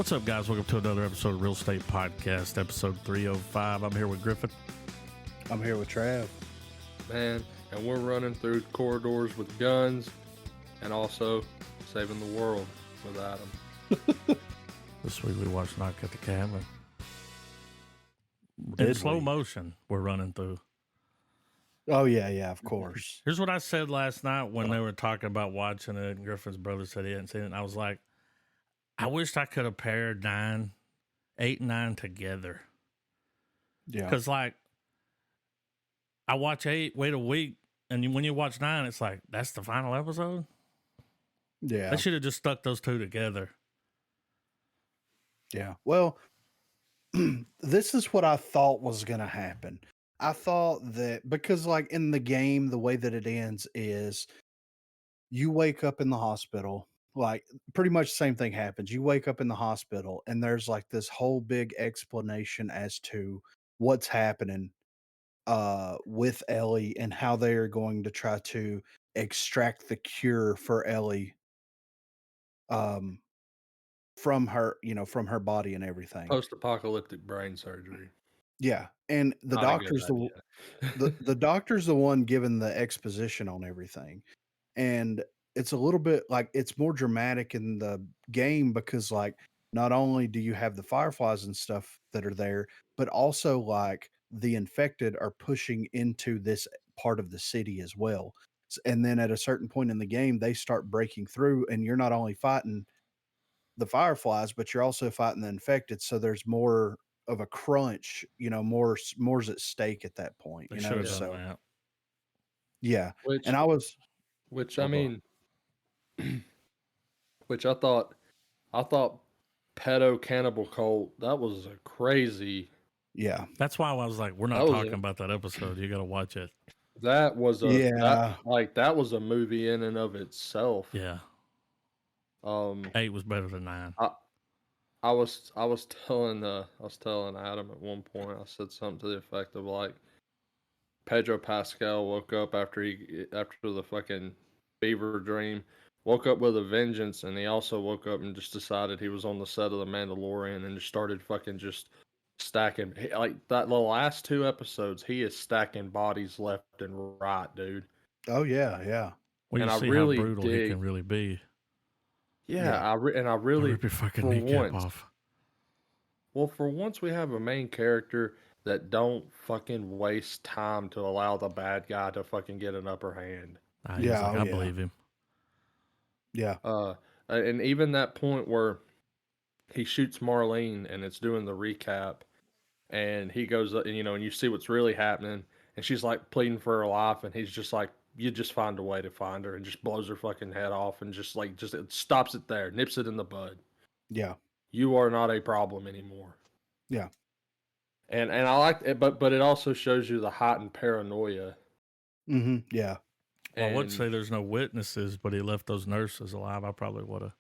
What's up, guys? Welcome to another episode of Real Estate Podcast, episode 305. I'm here with Griffin. I'm here with Trav. Man, and we're running through corridors with guns and also saving the world with Adam. This week we watched Knock at the Cabin. Did In slow we? motion, we're running through. Oh, yeah, of course. Here's what I said last night when they were talking about watching it, and Griffin's brother said he hadn't seen it. And I was like, I wished I could have paired 8 and 9 together. Yeah. Because, like, I watch 8, wait a week, and when you watch 9, it's like, that's the final episode? Yeah. They should have just stuck those two together. Yeah. Well, this is what I thought was going to happen. I thought that because, like, in the game, the way that it ends is you wake up in the hospital. Like, pretty much the same thing happens. You wake up in the hospital, and there's like this whole big explanation as to what's happening with Ellie and how they are going to try to extract the cure for Ellie from her, from her body and everything. Post-apocalyptic brain surgery. Yeah. And the Not a good doctor's idea. the doctor's the one giving the exposition on everything. And it's a little bit like it's more dramatic in the game because, like, not only do you have the fireflies and stuff that are there, but also like the infected are pushing into this part of the city as well. And then at a certain point in the game, they start breaking through, and you're not only fighting the fireflies, but you're also fighting the infected. So there's more of a crunch, more's at stake at that point. They should have done So that. yeah. Which, And I was which Oh, I go mean, which I thought pedo cannibal cult. That was a crazy. yeah. That's why I was like, we're not That was talking a- about that episode. You got to watch it. That was a Yeah. that was a movie in and of itself. Yeah. 8 was better than 9. I was telling Adam at one point. I said something to the effect of like, Pedro Pascal woke up after the fucking fever dream, woke up with a vengeance, and he also woke up and just decided he was on the set of The Mandalorian and just started fucking just stacking like that. The last 2 episodes, he is stacking bodies left and right, dude. Oh yeah. Well, you And I see really how brutal he dig- can really be. Yeah, Yeah. I They really rip your fucking for kneecap once. off. Well, for once, we have a main character that don't fucking waste time to allow the bad guy to fucking get an upper hand. He's Yeah, like, oh, I yeah. believe him. Yeah. And even that point where he shoots Marlene and it's doing the recap, and he goes, and you see what's really happening, and she's like pleading for her life, and he's just like, you just find a way to find her, and just blows her fucking head off, and just it stops it there, nips it in the bud. Yeah. You are not a problem anymore. Yeah. And I like it, but it also shows you the heightened paranoia. Mm-hmm. Yeah. Well, I would And- say there's no witnesses, but he left those nurses alive. I probably would have.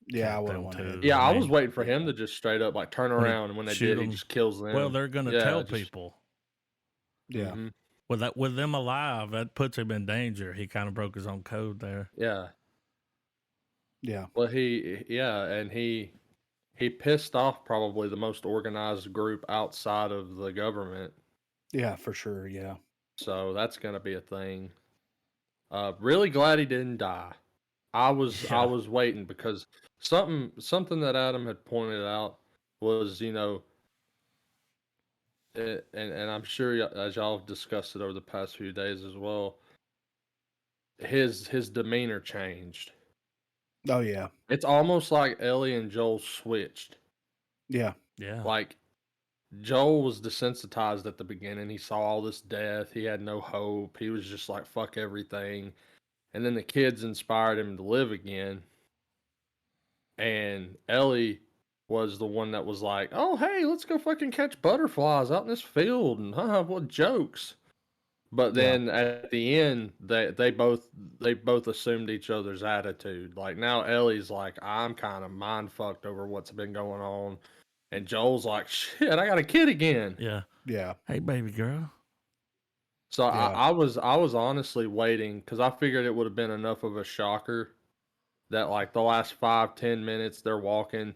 Yeah. I Count would them want too. to. Yeah, I I mean, was waiting for him to just straight up like turn When he around, and when they shoot did, he them- just kills them. Well, they're going to Yeah, tell just- people. Yeah. Mhm. With them alive, that puts him in danger. He kind of broke his own code there. Yeah. Yeah. Well, he pissed off probably the most organized group outside of the government. Yeah. For sure. Yeah. So that's gonna be a thing. Really glad he didn't die. I was Yeah. waiting because something that Adam had pointed out was, and I'm sure as y'all have discussed it over the past few days as well, his demeanor changed. Oh yeah. It's almost like Ellie and Joel switched. Yeah. Yeah. Like, Joel was desensitized at the beginning. He saw all this death. He had no hope. He was just like, fuck everything. And then the kids inspired him to live again. And Ellie was the one that was like, oh, hey, let's go fucking catch butterflies out in this field. And what jokes. But then at the end, they both assumed each other's attitude. Like, now Ellie's like, I'm kind of mind fucked over what's been going on. And Joel's like, shit, I got a kid again. Yeah. Yeah. Hey, baby girl. So Yeah. I was honestly waiting because I figured it would have been enough of a shocker that like the last 5-10 minutes they're walking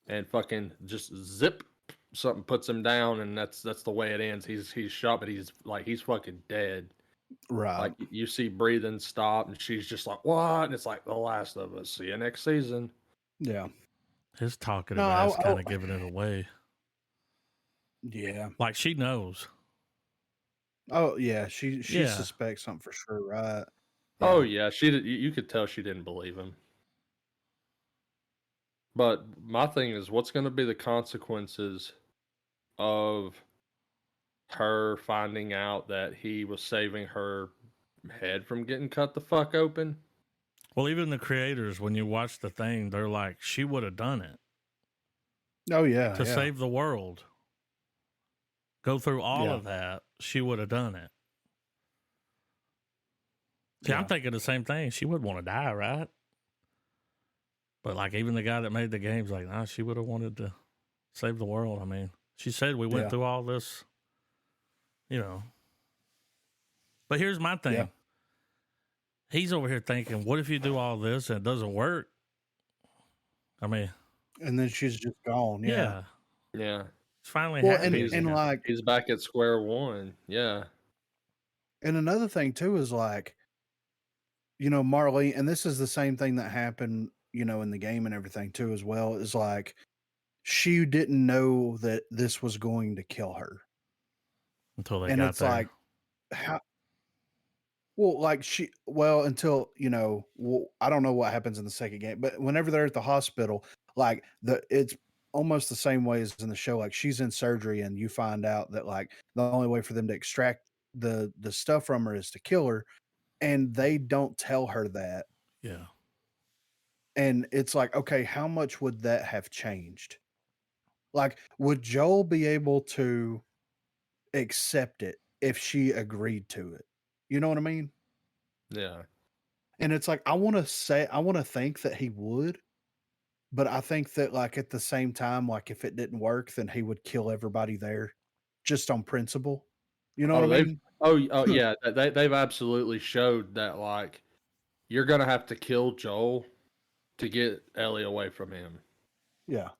and fucking just zip something puts him down, and that's the way it ends. He's shot, but he's fucking dead. Right. Like you see breathing stop, and she's just like, "What?" And it's like The Last of Us. See you next season. Yeah. His talkative No, ass kind of giving it away. Yeah. Like she knows. Oh yeah, she Yeah. suspects something for sure, right? Oh yeah, you could tell she didn't believe him. But my thing is, what's going to be the consequences of her finding out that he was saving her head from getting cut the fuck open? Well, even the creators, when you watch the thing, they're like, she would have done it Oh yeah, to yeah. save the world. Go through all Yeah. of that, she would have done it. See, I'm Yeah. thinking the same thing. She would want to die, right? But like, even the guy that made the game's like, nah, she would have wanted to save the world. I mean, she said we went Yeah. through all this, you know. But here's my thing. Yeah. He's over here thinking, what if you do all this and it doesn't work? I mean, And then she's just gone. yeah. Yeah. It's finally Well, happening. and like, He's back at square one. Yeah. and another thing too is like, you know, Marlene, and this is the same thing that happened, you know, in the game and everything too, as well, is like she didn't know that this was going to kill her. Until they And got it's there. like, how, well, like until, you know, I don't know what happens in the second game, but whenever they're at the hospital, like it's almost the same way as in the show. Like she's in surgery and you find out that like the only way for them to extract the stuff from her is to kill her. And they don't tell her that. Yeah. And it's like, okay, how much would that have changed? Like, would Joel be able to accept it if she agreed to it? You know what I mean? Yeah. And it's like, I want to think that he would, but I think that like at the same time, like if it didn't work, then he would kill everybody there just on principle. You know what I mean? Oh yeah, they've absolutely showed that like you're gonna have to kill Joel to get Ellie away from him. Yeah.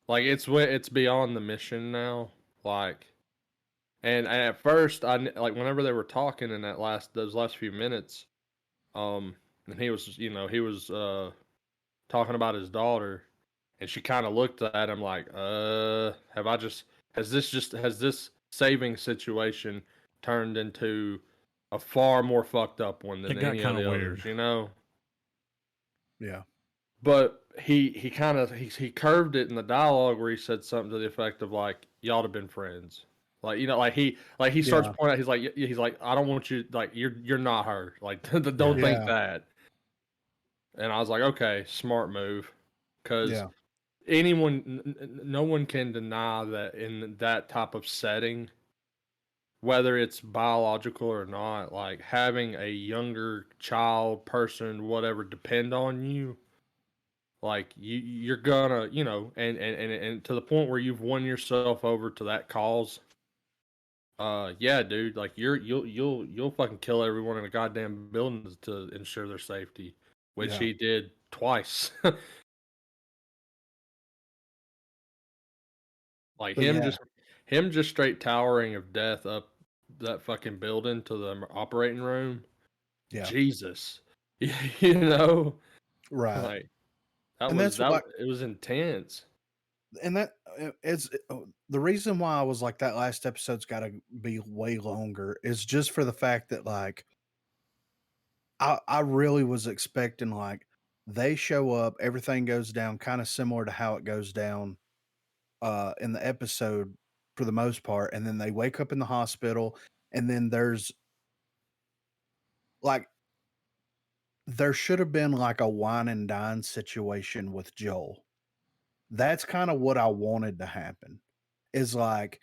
Like it's beyond the mission now. Like, and at first like whenever they were talking in those last few minutes, and he was talking about his daughter, and she kind of looked at him like, has this saving situation turned into a far more fucked up one than It got any of kinda the weird. others, you know? Yeah. But he kind of he curved it in the dialogue where he said something to the effect of like, y'all have been friends. Like, you know, like he starts Yeah. pointing out, he's like, I don't want you, like, you're not her. Like, don't Yeah. think that. And I was like, okay, smart move. Because Yeah. no one can deny that in that type of setting, whether it's biological or not, like having a younger child, person, whatever, depend on you, like you're gonna, you know, and to the point where you've won yourself over to that cause. Yeah, dude, like you'll fucking kill everyone in a goddamn building to ensure their safety, which Yeah. he did twice. Like But yeah. him just straight towering of death up that fucking building to the operating room. Yeah. Jesus. You know? Right. Like And that's what it was intense. and that it's the reason why I was like that last episode's got to be way longer is just for the fact that like I really was expecting like they show up, everything goes down kind of similar to how it goes down in the episode for the most part, and then they wake up in the hospital, and then there's like there should have been like a wine and dine situation with Joel. That's kind of what I wanted to happen. Is like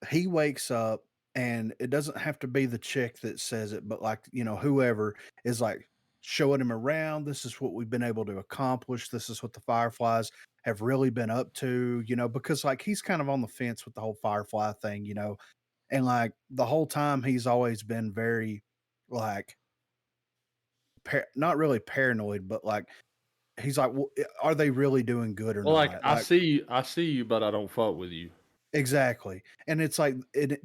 he wakes up and it doesn't have to be the chick that says it, but like, you know, whoever is like showing him around. This is what we've been able to accomplish. This is what the Fireflies have really been up to, you know, because like he's kind of on the fence with the whole Firefly thing, you know, and like the whole time he's always been very like, not really paranoid, but like he's like, well, are they really doing good or Well, like not? I Like, see you, but I don't fuck with you. exactly. And it's like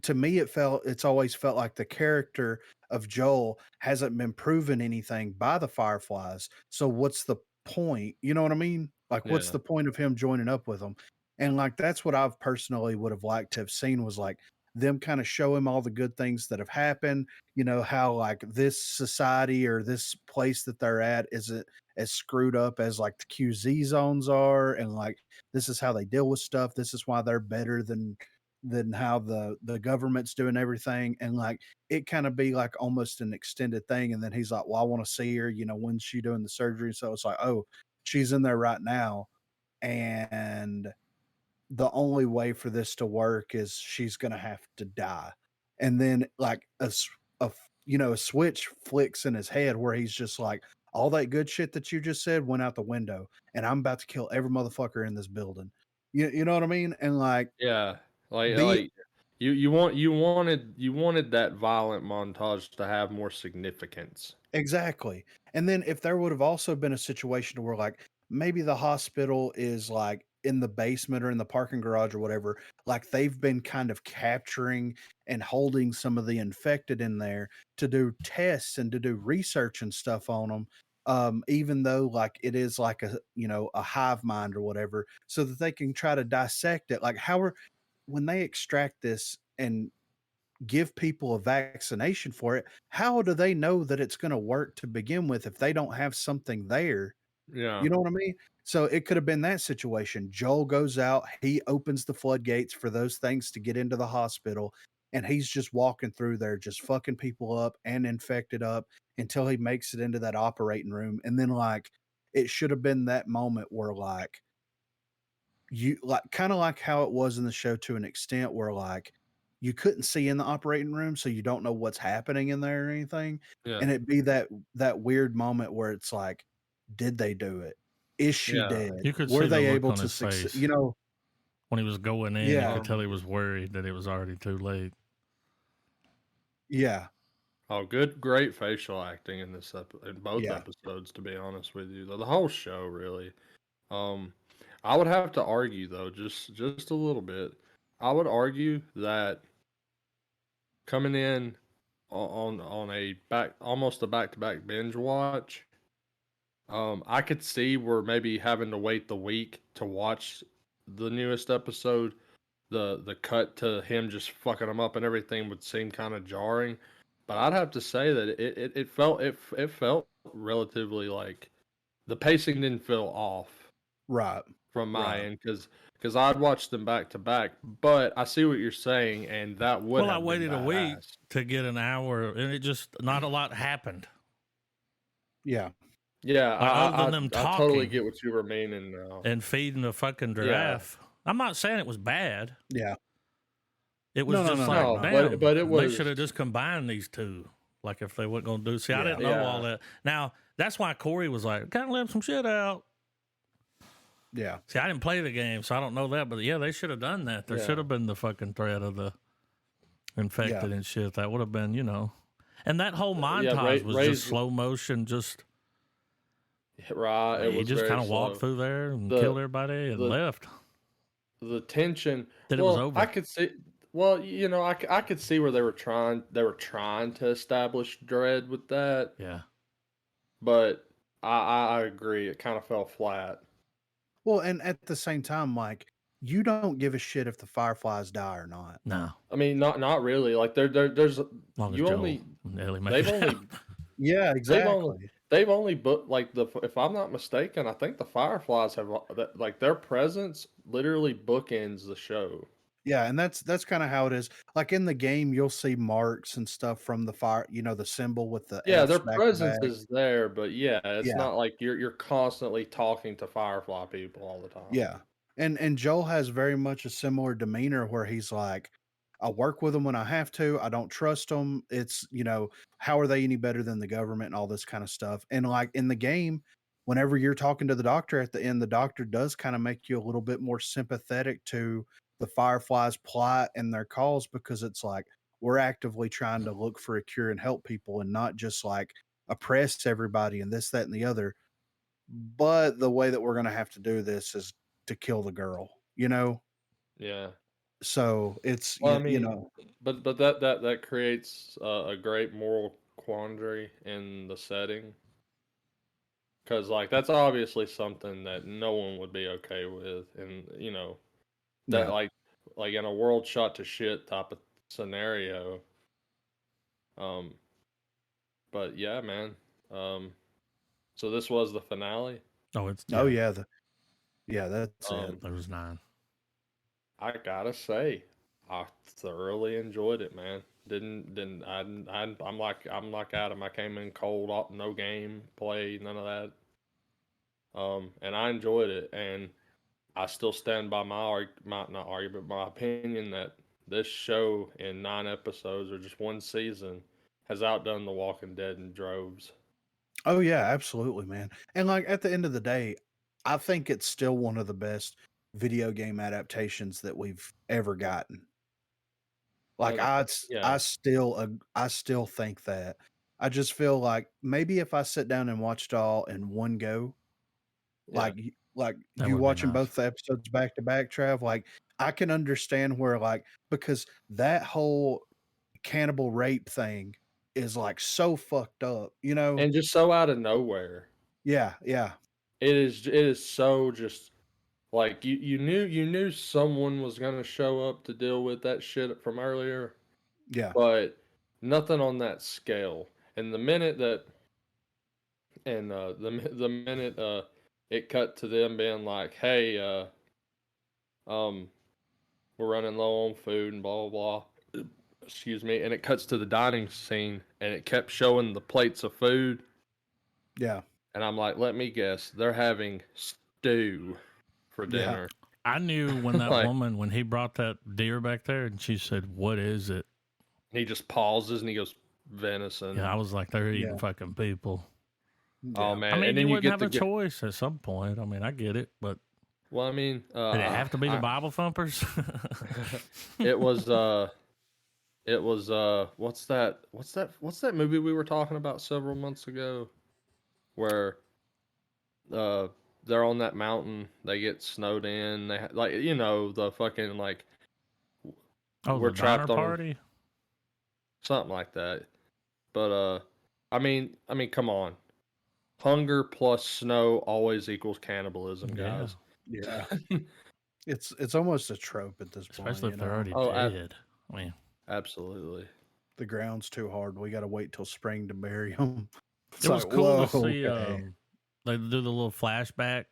to me it's always felt like the character of Joel hasn't been proven anything by the Fireflies. So what's the point? You know what I mean? Like what's Yeah, the point of him joining up with them? And like that's what I've personally would have liked to have seen was like them kind of show him all the good things that have happened, how like this society or this place that they're at isn't as screwed up as like the QZ zones are, and like this is how they deal with stuff. This is why they're better than how the government's doing everything. And like it kind of be like almost an extended thing. And then he's like, well, I want to see her, when's she doing the surgery? So it's like, oh, she's in there right now. And the only way for this to work is she's gonna have to die. And then like a switch flicks in his head where he's just like, all that good shit that you just said went out the window, and I'm about to kill every motherfucker in this building. You know what I mean? And like yeah. Like be like you wanted that violent montage to have more significance. exactly. And then if there would have also been a situation where like maybe the hospital is like in the basement or in the parking garage or whatever, like they've been kind of capturing and holding some of the infected in there to do tests and to do research and stuff on them. Even though like it is like a hive mind or whatever, so that they can try to dissect it. Like how are when they extract this and give people a vaccination for it, how do they know that it's going to work to begin with if they don't have something there? Yeah. You know what I mean? So it could have been that situation. Joel goes out, he opens the floodgates for those things to get into the hospital, and he's just walking through there, just fucking people up and infected up until he makes it into that operating room. And then, like, it should have been that moment where, like, you like kind of like how it was in the show to an extent where like you couldn't see in the operating room so you don't know what's happening in there or anything, Yeah. and it'd be that weird moment where it's like, did they do it? Is she Yeah. dead? You could Were see the they look able on to his succeed? face when he was going in. You Yeah, could tell he was worried that it was already too late. yeah, Oh, great facial acting in in both yeah. episodes, to be honest with you. The whole show, really. Um, I would have to argue though, just a little bit. I would argue that coming in on a almost a back to back binge watch, I could see where maybe having to wait the week to watch the newest episode, the cut to him just fucking them up and everything would seem kind of jarring. But I'd have to say that it felt relatively like the pacing didn't feel off Right, from my right. end because I'd watched them back to back. But I see what you're saying, and that would Well, I have been waited a week badass. to get an hour, and it just not a lot happened. Yeah, Yeah, Like other than I them I totally talking get what you were meaning now. and feeding the fucking Yeah, giraffe. I'm not saying it was bad. yeah. It was No, no, just no, like, no, no, no. damn, but it they was should have just combined these two. Like if they weren't going to do. See, I Yeah, didn't know all yeah. that. Now that's why Corey was like, kind of let some shit out. yeah, See, I didn't play the game, so I don't know that. But yeah, they should have done that. There Yeah. should have been the fucking threat of the infected yeah. and shit. That would have been, And that whole Yeah, montage was Ray's just slow motion. Just right. It he was just very kind of walked slow. through there and The killed everybody and the left. the tension. Then it was Well, I over. could see. Well, I could see where they were trying to establish dread with that, Yeah. but I agree. It kind of fell flat. Well, and at the same time, like you don't give a shit if the Fireflies die or not. No. I mean, not really. Like there's As long as you Joel only and Ellie make they've it only out. Yeah, they've only exactly. they've only booked like if I'm not mistaken, I think the Fireflies have like their presence literally bookends the show. Yeah, and that's kind of how it is. Like in the game, you'll see marks and stuff from the fire, the symbol with the Yeah, F's their back to presence back. is there, but yeah, it's Yeah, not like you're constantly talking to Firefly people all the time. yeah. And Joel has very much a similar demeanor where he's like, I work with them when I have to. I don't trust them. It's, how are they any better than the government and all this kind of stuff. And like in the game, whenever you're talking to the doctor at the end, the doctor does kind of make you a little bit more sympathetic to the Fireflies plot and their cause, because it's like we're actively trying to look for a cure and help people and not just like oppress everybody and this, that, and the other. but the way that we're going to have to do this is to kill the girl, you know? Yeah. So it's, Well, I you mean, know, but that creates a great moral quandary in the setting, because like that's obviously something that no one would be okay with, and that yeah. like in a world shot to shit type of scenario. Um, but yeah, man. Um, so this was the finale. Oh, it's Oh, yeah. yeah, that's it. There was 9. I gotta say, I thoroughly enjoyed it, man. Didn't I'm like Adam. I came in cold, no game play, none of that. And I enjoyed it, and I still stand by my not argument, my opinion that this show in 9 episodes or just one season has outdone The Walking Dead in droves. Oh, yeah, absolutely, man. And like at the end of the day, I think it's still one of the best video game adaptations that we've ever gotten. Like Uh, yeah, I still think that. I just feel like maybe if I sit down and watched all in one go, yeah. like That you would be watching nice. both the episodes back to back, Trav, like I can understand where like because that whole cannibal rape thing is like so fucked up, you know? And just so out of nowhere. Yeah, yeah, It is so just like you knew someone was gonna show up to deal with that shit from earlier, yeah, but nothing on that scale. And the minute that the minute it cut to them being like, "Hey, um, we're running low on food and blah blah blah," excuse me, and it cuts to the dining scene and it kept showing the plates of food, yeah, and I'm like, "Let me guess, they're having stew for yeah. dinner." I knew when that Like woman, when he brought that deer back there and she said, "What is it?" he just pauses and he goes, Yeah, I "Venison." was like, they're eating Yeah, fucking people. Oh yeah. I man, mean, and you then you wouldn't get have the a choice at some point. I mean, I get it, but well, I mean, did it have to be the Bible thumpers? it was what's that movie we were talking about several months ago where uh they're on that mountain, they get snowed in, like the fucking like Oh, we're the Donner trapped on Party? something like that. But I mean come on. Hunger plus snow always equals cannibalism, Yeah, guys. Yeah. It's almost a trope at this point, especially you if they're know. already Oh, dead. I mean, absolutely. The ground's too hard. We got to wait till spring to bury them. It's it was like, cool to whoa, see. okay. They do the little flashback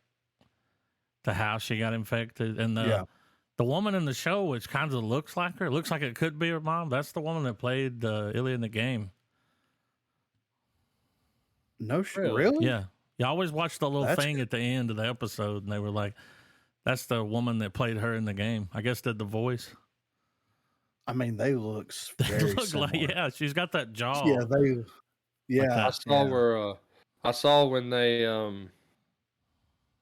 to how she got infected, and Yeah. the woman in the show, which kind of looks like her, looks like it could be her mom. That's the woman that played Illy in the game. No, Really? really? Yeah, you always watch the little That's thing at the end of the episode, and they were like, "That's the woman that played her in the game." I guess did the voice. I mean, they look They very look like, similar. yeah, she's got that jaw Yeah, they like yeah, I that. saw yeah. where I saw when they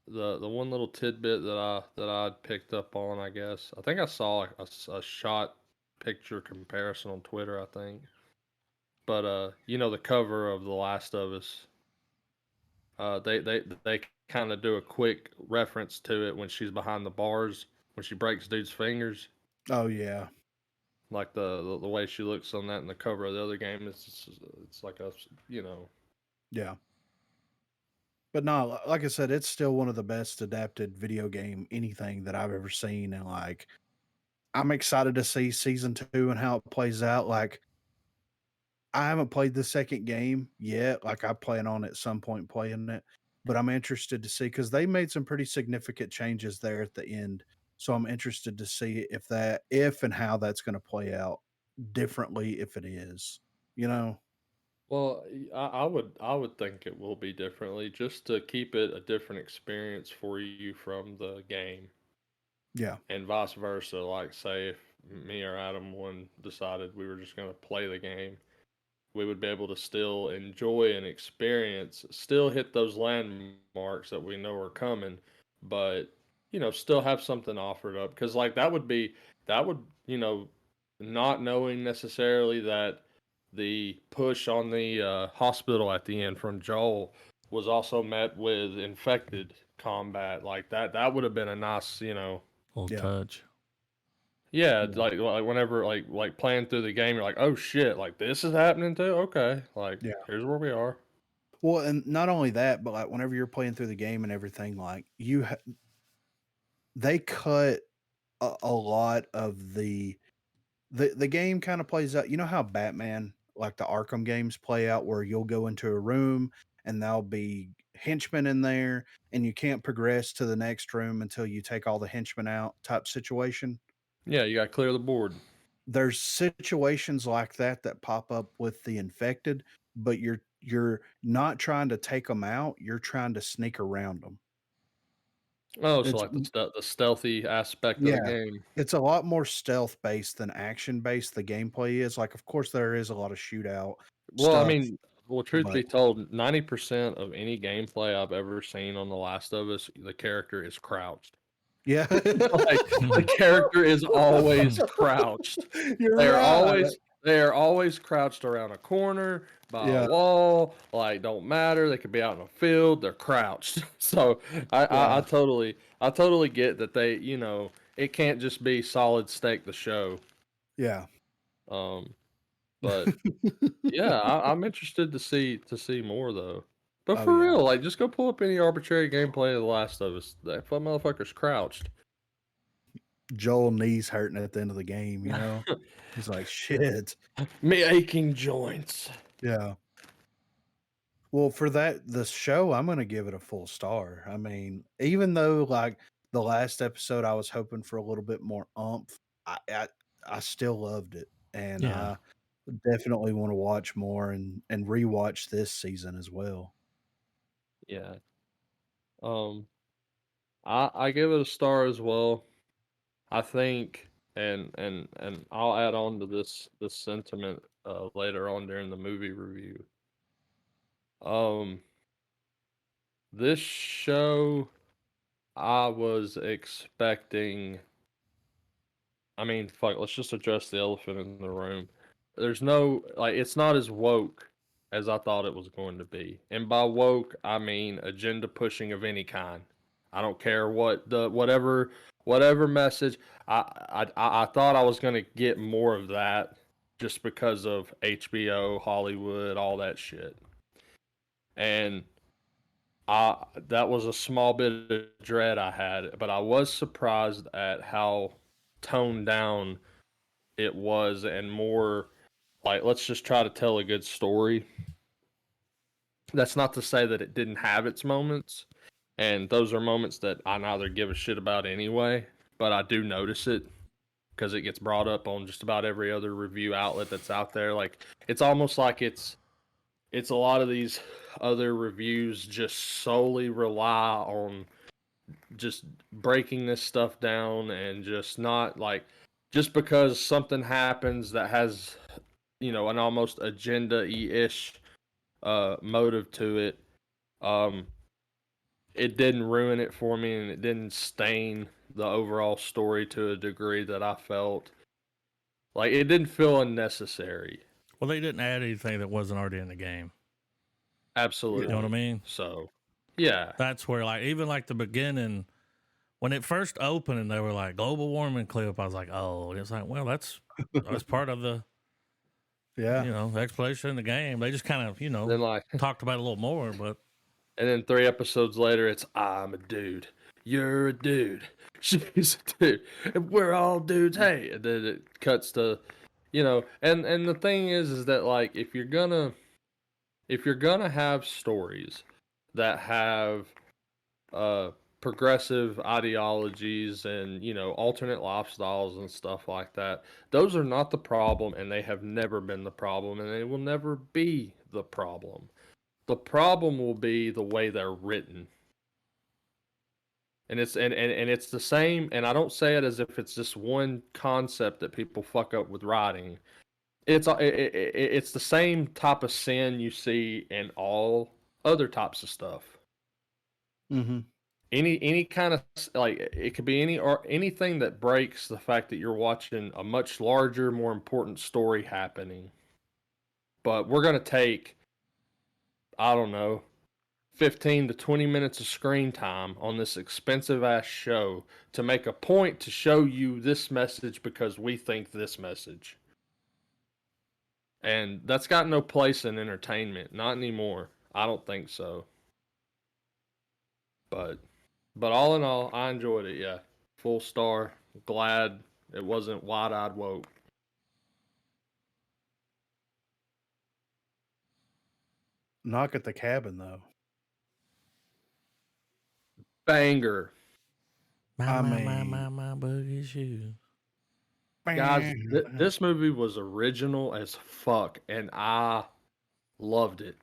the one little tidbit that I picked up on, I guess. I think I saw a shot picture comparison on Twitter, I think. But the cover of The Last of Us, they kind of do a quick reference to it when she's behind the bars when she breaks dude's fingers. Oh yeah. Like the way she looks on that in the cover of the other game, it's like Yeah. But no, like I said, it's still one of the best adapted video game anything that I've ever seen, and like I'm excited to see season 2 and how it plays out. Like I haven't played the second game yet. Like I plan on at some point playing it, but I'm interested to see because they made some pretty significant changes there at the end. So I'm interested to see if and how that's going to play out differently if it is, you know? Well, I would think it will be differently just to keep it a different experience for you from the game, Yeah. and vice versa. Like, say if me or Adam one decided we were just going to play the game, we would be able to still enjoy and experience, still hit those landmarks that we know are coming, but still have something offered up. Because like that would not knowing necessarily that the push on the hospital at the end from Joel was also met with infected combat. Like that would have been a nice, Little Yeah. touch. yeah, Yeah. like whenever like playing through the game, you're like, oh shit, like this is happening too. Okay, like Yeah. here's where we are. Well, and not only that, but like whenever you're playing through the game and everything, like they cut a lot of the game kind of plays out. You know how Batman, like the Arkham games, play out where you'll go into a room and there'll be henchmen in there, and you can't progress to the next room until you take all the henchmen out, type situation. Yeah, you got to clear the board. There's situations like that that pop up with the infected, but you're not trying to take them out. You're trying to sneak around them. Oh, so It's like the stealthy aspect of the yeah, game. it's a lot more stealth based than action based. The gameplay is like, of course, there is a lot of shootout Well, I stuff, mean, well, truth but be told, 90% of any gameplay I've ever seen on The Last of Us, the character is crouched. yeah, Like the character is always crouched. you're They are right. always crouched around a corner, by Yeah, a wall. Like don't matter. They could be out in a field. They're crouched. So I yeah, totally get that they it can't just be solid stake the show. yeah. Um, but yeah, I'm interested to see more though. But Oh for yeah. real, like just go pull up any arbitrary gameplay of The Last of Us. That motherfucker's crouched. Joel knees hurting at the end of the game. You know, he's like, shit. Me aching joints. Yeah. Well, for the show, I'm gonna give it a full star. I mean, even though like the last episode, I was hoping for a little bit more umph. I still loved it, and Yeah. I definitely want to watch more and rewatch this season as well. Yeah. Um, I give it a star as well. I think, and I'll add on to this sentiment later on during the movie review. Um, this show, I was expecting. I mean, fuck. Let's just address the elephant in the room. There's no like, it's not as woke as I thought it was going to be, and by woke I mean agenda pushing of any kind. I don't care what the whatever message. I thought I was gonna get more of that just because of HBO, Hollywood, all that shit, and that was a small bit of dread I had, but I was surprised at how toned down it was and more like let's just try to tell a good story. That's not to say that it didn't have its moments, and those are moments that I neither give a shit about anyway, but I do notice it because it gets brought up on just about every other review outlet that's out there. Like it's almost like it's a lot of these other reviews just solely rely on just breaking this stuff down and just not like just because something happens that has an almost agenda-ish motive to it. Um, it didn't ruin it for me, and it didn't stain the overall story to a degree that I felt like it didn't feel unnecessary. Well, they didn't add anything that wasn't already in the game. Absolutely. You know what I mean? So, yeah. That's where, like, even like the beginning, when it first opened and they were like global warming clip, I was like, oh, and it's like, well, that's part of the Yeah. explanation in the game. They just kind of Then like talked about it a little more, but and then 3 episodes later, it's I'm a dude. You're a dude. She's a dude. And we're all dudes. Hey, and then it cuts to, and the thing is that like if you're gonna have stories that have progressive ideologies and alternate lifestyles and stuff like that, those are not the problem, and they have never been the problem, and they will never be the problem. The problem will be the way they're written. And it's and it's the same, and I don't say it as if it's just one concept that people fuck up with writing. It's the same type of sin you see in all other types of stuff. Mm-hmm. Any kind of like it could be anything that breaks the fact that you're watching a much larger, more important story happening. But we're gonna take, I don't know, 15 to 20 minutes of screen time on this expensive ass show to make a point to show you this message because we think this message. And that's got no place in entertainment. Not anymore. I don't think so. But all in all, I enjoyed it, yeah. Full star. Glad it wasn't wide-eyed woke. Knock at the Cabin, though. Banger. I My mean- boogie shoes. Guys, this movie was original as fuck, and I loved it.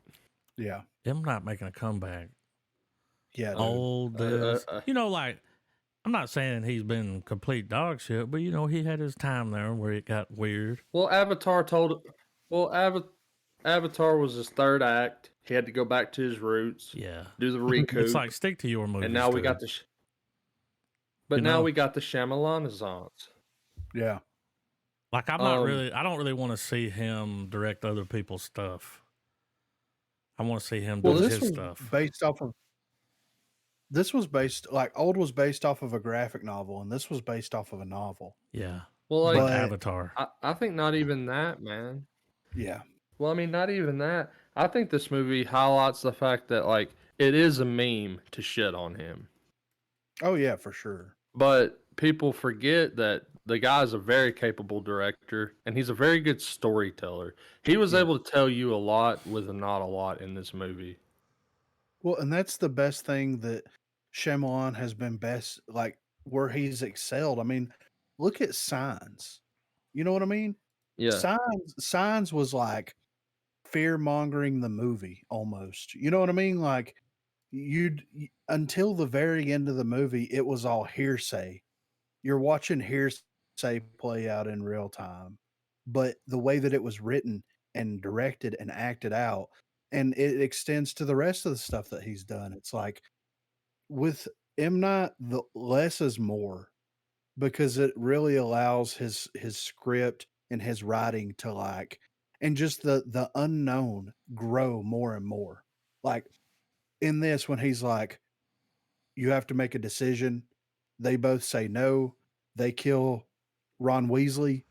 Yeah. Him not making a comeback. Yeah. dude. Old you know, like, I'm not saying he's been complete dog shit, but you know, he had his time there where it got weird. Well, Avatar was his third act. He had to go back to his roots, Yeah. do the recoup. It's like, stick to your movies. and now we dude. got the but You now know? we got the Shyamalanazons. Yeah. Like, I don't really want to see him direct other people's stuff. I want to see him do Well, his was stuff. based off of. This was based like Old was based off of a graphic novel, and this was based off of a novel. Yeah. Well, like But- Avatar. I think not even that, man. Yeah. Well, I mean, not even that. I think this movie highlights the fact that like it is a meme to shit on him. Oh yeah, for sure. But people forget that the guy's a very capable director and he's a very good storyteller. He was Yeah. able to tell you a lot with not a lot in this movie. Well, and that's the best thing that Shyamalan has been best, like where he's excelled. I mean, look at Signs. You know what I mean? Yeah. Signs was like fear mongering the movie almost. You know what I mean? Like until the very end of the movie, it was all hearsay. You're watching hearsay play out in real time, but the way that it was written and directed and acted out, and it extends to the rest of the stuff that he's done. It's like with M. Night, the less is more because it really allows his script and his writing to like and just the unknown grow more and more. Like in this, when he's like, you have to make a decision, they both say no, they kill Ron Weasley,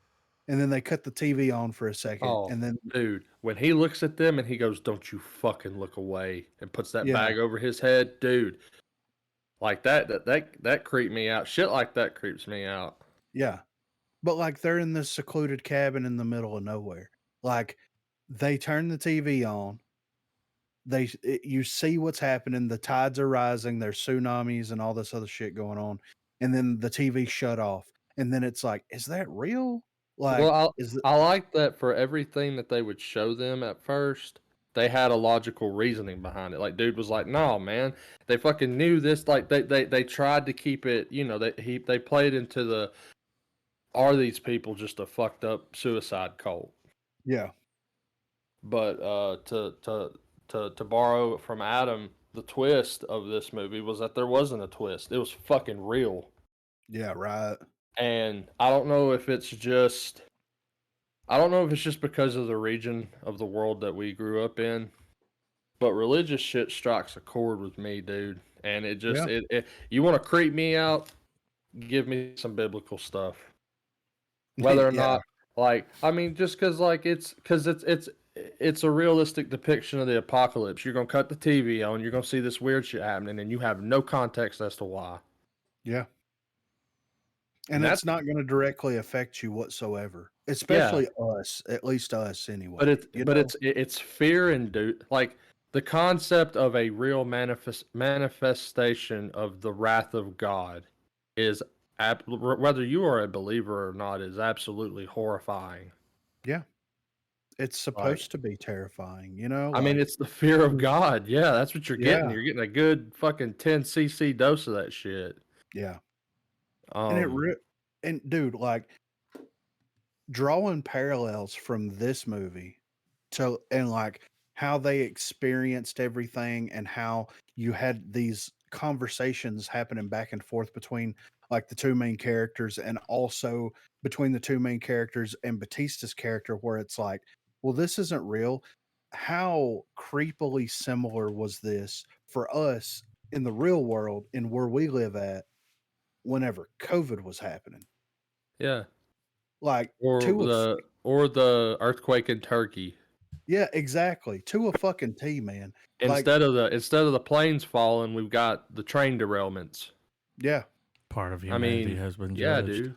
and then they cut the TV on for a second, Oh, and then dude, when he looks at them and he goes, "Don't you fucking look away," and puts that Yeah. bag over his head, dude. Like that creeped me out. Shit like that creeps me out. yeah. But like they're in this secluded cabin in the middle of nowhere. Like they turn the TV on. You see what's happening. The tides are rising. There's tsunamis and all this other shit going on. And then the TV shut off. And then it's like, is that real? Like, Well, is it, I like that for everything that they would show them at first, they had a logical reasoning behind it. Like, dude was like, "No, man, they fucking knew this." Like, they tried to keep it. You know, they played into the, are these people just a fucked up suicide cult? yeah, But to borrow from Adam, the twist of this movie was that there wasn't a twist. It was fucking real. yeah, right. And I don't know if it's just because of the region of the world that we grew up in, but religious shit strikes a chord with me, dude. And it just you want to creep me out, give me some biblical stuff. Whether or Yeah. not, like, I mean, just because like it's a realistic depiction of the apocalypse. You're gonna cut the TV on, you're gonna see this weird shit happening, and you have no context as to why. Yeah. And And that's- that's not going to directly affect you whatsoever, especially us, at least us anyway. But you know? it's fear and like the concept of a real manifestation of the wrath of God is whether you are a believer or not is absolutely horrifying. It's supposed to be terrifying, you know? I mean, like- it's the fear of God. Yeah, that's what you're getting. Yeah. You're getting a good fucking 10 cc dose of that shit. yeah. And dude, like drawing parallels from this movie to and like how they experienced everything and how you had these conversations happening back and forth between like the two main characters and also between the two main characters and Batista's character where it's like, well, this isn't real. How creepily similar was this for us in the real world and where we live at, whenever COVID was happening, Yeah. like Or to a the earthquake in Turkey. yeah, exactly, to a fucking T, man. Like, Instead of the planes falling, we've got the train derailments. yeah, Part of I humanity mean, has been yeah, judged. dude.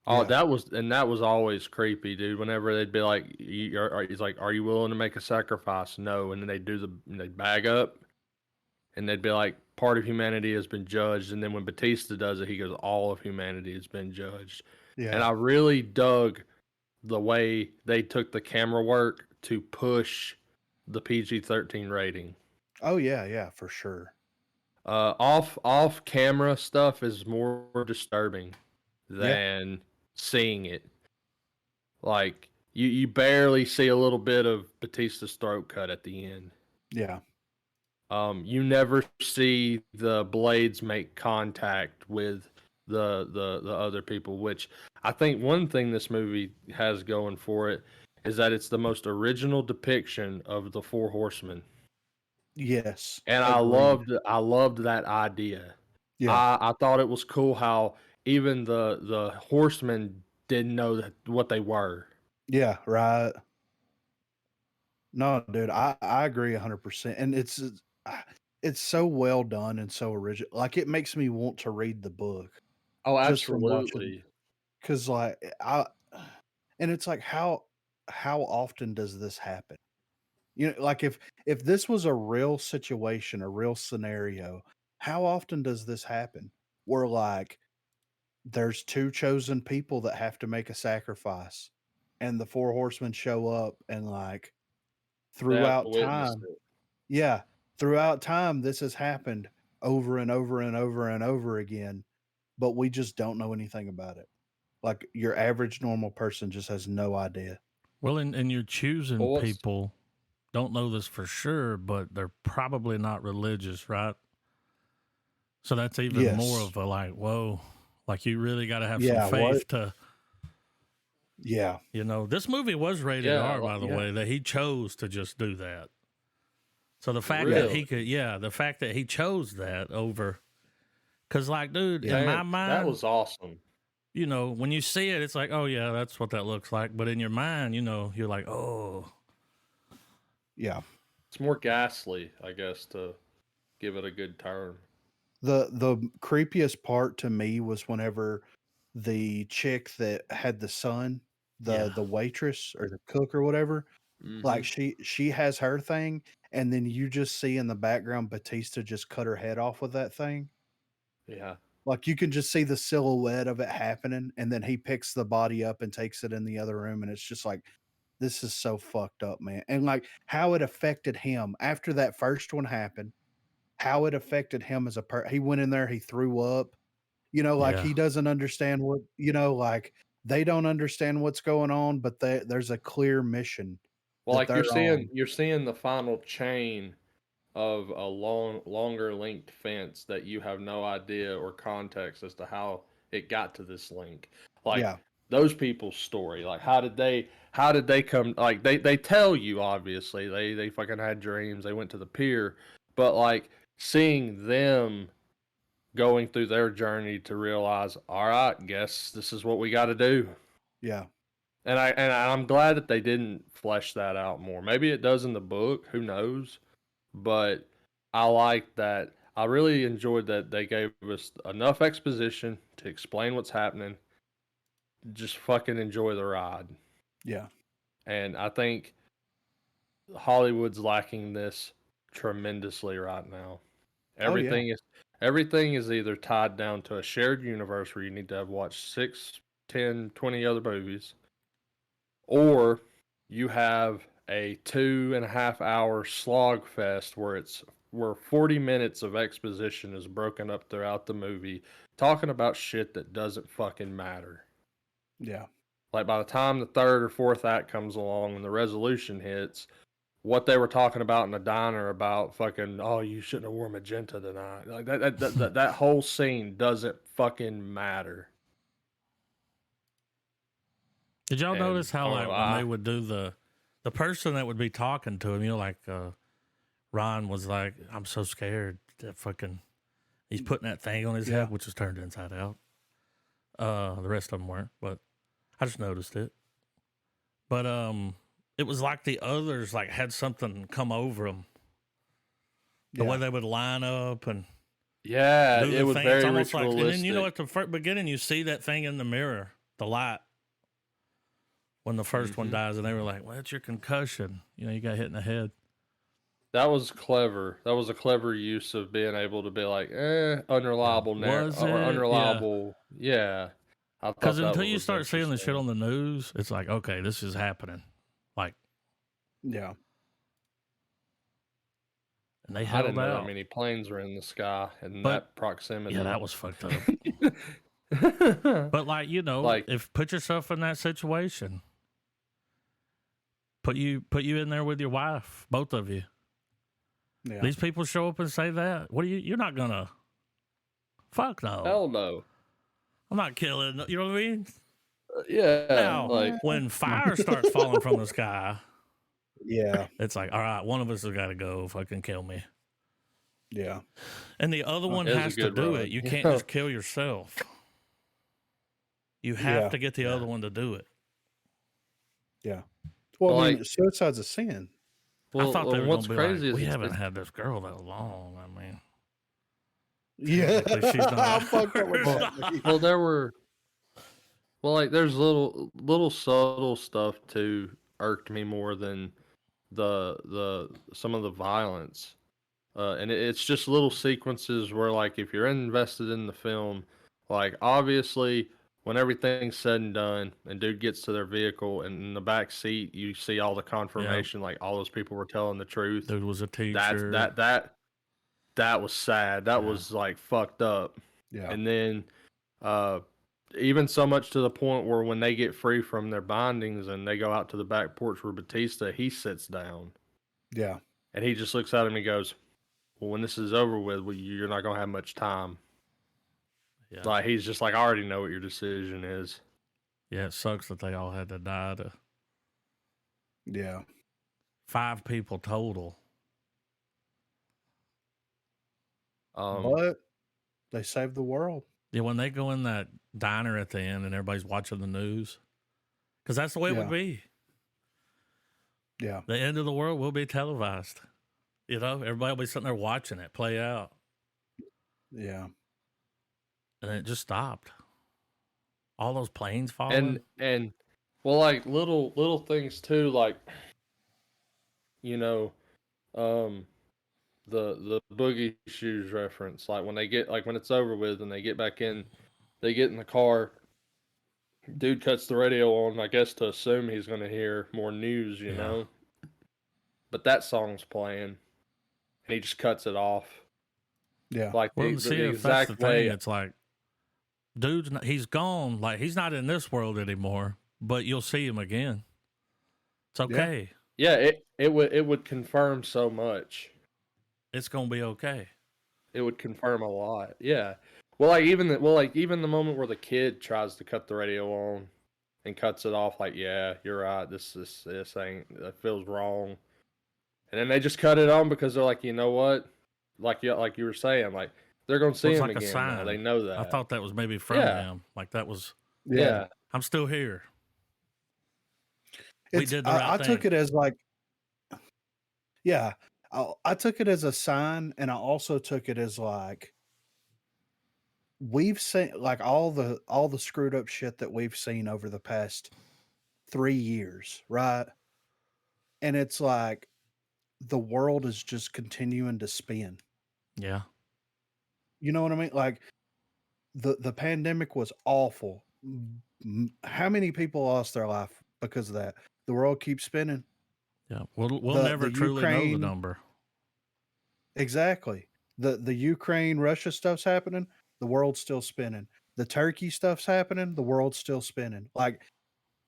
Oh, yeah, that was always creepy, dude. Whenever they'd be like, he's like, "Are you willing to make a sacrifice?" No, and then they'd bag up, and they'd be like, "Part of humanity has been judged." And then when Batista does it, he goes, "All of humanity has been judged." And yeah. I really dug the way they took the camera work to push the PG-13 rating. Oh yeah, yeah, for sure. Off camera stuff is more disturbing Yeah, than seeing it. Like you barely see a little bit of Batista's throat cut at the end. yeah, You never see the blades make contact with the other people, which I think one thing this movie has going for it is that it's the most original depiction of the Four Horsemen. yes, And agreed. I loved that idea. Yeah, I thought it was cool how even the horsemen didn't know what they were. yeah, right. No, dude, I agree 100%, and it's so well done and so original. Like, it makes me want to read the book Oh, just from watching, absolutely. because like I, and it's like how often does this happen? You know, like if this was a real situation, a real scenario, how often does this happen? Where like there's two chosen people that have to make a sacrifice, and the four horsemen show up, and like They have to throughout witness time, it. yeah, throughout time, this has happened over and over and over and over again, but we just don't know anything about it. Like your average normal person just has no idea. Well, and you're choosing Well, what's people, don't know this for sure, but they're probably not religious, right? So that's even more Yes. of a like, whoa, like you really got to have some Yeah. What? faith to, Yeah. this movie was rated yeah, R, by the Yeah. way, that he chose to just do that. So the fact that really? he could, the fact that he chose that over, because like, dude, Yeah. in my Damn, mind, that was awesome. when you see it, it's like, oh yeah, that's what that looks like. But in your mind, you're like, oh, Yeah. It's more ghastly, I guess, to give it a good term. The creepiest part to me was whenever the chick that had the son, yeah, the waitress or the cook or whatever, Mm-hmm. like she has her thing, and then you just see in the background Batista just cut her head off with that thing. Yeah. Like you can just see the silhouette of it happening, and then he picks the body up and takes it in the other room, and it's just like this is so fucked up, man. And like how it affected him after that first one happened, how it affected him as a he went in there, he threw up, like yeah, he doesn't understand what, like they don't understand what's going on, but there's a clear mission Well, that like they're on. you're seeing the final chain of a longer linked fence that you have no idea or context as to how it got to this link. Like Yeah. those people's story. Like how did they come, like they tell you obviously. They fucking had dreams, they went to the pier, but like seeing them going through their journey to realize, all right, guess this is what we got to do. Yeah. And I'm glad that they didn't flesh that out more. Maybe it does in the book, who knows? But I like that. I really enjoyed that they gave us enough exposition to explain what's happening. Just fucking enjoy the ride. Yeah. And I think Hollywood's lacking this tremendously right now. Oh yeah. Everything is either tied down to a shared universe where you need to have watched 6, 10, 20 other movies, or you have a 2.5 hour slog fest where 40 minutes of exposition is broken up throughout the movie, talking about shit that doesn't fucking matter. Yeah. Like by the time the third or fourth act comes along and the resolution hits, what they were talking about in the diner about fucking, oh, you shouldn't have worn magenta tonight. Like that whole scene doesn't fucking matter. Did y'all And notice how I don't like know, when they would do the person that would be talking to him, like Ron was like, I'm so scared that fucking he's putting that thing on his Yeah. head, which was turned inside out. The rest of them weren't, but I just noticed it. But it was like the others like had something come over them. The way they would line up and Yeah, do the it was thing. very It's almost like, ritualistic. and then you know at the beginning you see that thing in the mirror, the light, when the 1st one dies, and they were like, "Well, that's your concussion. You know, you got hit in the head." That was clever. That was a clever use of being able to be like, unreliable Was or it? unreliable. Yeah. I thought Because that until you was start seeing the shit interesting. on the news, it's like, okay, this is happening. Like, Yeah. and they I held didn't know that out. many planes were in the sky in But- that proximity. Yeah, that was fucked up. But But like, you know, Like- if put yourself in that situation, put you in there with your wife, both of you. Yeah. These people show up and say that. What are you? You're not gonna. Fuck no. hell no. I'm not killing. You know what I mean? Yeah. Now, Like, when fire starts falling from the sky, Yeah. it's like, all right, one of us has got to go fucking kill me, Yeah. and the other one It was a has to good do run. it. You can't Yeah. just kill yourself. You have Yeah. to get the Yeah. other one to do it. Yeah. Well, But, I mean, like- suicide's a sin. well, I thought they were what's going to be crazy like, is we it's- haven't had this girl that long. I mean, Yeah. technically she's not How fucked up would ours. that be? well, there were, like, there's little subtle stuff too irked me more than the some of the violence, and it's just little sequences where, like, if you're invested in the film, like, obviously when everything's said and done, and dude gets to their vehicle, and in the back seat you see all the confirmation, like all those people were telling the truth. Dude was a teacher. That was sad. That Yeah. was like fucked up. Yeah. And then even so much to the point where when they get free from their bindings and they go out to the back porch where Batista, he sits down Yeah. and he just looks at him and goes, well, when this is over with, you're not going to have much time. Yeah. Like, he's just like, I already know what your decision is. Yeah, it sucks that they all had to die. Yeah. 5 people total. But they saved the world. Yeah, when they go in that diner at the end and everybody's watching the news, because that's the way it would Yeah. be. Yeah. The end of the world will be televised. You know, everybody will be sitting there watching it play out, Yeah. and it just stopped. All those planes falling. And well, like little things too, like, you know, the Boogie Shoes reference, like when it's over with and they get back in, they get in the car, dude cuts the radio on, I guess to assume he's gonna hear more news, you Yeah. know. But that song's playing, and he just cuts it off, Yeah. like Well, the see, if that's exact the thing, way. it's like, dude's not, he's gone. Like, he's not in this world anymore, but you'll see him again. It's okay. Yeah, it would confirm so much. It's gonna be okay. It would confirm a lot. Yeah. Well, like even the moment where the kid tries to cut the radio on and cuts it off, like, yeah, you're right. This ain't, that feels wrong. And then they just cut it on because they're like, you know what? Like you were saying, like, they're gonna see It's him like a again now. sign. They know that. I thought that was maybe from Yeah. them. Like, that was, Yeah. I'm still here. We It's, did the I, right I took thing. it as like, yeah, I took it as a sign, and I also took it as like, we've seen like all the screwed up shit that we've seen over the past 3 years, right? And it's like the world is just continuing to spin. Yeah. You know what I mean? Like the pandemic was awful. How many people lost their life because of that? The world keeps spinning. Yeah. We'll The- never the truly know the Ukraine- number. Exactly. The Ukraine Russia stuff's happening, the world's still spinning. The Turkey stuff's happening, the world's still spinning. Like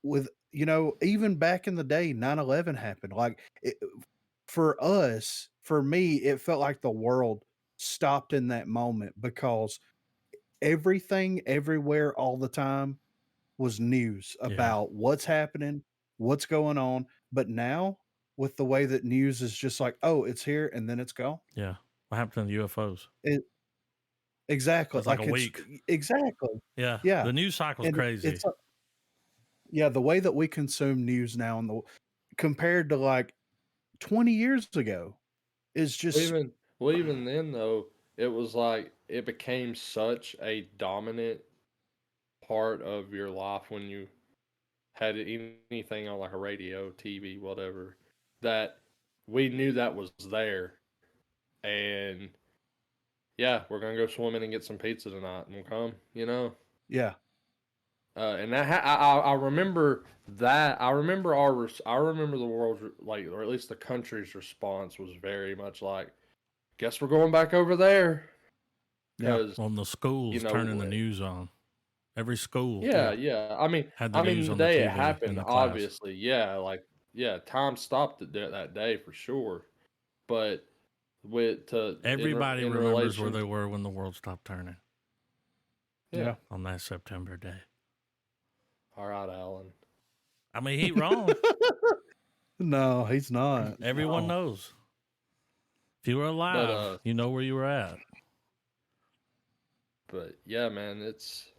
with even back in the day 9/11 happened. Like for us, for me, it felt like the world stopped in that moment because everything everywhere all the time was news Yeah. about what's happening, what's going on. But now with the way that news is just like, oh, it's here and then it's gone. Yeah. What happened to the UFOs? It exactly It's like like a it's week. exactly Yeah. yeah, The news cycle's and crazy. it's yeah, the way that we consume news now and the compared to like 20 years ago is Well, just even then though, it was like it became such a dominant part of your life when you had anything on like a radio, TV, whatever, that we knew that was there. And yeah, we're gonna go swimming and get some pizza tonight, and we'll come, you know. yeah, And I remember that. I remember the world's like, or at least the country's response was very much like, "Guess we're going back over there," yeah, because On the schools turning the news on. Every school yeah. I mean, had the news the on the day it TV in happened, the class. obviously, yeah, like yeah, time stopped that day for sure. But with to Everybody in remembers where relation, they were when the world stopped turning yeah. on that September day. All right, Alan. I mean, he wrong. No, he's not. Everyone No. knows. If you were alive, you know where you were at. But yeah, man, it's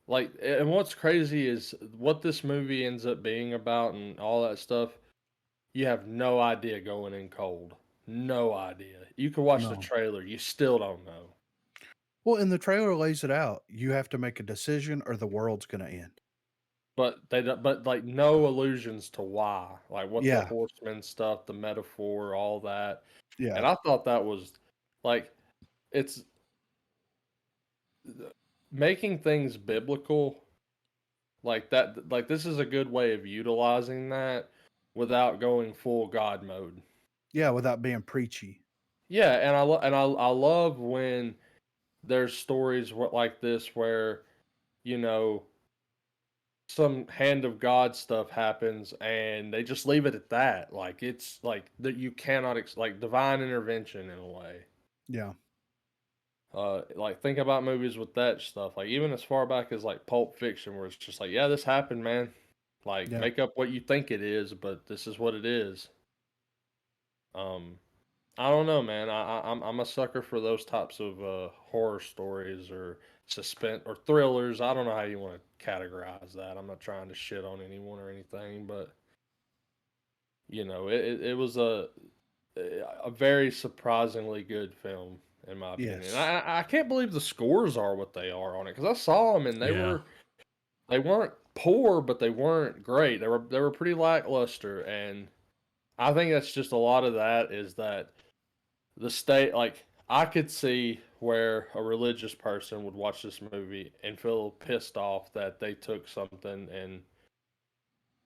like, and what's crazy is what this movie ends up being about and all that stuff. You have no idea going in cold. No idea. You can watch the No. trailer, you still don't know. Well, and the trailer lays it out. You have to make a decision or the world's going to end. But but like no allusions to why, like what the Yeah. horseman stuff, the metaphor, all that. And Yeah. I thought that was like, it's making things biblical like that. Like this is a good way of utilizing that without going full God mode. Yeah, without being preachy. Yeah, and I love when there's stories like this where, you know, some hand of God stuff happens and they just leave it at that. Like it's like that you cannot like divine intervention in a way. Yeah. Like think about movies with that stuff. Like even as far back as like Pulp Fiction, where it's just like, yeah, this happened, man. Like Yeah. make up what you think it is, but this is what it is. I don't know, man. I'm a sucker for those types of horror stories or suspense or thrillers. I don't know how you want to categorize that. I'm not trying to shit on anyone or anything, but you know, it was a very surprisingly good film in my opinion. Yes. I can't believe the scores are what they are on it because I saw them and they weren't poor, but they weren't great. They were pretty lackluster, and I think that's just a lot of that is that the state, like I could see where a religious person would watch this movie and feel pissed off that they took something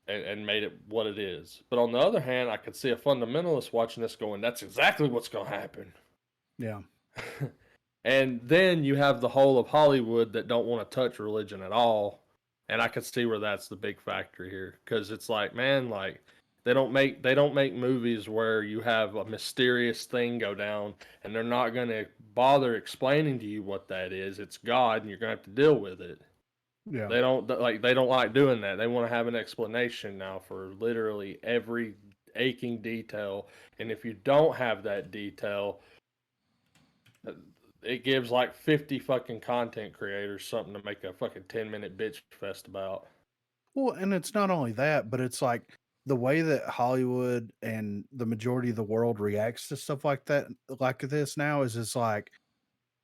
and made it what it is. But on the other hand, I could see a fundamentalist watching this going, that's exactly what's going to happen. Yeah. And then you have the whole of Hollywood that don't want to touch religion at all. And I could see where that's the big factor here, because it's like, man, like they don't make movies where you have a mysterious thing go down and they're not going to bother explaining to you what that is. It's God and you're going to have to deal with it. Yeah. They don't like doing that. They want to have an explanation now for literally every aching detail. And if you don't have that detail, it gives like 50 fucking content creators something to make a fucking 10-minute bitch fest about. Well, and it's not only that, but it's like the way that Hollywood and the majority of the world reacts to stuff like that, like this now, is it's like,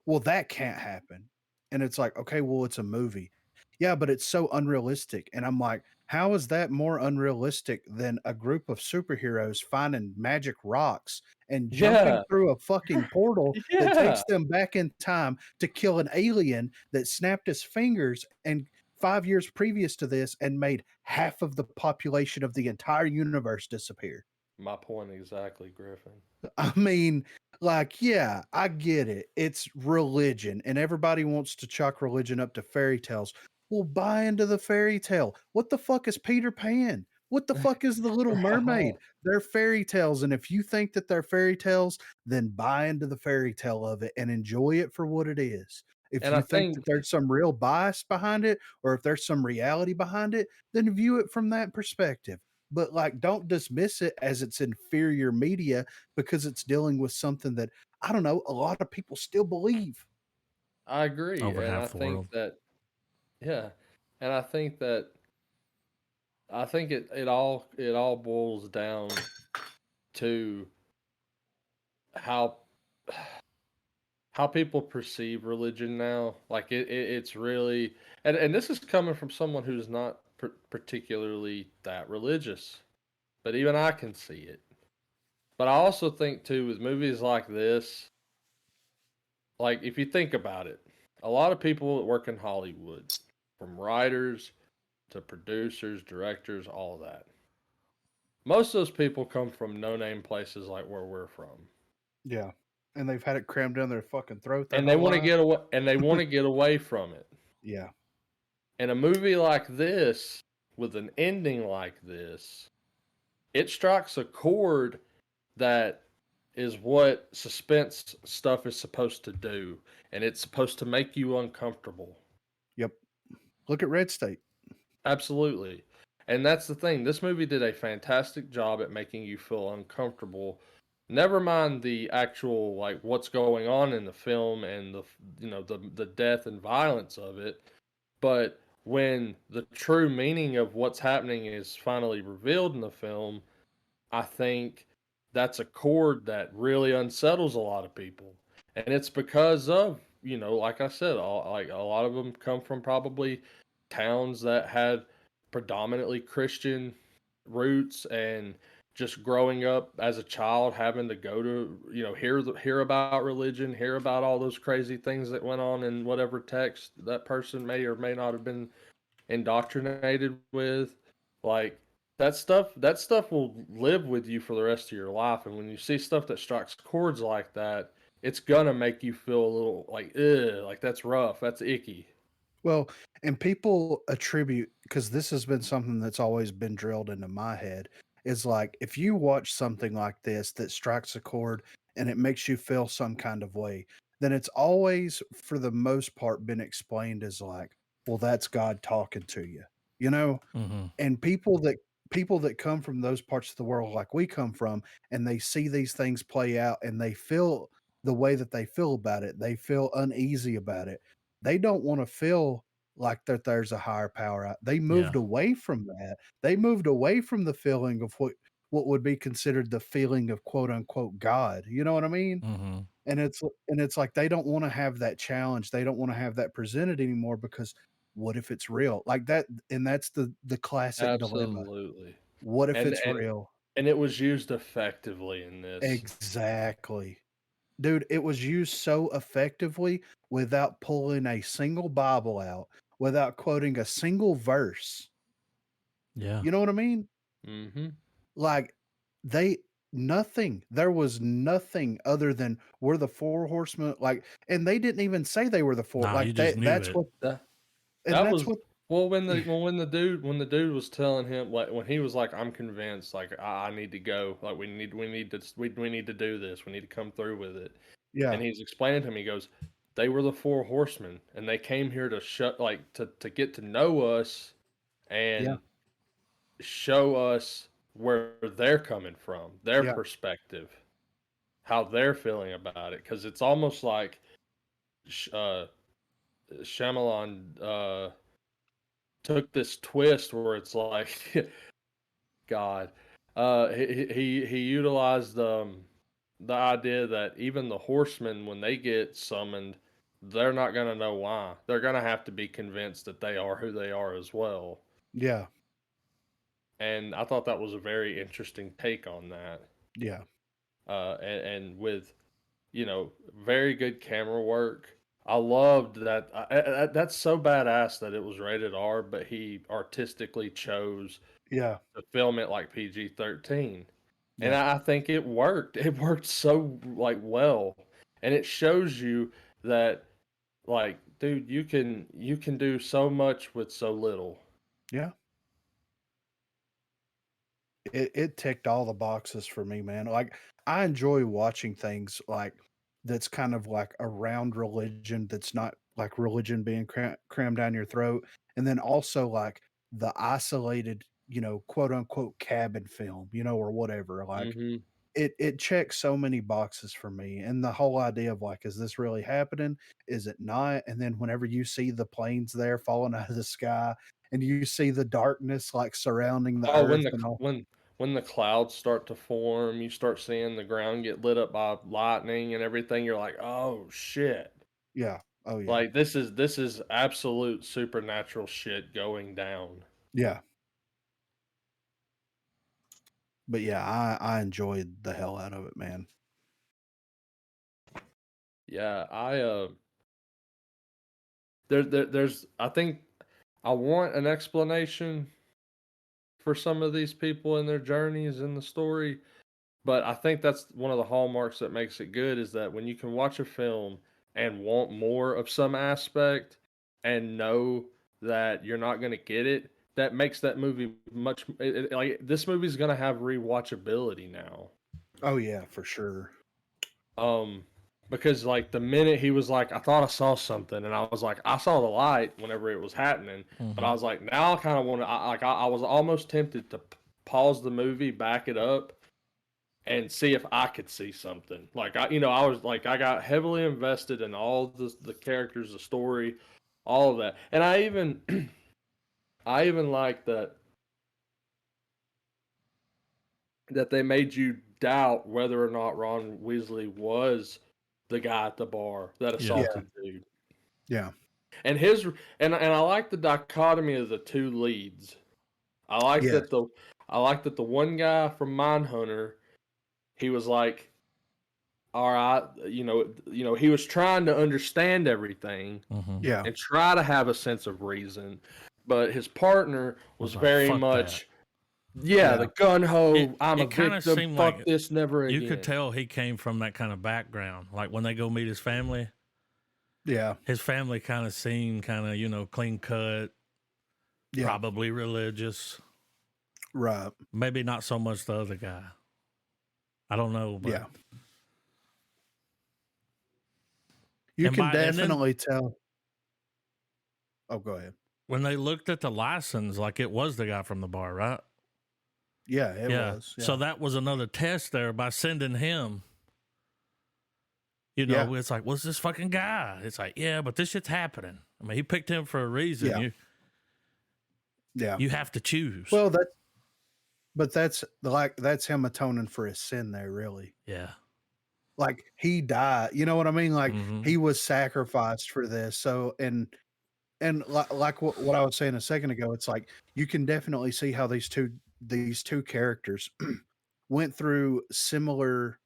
well, that can't happen. And it's like, okay, well, it's a movie. Yeah, but it's so unrealistic. And I'm like, how is that more unrealistic than a group of superheroes finding magic rocks and jumping Yeah. through a fucking portal that Yeah. takes them back in time to kill an alien that snapped his fingers and 5 years previous to this and made half of the population of the entire universe disappear? My point exactly, Griffin. I mean, like, yeah, I get it. It's religion, and everybody wants to chalk religion up to fairy tales. Well, buy into the fairy tale. What the fuck is Peter Pan? What the fuck is the Little Mermaid? They're fairy tales, and if you think that they're fairy tales, then buy into the fairy tale of it and enjoy it for what it is. If And you I think that think there's some real bias behind it, or if there's some reality behind it, then view it from that perspective. but like don't dismiss it as it's inferior media because it's dealing with something that I don't know, a lot of people still believe. I agree, Over and I half the think world. that yeah, and I think it all boils down to how how people perceive religion now. Like it's really, and this is coming from someone who's not particularly that religious, but even I can see it. But I also think too with movies like this, like if you think about it, a lot of people that work in Hollywood, from writers to producers, directors, all that. Most of those people come from no-name places like where we're from, Yeah. And they've had it crammed down their fucking throat their and they whole want to life. get away. And they want to get away from it. Yeah. And a movie like this, with an ending like this, it strikes a chord that is what suspense stuff is supposed to do, and it's supposed to make you uncomfortable. Yep. Look at Red State. Absolutely. And that's the thing. This movie did a fantastic job at making you feel uncomfortable. Never mind the actual like what's going on in the film and the death and violence of it, but when the true meaning of what's happening is finally revealed in the film, I think that's a chord that really unsettles a lot of people. And it's because of, like I said, like a lot of them come from probably towns that had predominantly Christian roots, and just growing up as a child having to go to, hear about religion, hear about all those crazy things that went on in whatever text that person may or may not have been indoctrinated with. Like that stuff will live with you for the rest of your life, and when you see stuff that strikes chords like that, it's gonna make you feel a little like, ugh, like that's rough, that's icky. Well, and people attribute because this has been something that's always been drilled into my head is like if you watch something like this that strikes a chord and it makes you feel some kind of way, then it's always for the most part been explained as like, well, that's God talking to you. You know? Mm-hmm. And people that come from those parts of the world like we come from and they see these things play out and they feel the way that they feel about it, they feel uneasy about it, they don't want to feel like that there's a higher power out. They moved Yeah. away from that. They moved away from the feeling of what would be considered the feeling of quote unquote God. You know what I mean? Mm-hmm. And it's like they don't want to have that challenge. They don't want to have that presented anymore because what if it's real? Like that, and that's the classic dilemma. Absolutely. What if and it's and real? and it was used effectively in this. Exactly. Dude, it was used so effectively without pulling a single Bible out, without quoting a single verse. Yeah. You know what I mean? Mm-hmm. Like they nothing. There was nothing other than we're the four horsemen. Like, and they didn't even say they were the four. Nah, you Like just that. knew That's it. what. that, And that that's was what. well when the dude was telling him, like, when he was like, I'm convinced, like, I need to go, like, we need to do this, we need to come through with it. And Yeah. he's explaining to him, he goes, they were the four horsemen, and they came here to shut, like, to get to know us Yeah. and show us where they're coming from, their Yeah. perspective, how they're feeling about it, because it's almost like Sh- uh, Shyamalan took this twist where it's like, God, he utilized the idea that even the horsemen, when they get summoned, they're not gonna know why. They're gonna have to be convinced that they are who they are as well. Yeah. And I thought that was a very interesting take on that. Yeah. And with, very good camera work. I loved that. That's so badass that it was rated R, but he artistically chose Yeah. to film it like PG-13, and Yeah. I think it worked. It worked so like well, and it shows you that, like, dude, you can do so much with so little. Yeah. It ticked all the boxes for me, man. Like I enjoy watching things like that's kind of like around religion that's not like religion being crammed down your throat and then also like the isolated quote unquote cabin film, or whatever. Like Hmm. it checks so many boxes for me. And the whole idea of like, is this really happening? Is it not? And then whenever you see the planes there falling out of the sky and you see the darkness like surrounding the Oh, earth and all. when the clouds start to form, you start seeing the ground get lit up by lightning and everything. You're like, oh shit! Yeah. Oh yeah. Like this is absolute supernatural shit going down. Yeah. But yeah, I enjoyed the hell out of it, man. Yeah, there's I think I want an explanation for some of these people and their journeys in the story, but I think that's one of the hallmarks that makes it good is that when you can watch a film and want more of some aspect and know that you're not going to get it, that makes that movie like this movie's going to have rewatchability now. Oh yeah, for sure. Um, because like the minute he was like, I thought I saw something, and I was like, I saw the light whenever it was happening, but I was like, now I kind of want to, I was almost tempted to pause the movie, back it up, and see if I could see something. Like I was like, I got heavily invested in all the characters, the story, all of that, and I even, I even like that they made you doubt whether or not Ron Weasley was the guy at the bar that assaulted dude. Yeah. And and I like the dichotomy of the two leads. I like Yes. that the one guy from Mindhunter, he was like, all right, he was trying to understand everything Yeah. and try to have a sense of reason, but his partner was like, very "Fuck much. that." Yeah, the gun ho. I'm a It kinda victim. seemed Fuck like this, never again. You could tell he came from that kind of background. Like when they go meet his family, Yeah. his family kind of seemed kind of, clean cut, Yeah. probably religious. Right. Maybe not so much the other guy. I don't know. But Yeah. You And can by- and then- definitely tell. Oh, go ahead. when they looked at the license, like it was the guy from the bar, right? Yeah, it was. So that was another test there by sending him. It's like, what's this fucking guy? It's like, yeah, but this shit's happening. I mean, he picked him for a reason. Yeah. You have to choose. Well, that's him atoning for his sin there, really. Yeah. Like he died. You know what I mean? Like Mhm. he was sacrificed for this. So and like what I was saying a second ago, it's like you can definitely see how these two characters went through similar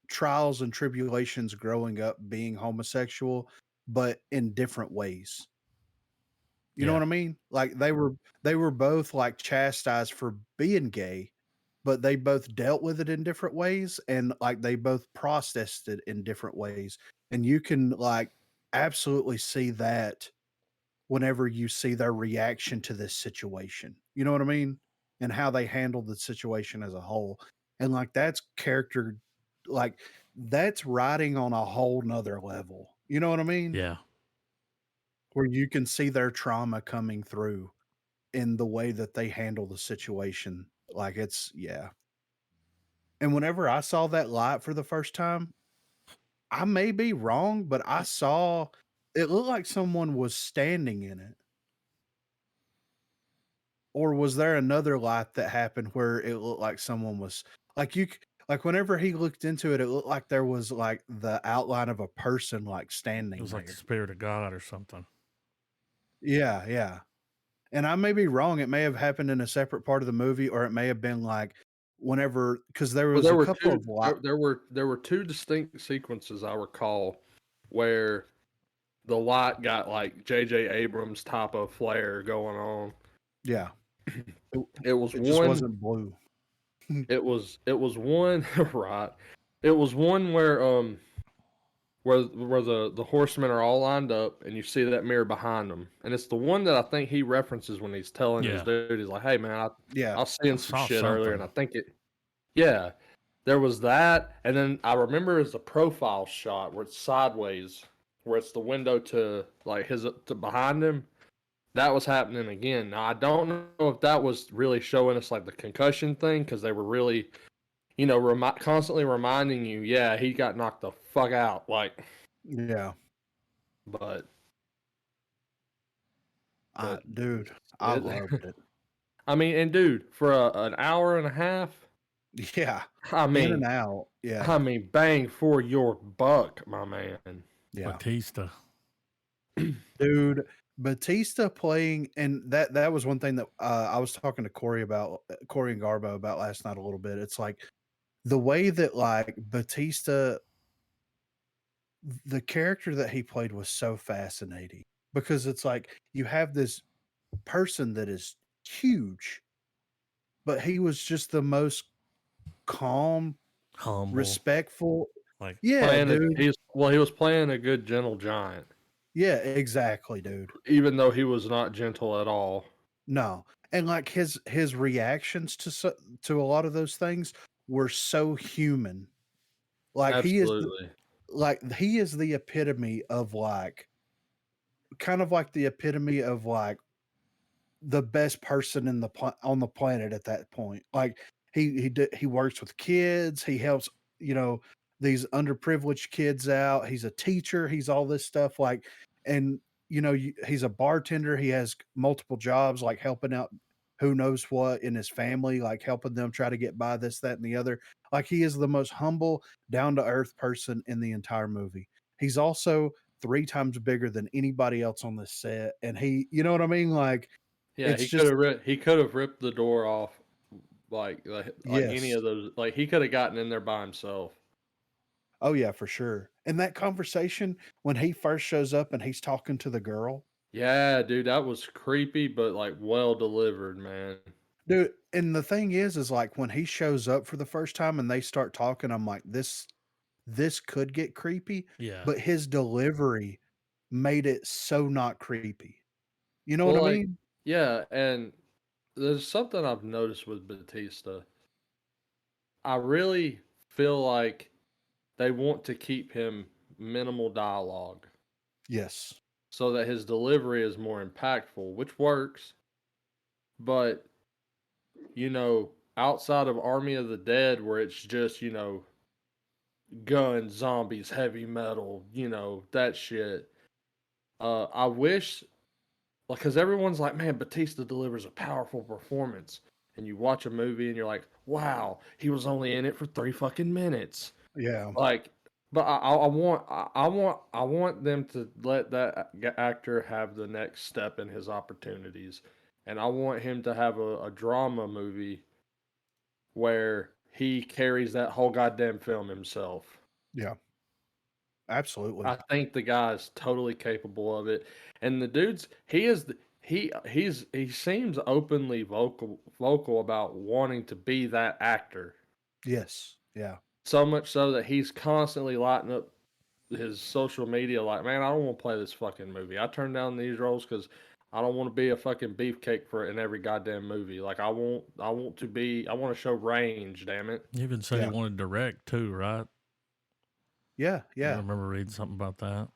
trials and tribulations growing up being homosexual, but in different ways. You know Yeah. what I mean? Like they were both like chastised for being gay, but they both dealt with it in different ways and like they both processed it in different ways. And you can like absolutely see that whenever you see their reaction to this situation. You know what I mean? And how they handled the situation as a whole. And like that's writing on a whole nother level. You know what I mean? Yeah. Where you can see their trauma coming through in the way that they handle the situation. Like yeah. And whenever I saw that light for the first time, I may be wrong, but I saw it looked like someone was standing in it. Or was there another light that happened where it looked like someone was like whenever he looked into it, it looked like there was like the outline of a person like standing It was like the there. spirit of God or something. Yeah, yeah. And I may be wrong. It may have happened in a separate part of the movie, or it may have been like whenever because there was Well, a couple of there were two distinct sequences I recall where the light got like J.J. Abrams type of flare going on. yeah. It was It just one. wasn't blue. It was one right. It was one where the horsemen are all lined up and you see that mirror behind them, and it's the one that I think he references when he's telling his dude, he's like, "Hey man, I Yeah. was seeing some saw shit earlier, and something." I think it." Yeah, there was that, and then I remember it's the profile shot where it's sideways, where it's the window to like to behind him, that was happening again. Now I don't know if that was really showing us like the concussion thing because they were really, constantly reminding you, yeah, he got knocked the fuck out. Like, Yeah. but but Dude, I it, loved it. I mean, and dude, for an hour and a half, Yeah. I In and mean, out. Yeah. bang for your buck, my man. Yeah. Batista. Dude, Batista playing, and that was one thing that I was talking to Corey and Garbo about last night a little bit. It's like the way that like Batista, the character that he played was so fascinating because it's like you have this person that is huge, but he was just the most calm, Humble. respectful. Like, Yeah, dude. He was playing a good gentle giant, Yeah, exactly, dude. even though he was not gentle at all. No. And like his reactions to a lot of those things were so human. Like Absolutely. he is the epitome of like kind of like the epitome of like the best person in on the planet at that point. Like he works with kids, he helps, you know, these underprivileged kids out. He's a teacher, he's all this stuff like and he's a bartender, he has multiple jobs like helping out who knows what in his family, like helping them try to get by this that and the other. Like he is the most humble, down to earth person in the entire movie. He's also 3 times bigger than anybody else on this set and you know what I mean? Like Yeah, it's just he could have ripped the door off like any yes. of those. Like he could have gotten in there by himself. Oh yeah, for sure. And that conversation when he first shows up and he's talking to the girl, Yeah, dude, that was creepy, but like well delivered, man. dude. And the thing is like when he shows up for the first time and they start talking, I'm like, this could get creepy, yeah. but his delivery made it so not creepy. You know what Well, I like, mean? yeah, and there's something I've noticed with Batista. I really feel like they want to keep him minimal dialogue Yes. so that his delivery is more impactful, which works. But, outside of Army of the Dead, where it's just, guns, zombies, heavy metal, that shit. I wish, like, because everyone's like, man, Batista delivers a powerful performance. And you watch a movie and you're like, wow, he was only in it for 3 fucking minutes. Yeah. Like, but I want them to let that actor have the next step in his opportunities, and I want him to have a drama movie where he carries that whole goddamn film himself. Yeah. Absolutely. I think the guy is totally capable of it, and the dude's he is he seems openly vocal about wanting to be that actor. Yes. Yeah. So much so that he's constantly lighting up his social media like, man, I don't want to play this fucking movie. I turn down these roles because I don't want to be a fucking beefcake for it in every goddamn movie. Like I want to show range, damn it. You even said Yeah. he wanted to direct too, right? Yeah. I Yeah. remember reading something about that.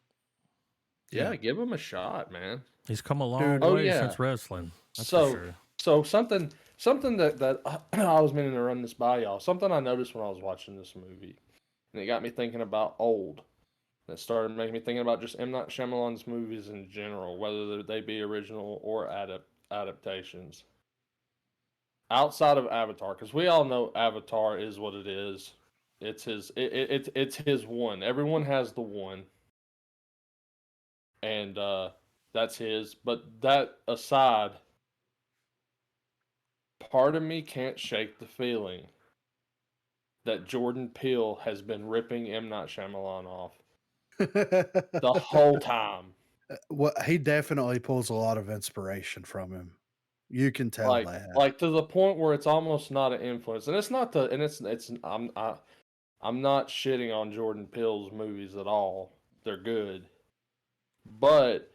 Yeah, give him a shot, man. He's come a long Dude. Oh, way yeah. since wrestling. That's So- for sure. So something that I was meaning to run this by y'all. Something I noticed when I was watching this movie, and it got me thinking about old. That started making me thinking about just M. Night Shyamalan's movies in general, whether they be original or adaptations. Outside of Avatar, because we all know Avatar is what it is. It's it's his one. Everyone has the one, and that's his. But that aside, part of me can't shake the feeling that Jordan Peele has been ripping M. Night Shyamalan off the whole time. Well, he definitely pulls a lot of inspiration from him. You can tell that. Like to the point where it's almost not an influence, and it's not the, and it's I'm not shitting on Jordan Peele's movies at all. They're good, but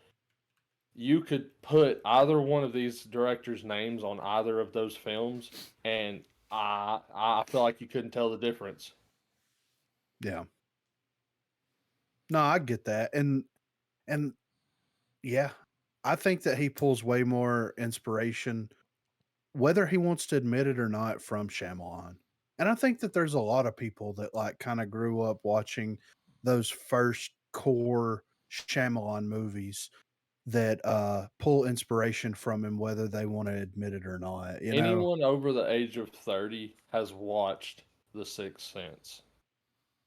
you could put either one of these directors' names on either of those films, and I feel like you couldn't tell the difference. Yeah. No, I get that. And yeah, I think that he pulls way more inspiration, whether he wants to admit it or not, from Shyamalan. And I think that there's a lot of people that like kind of grew up watching those first core Shyamalan movies that pull inspiration from him, whether they want to admit it or not. You know? Anyone over the age of 30 has watched The Sixth Sense.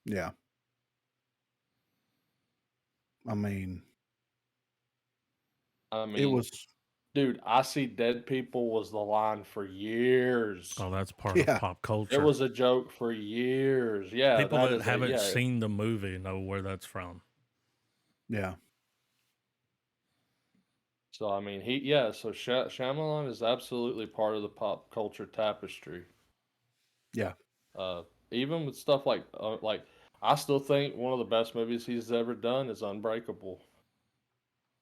Yeah. I mean, it was, dude, I see dead people was the line for years. Oh, that's part Yeah. of pop culture. It was a joke for years. Yeah, People that is haven't seen the movie know where that's from. yeah. So I mean, so Shyamalan is absolutely part of the pop culture tapestry. Yeah. Even with stuff like I still think one of the best movies he's ever done is Unbreakable.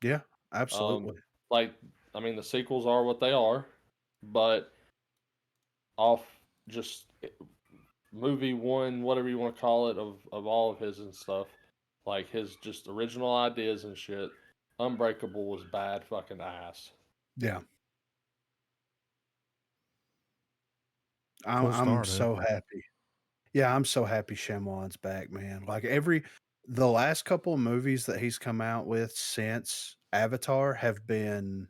Yeah, absolutely. Like, I mean, the sequels are what they are, but off just movie one, whatever you want to call it, of all of his and stuff, like his just original ideas and shit, Unbreakable was bad fucking ass. Yeah. Cool I'm start, so happy. Yeah, I'm so happy Shyamalan's back, man. Like the last couple of movies that he's come out with since Avatar have been,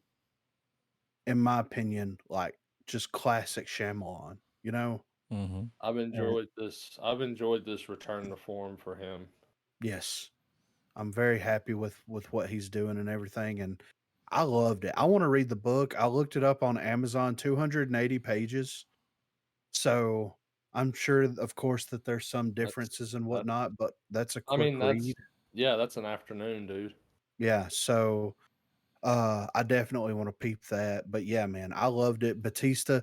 in my opinion, like just classic Shyamalan, you know? Mm-hmm. I've enjoyed this return to form for him. Yes. I'm very happy with what he's doing and everything, and I loved it. I want to read the book. I looked it up on Amazon, 280 pages. So I'm sure, of course, that there's some differences and whatnot, but that's a quick read. That's an afternoon, dude. Yeah, so I definitely want to peep that. But yeah, man, I loved it. Batista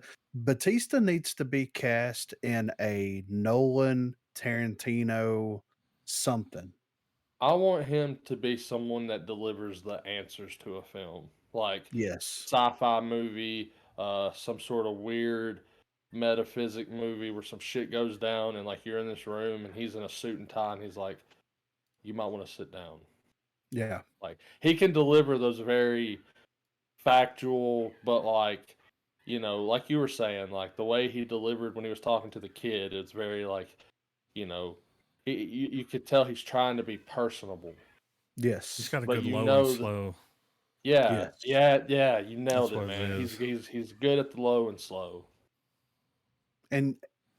needs to be cast in a Nolan Tarantino something. I want him to be someone that delivers the answers to a film, like Yes. sci-fi movie, some sort of weird metaphysic movie where some shit goes down and like you're in this room and he's in a suit and tie and he's like, you might want to sit down. Yeah. Like he can deliver those very factual, but like, you know, like you were saying, like the way he delivered when he was talking to the kid, it's very like, you know, you could tell he's trying to be personable. Yes. He's got a But good you low know and slow. Yeah, Yes. yeah, you nailed That's it, what it man. is. He's good at the low and slow. And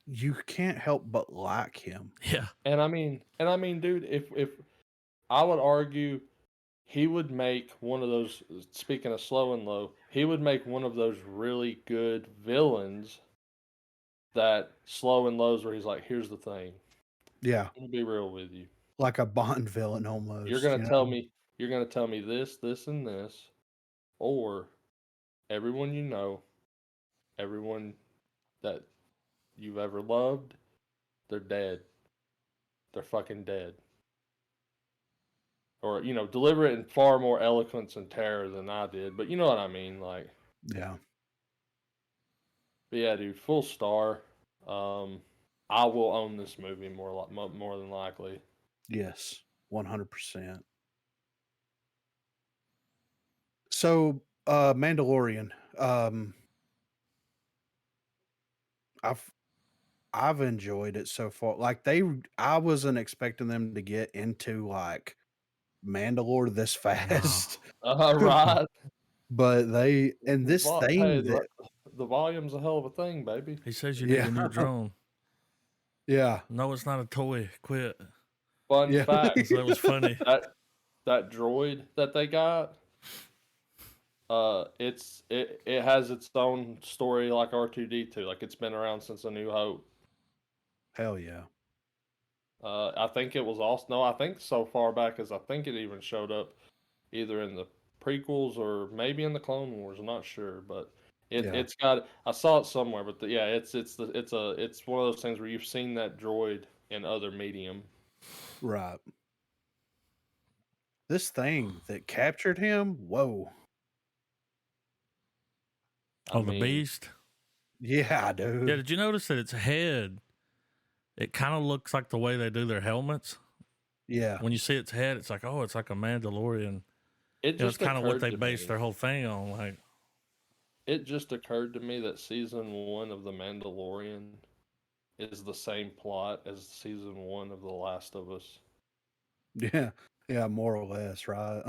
you can't help but like him. Yeah. And I mean, dude, if I would argue he would make one of those, speaking of slow and low, he would make one of those really good villains that slow and lows where he's like, here's the thing. Yeah. I'm gonna be real with you. Like a Bond villain almost. You're gonna tell me this, this, and this, or everyone you know, everyone that you've ever loved, they're dead. They're fucking dead. Or, you know, deliver it in far more eloquence and terror than I did. But you know what I mean, like. Yeah. But yeah, dude, full star. I will own this movie more than likely. Yes. 100%. So, Mandalorian. I've enjoyed it so far. Like I wasn't expecting them to get into like Mandalore this fast. Right. But they and this thing that the volume's a hell of a thing, baby. He says you need Yeah. a new drone. Yeah. No, it's not a toy. Quit. Fun Yeah. fact, That was funny. that droid that they got, it has its own story like R2-D2. Like it's been around since A New Hope. Hell yeah. I think it was also I think so far back as I think it even showed up either in the prequels or maybe in the Clone Wars. I'm not sure, but it's got. I saw it somewhere, but it's one of those things where you've seen that droid in other medium. Right. This thing that captured him, whoa. Oh, the beast? Yeah, dude. Yeah, did you notice that its head, it kind of looks like the way they do their helmets? Yeah. When you see its head, it's like, oh, it's like a Mandalorian. It That's just kind of what occurred they to based me. their whole thing on. Like, It just occurred to me that season 1 of The Mandalorian is the same plot as season 1 of The Last of Us. Yeah, yeah, more or less, right?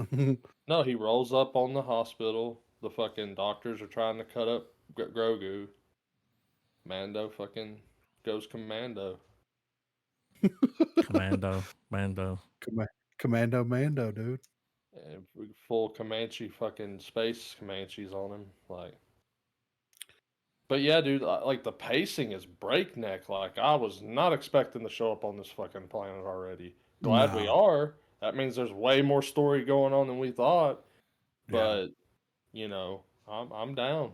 No, he rolls up on the hospital. The fucking doctors are trying to cut up Grogu. Mando fucking goes commando. Commando, Mando. Commando Mando, dude. And full Comanche fucking space Comanches on him. Like, but yeah, dude, like the pacing is breakneck. Like, I was not expecting to show up on this fucking planet already. Glad we No, are. That means there's way more story going on than we thought. yeah, But you know, I'm down.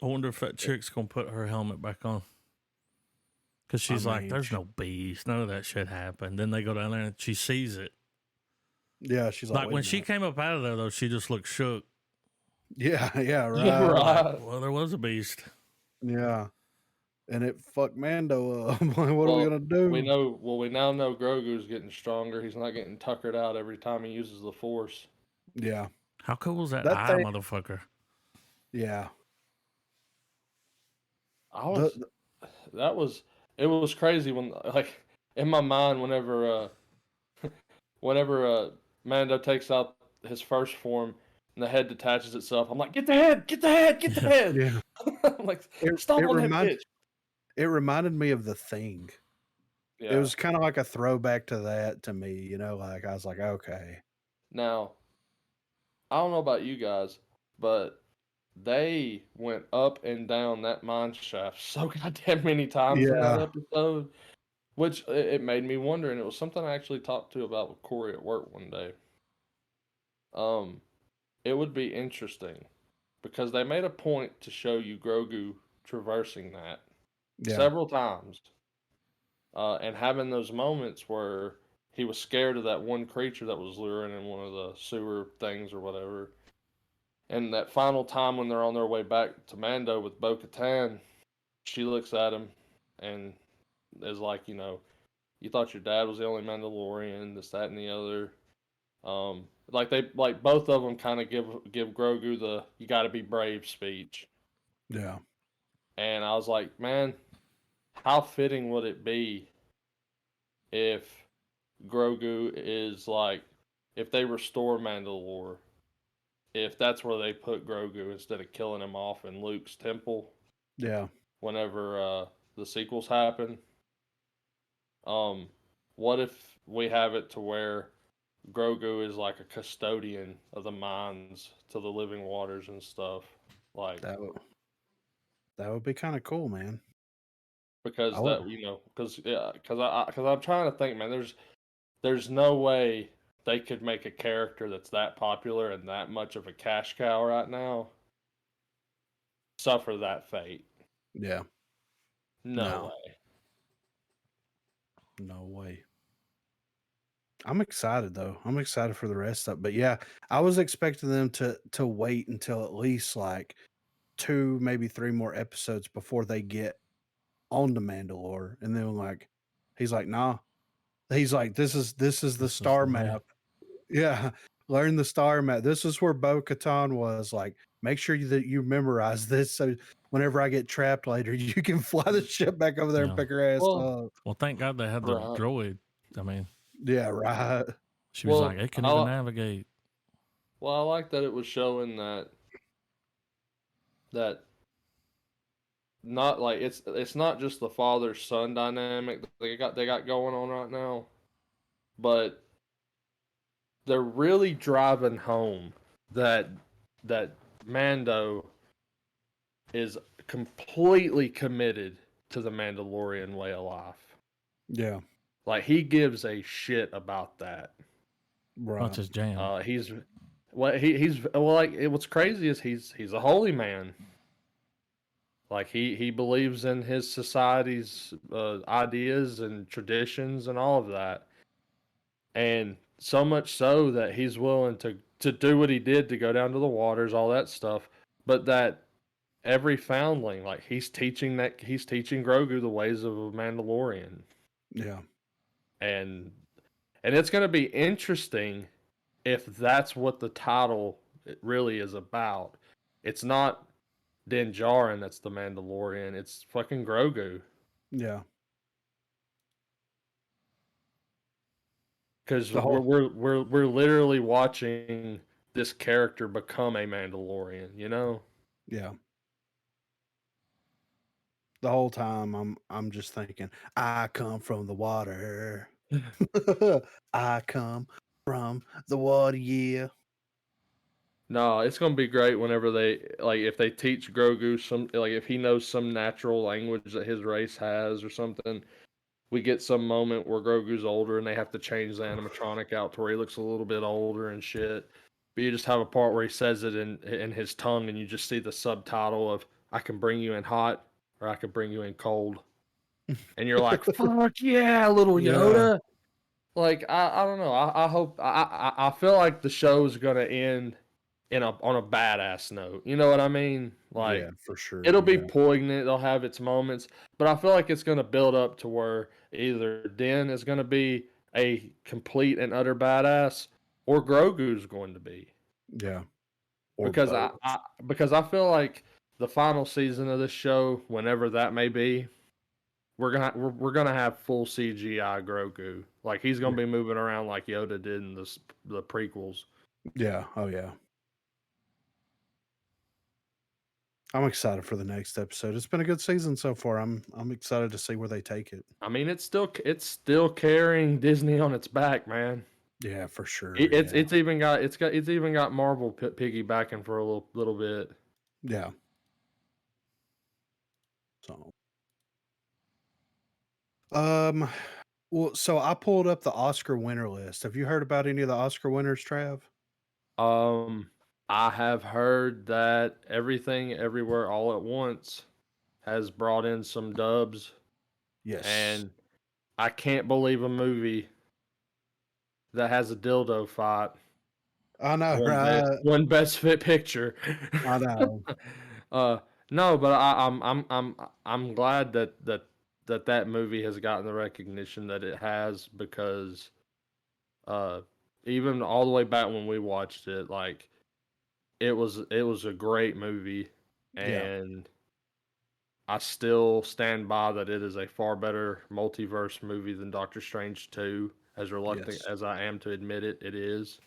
I wonder if that chick's gonna put her helmet back on. Because she's like, mean, there's no beast. None of that shit happened. Then they go down there and she sees it. yeah, she's like, Like wait when a she minute. came up out of there, though, she just looked shook. Yeah, yeah, right. Yeah, right. Like, well, there was a beast. Yeah, and it fucked Mando up. Like, what are we Well, gonna do? we know. Well, we now know Grogu's getting stronger. He's not getting tuckered out every time he uses the Force. Yeah, How cool is that that eye, thing. motherfucker? Yeah, I was. That was. It was crazy when, like, in my mind, whenever Mando takes out his first form and the head detaches itself, I'm like, get the head, get the head, get the head. yeah. I'm like, stop It on that bitch. it reminded me of The Thing. Yeah. It was kind of like a throwback to that to me. You know, like I was like, okay, Now, I don't know about you guys, but they went up and down that mine shaft so goddamn many times in that yeah, episode, which it made me wonder, and it was something I actually talked to about with Corey at work one day. It would be interesting because they made a point to show you Grogu traversing that yeah, several times, and having those moments where he was scared of that one creature that was luring in one of the sewer things or whatever. And that final time when they're on their way back to Mando with Bo-Katan, she looks at him and is like, you know, you thought your dad was the only Mandalorian, this, that, and the other. Like both of them kind of give Grogu the "you got to be brave" speech, yeah, and I was like, man, how fitting would it be if Grogu is like, if they restore Mandalore, if that's where they put Grogu instead of killing him off in Luke's temple yeah, whenever the sequels happen. What if we have it to where Grogu is like a custodian of the mines to the living waters and stuff, like that would be kind of cool, man. because I would, because I'm trying to think, man. There's no way they could make a character that's that popular and that much of a cash cow right now suffer that fate. yeah, No No. way. no way. I'm excited though. I'm excited for the rest of it. But yeah, I was expecting them to wait until at least like 2, maybe 3 more episodes before they get on the Mandalore. And then like he's like, nah. He's like, this is the This is star the way. map. Yeah. Learn the star map. This is where Bo Katan was. Like, make sure that you memorize this so whenever I get trapped later, you can fly the ship back over there and Yeah. pick her ass Well, up. Well, thank God they had the Right. droid. I mean, Yeah, right. she was Well, like, it can I even li- navigate. Well, I like that it was showing that not like it's not just the father son dynamic that they got going on right now, but they're really driving home that Mando is completely committed to the Mandalorian way of life. Yeah. Like he gives a shit about that. Right. Not just jam. He's like what's crazy is he's a holy man. Like he believes in his society's ideas and traditions and all of that, and so much so that he's willing to do what he did to go down to the waters, all that stuff. But that every foundling, like he's teaching Grogu the ways of a Mandalorian, Yeah. and it's going to be interesting if that's what the title really is about, it's not Din Djarin that's the Mandalorian. It's fucking Grogu. Yeah. Because The whole we're literally watching this character become a Mandalorian. You know? yeah. The whole time I'm just thinking, I come from the water. I come from the water, yeah. No, it's gonna be great whenever they like if they teach Grogu some like if he knows some natural language that his race has or something. We get some moment where Grogu's older and they have to change the animatronic out to where he looks a little bit older and shit. But you just have a part where he says it in his tongue and you just see the subtitle of "I can bring you in hot or I can bring you in cold," and you're like, "Fuck yeah, little Yeah. Yoda!" Like I don't know. I hope I feel like the show's gonna end on a badass note. You know what I mean? Yeah, Like for sure. it'll be Yeah. poignant. They'll have its moments, but I feel like it's going to build up to where either Din is going to be a complete and utter badass, or Grogu's going to be. Yeah. Or Because both. I feel like the final season of this show, whenever that may be, we're gonna have full CGI Grogu. Like he's gonna be moving around like Yoda did in the prequels. Yeah. Oh yeah. I'm excited for the next episode. It's been a good season so far. I'm excited to see where they take it. I mean, it's still carrying Disney on its back, man. Yeah, for sure. It's Yeah. it's even got Marvel piggybacking for a little bit. Yeah. So um well, so I pulled up the Oscar winner list. Have you heard about any of the Oscar winners, Trav? Um, I have heard that Everything Everywhere All at Once has brought in some dubs, Yes. and I can't believe a movie that has a dildo fight I know, right? won Best Fit Picture. I know. uh, no, but I'm glad that movie has gotten the recognition that it has because uh, even all the way back when we watched it, like it was a great movie, Yeah. and I still stand by that it is a far better multiverse movie than Doctor Strange 2. As reluctant Yes. as I am to admit it, it is.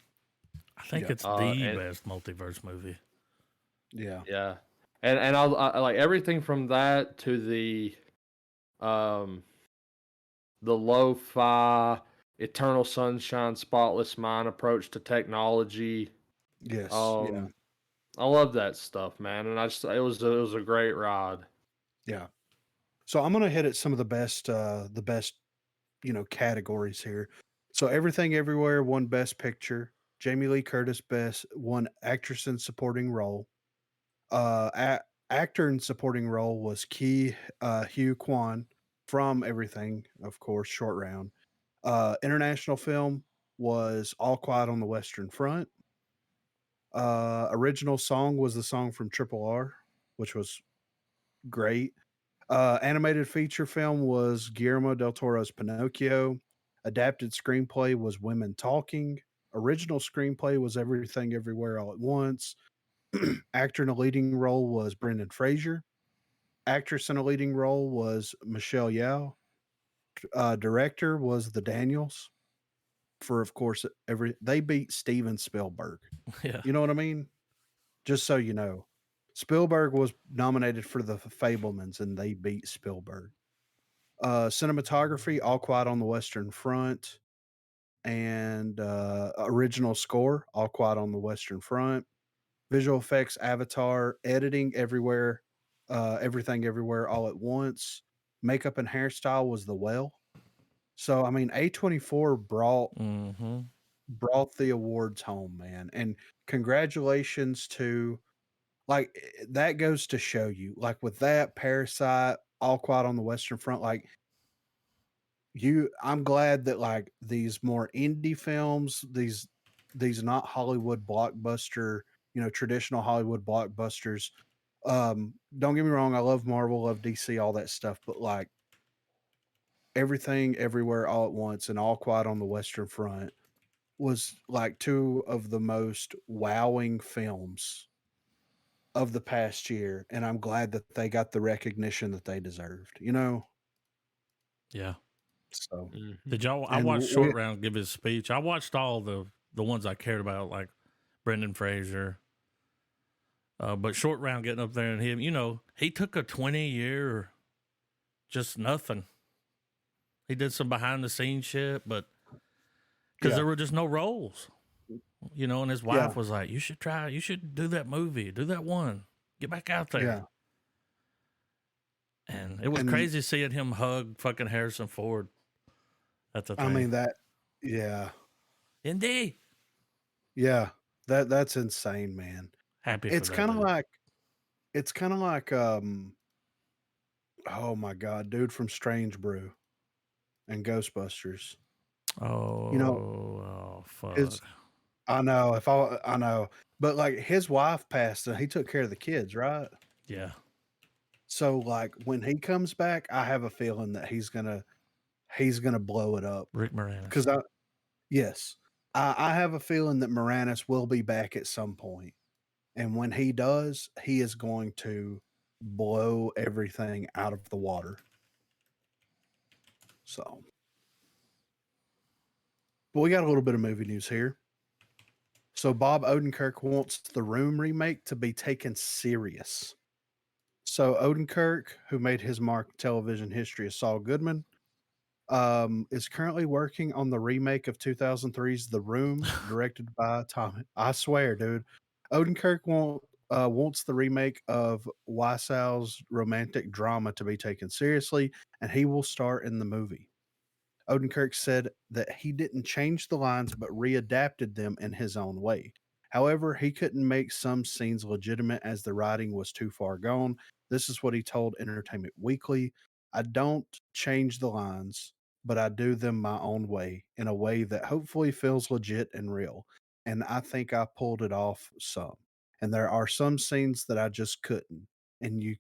I think Yeah. it's the And best multiverse movie. Yeah. yeah, and I like everything from that to um the lo-fi eternal sunshine spotless mind approach to technology. Yes. Yeah. um I love that stuff, man, and it was a great ride. Yeah. So I'm gonna hit at some of the best, categories here. So Everything Everywhere won Best Picture. Jamie Lee Curtis best won Actress in Supporting Role. Actor in Supporting Role was Hugh Kwan from Everything, of course, Short Round. International film was All Quiet on the Western Front. Original song was the song from Triple R, which was great. Animated feature film was Guillermo del Toro's Pinocchio. Adapted screenplay was Women Talking. Original screenplay was Everything Everywhere All at Once. Actor in a leading role was Brendan Fraser. Actress in a leading role was Michelle Yeoh. Director was the Daniels. For of course, they beat Steven Spielberg. Yeah. You know what I mean? Just so you know, Spielberg was nominated for the Fablemans, and they beat Spielberg. Cinematography, All Quiet on the Western Front, and original score, All Quiet on the Western Front. Visual effects, Avatar. Editing, Everywhere, Everything Everywhere All at Once. Makeup and hairstyle was The Well. So I mean, A24 Mm-hmm. brought the awards home, man, and congratulations to that goes to show you, like with that Parasite, All Quiet on the Western Front, like I'm glad that like these more indie films, these not Hollywood blockbuster, traditional Hollywood blockbusters. Don't get me wrong, I love Marvel, love DC, all that stuff, but like Everything Everywhere All at Once and All Quiet on the Western Front was like two of the most wowing films of the past year, and I'm glad that they got the recognition that they deserved. Yeah. So Did y'all? I and watched we Short Round give his speech. I watched all the ones I cared about, like Brendan Fraser. But Short Round getting up there and him, he took a 20-year just nothing. He did some behind the scenes shit, but because yeah there were just no roles, and his yeah wife was like, you should do that movie, do that one, get back out there. yeah And it was and crazy seeing him hug fucking Harrison Ford at the I thing. mean that yeah Indy. yeah that's insane, man. Happy for It's that kind of dude. like it's kind of like oh my god, dude from Strange Brew and Ghostbusters. You know, Oh, his fuck. I know I know, but like his wife passed and he took care of the kids, right? Yeah. So like when he comes back, I have a feeling that he's gonna blow it up. Rick Moranis. Because yes, I have a feeling that Moranis will be back at some point, and when he does, he is going to blow everything out of the water. So, but we got a little bit of movie news here. So Bob Odenkirk wants The Room remake to be taken serious. So Odenkirk, who made his mark in television history as Saul Goodman, is currently working on the remake of 2003's The Room, directed by Tom. I swear, dude. Odenkirk wants the remake of Weissau's romantic drama to be taken seriously, and he will star in the movie. Odenkirk said that he didn't change the lines but readapted them in his own way. However, he couldn't make some scenes legitimate as the writing was too far gone. This is what he told Entertainment Weekly. I don't change the lines, but I do them my own way, in a way that hopefully feels legit and real. And I think I pulled it off some. And there are some scenes that I just couldn't. And you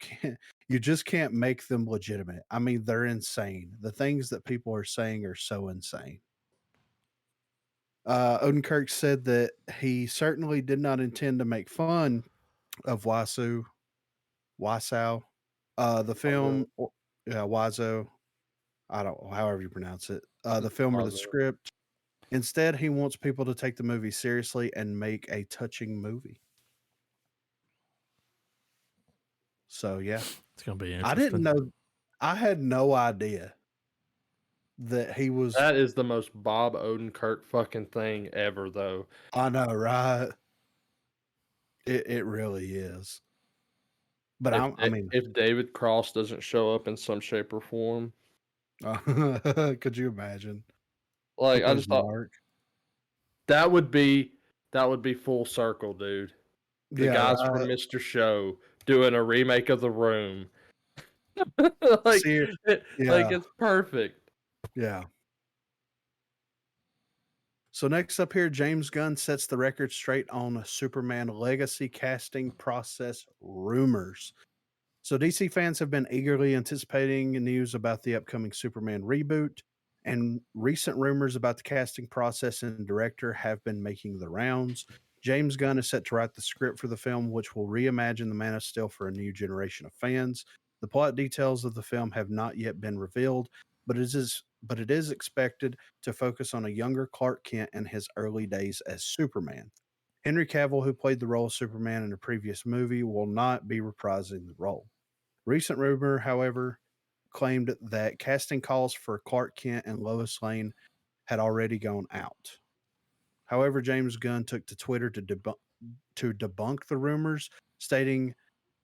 just can't make them legitimate. I mean, they're insane. The things that people are saying are so insane. Odenkirk said that he certainly did not intend to make fun of Wausau. The film, Wazo, I don't, however you pronounce it, the film or the script. Instead, he wants people to take the movie seriously and make a touching movie. So yeah, It's gonna be I interesting. didn't know. I had no idea that he was. That is the most Bob Odenkirk fucking thing ever, though. I know, right? It really is. But I mean, if David Cross doesn't show up in some shape or form, could you imagine? like With I his just thought mark. that would be full circle, dude. The Yeah, guys right. from Mr. Show doing a remake of The Room. like, See, like yeah, it's perfect. yeah. So next up here, James Gunn sets the record straight on Superman Legacy casting process rumors. So DC fans have been eagerly anticipating news about the upcoming Superman reboot, and recent rumors about the casting process and director have been making the rounds. James Gunn is set to write the script for the film, which will reimagine the Man of Steel for a new generation of fans. The plot details of the film have not yet been revealed, but it is expected to focus on a younger Clark Kent in his early days as Superman. Henry Cavill, who played the role of Superman in a previous movie, will not be reprising the role. Recent rumor, however, claimed that casting calls for Clark Kent and Lois Lane had already gone out. However, James Gunn took to Twitter to debunk the rumors, stating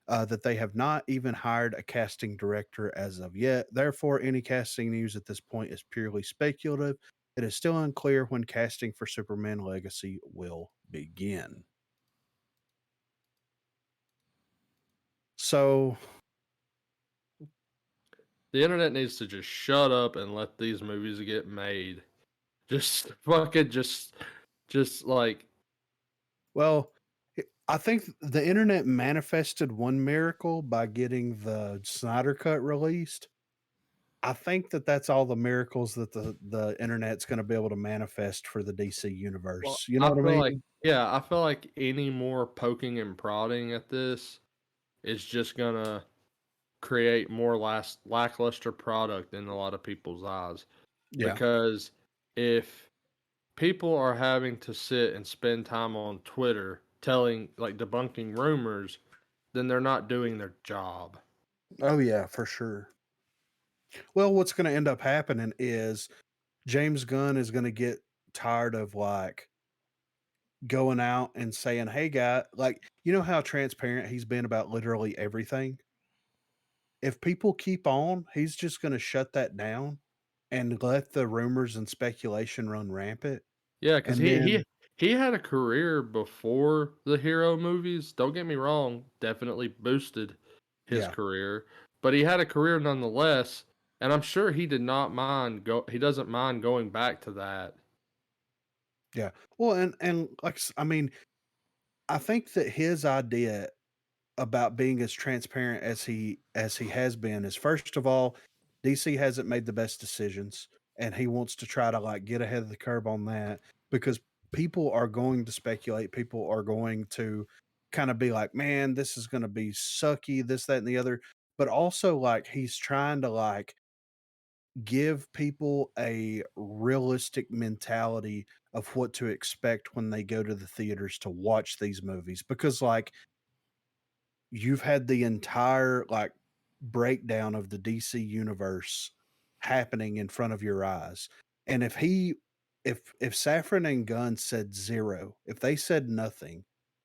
that they have not even hired a casting director as of yet. Therefore, any casting news at this point is purely speculative. It is still unclear when casting for Superman Legacy will begin. So, The internet needs to just shut up and let these movies get made. Just fucking just like well, I think the internet manifested one miracle by getting the Snyder Cut released. I think that that's all the miracles that the internet's going to be able to manifest for the DC Well, universe. You know I what I feel like mean? yeah, I feel like any more poking and prodding at this is just gonna create more lackluster product in a lot of people's eyes. Yeah. Because if people are having to sit and spend time on Twitter telling like debunking rumors, then they're not doing their job. Oh yeah, for sure. Well, what's going to end up happening is James Gunn is going to get tired of like going out and saying, "Hey, guy," like you know how transparent he's been about literally everything. If people keep on, he's just going to shut that down and let the rumors and speculation run rampant. Yeah, because And he then, he he had a career before the hero movies. Don't get me wrong, definitely boosted his yeah, career, but he had a career nonetheless, and I'm sure he did not mind he doesn't mind going back to that. yeah. Well, and like I mean, I think that his idea about being as transparent as he has been is first of all, DC hasn't made the best decisions, and he wants to try to like get ahead of the curve on that because people are going to speculate, people are going to kind of be like, man, this is going to be sucky, this, that, and the other. But also, like, he's trying to like give people a realistic mentality of what to expect when they go to the theaters to watch these movies because like you've had the entire like breakdown of the DC universe happening in front of your eyes. And if Safran and Gunn said zero, if they said nothing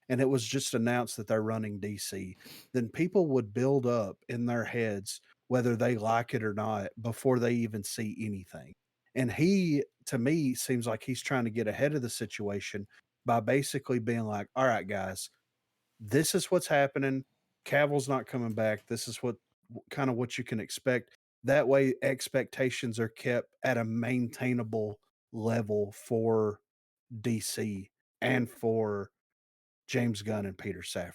and it was just announced that they're running DC, then people would build up in their heads whether they like it or not before they even see anything. And he to me seems like he's trying to get ahead of the situation by basically being like, "All right, guys, this is what's happening. Cavill's not coming back. This is what kind of what you can expect. That way, expectations are kept at a maintainable level for DC and for James Gunn and Peter Safran."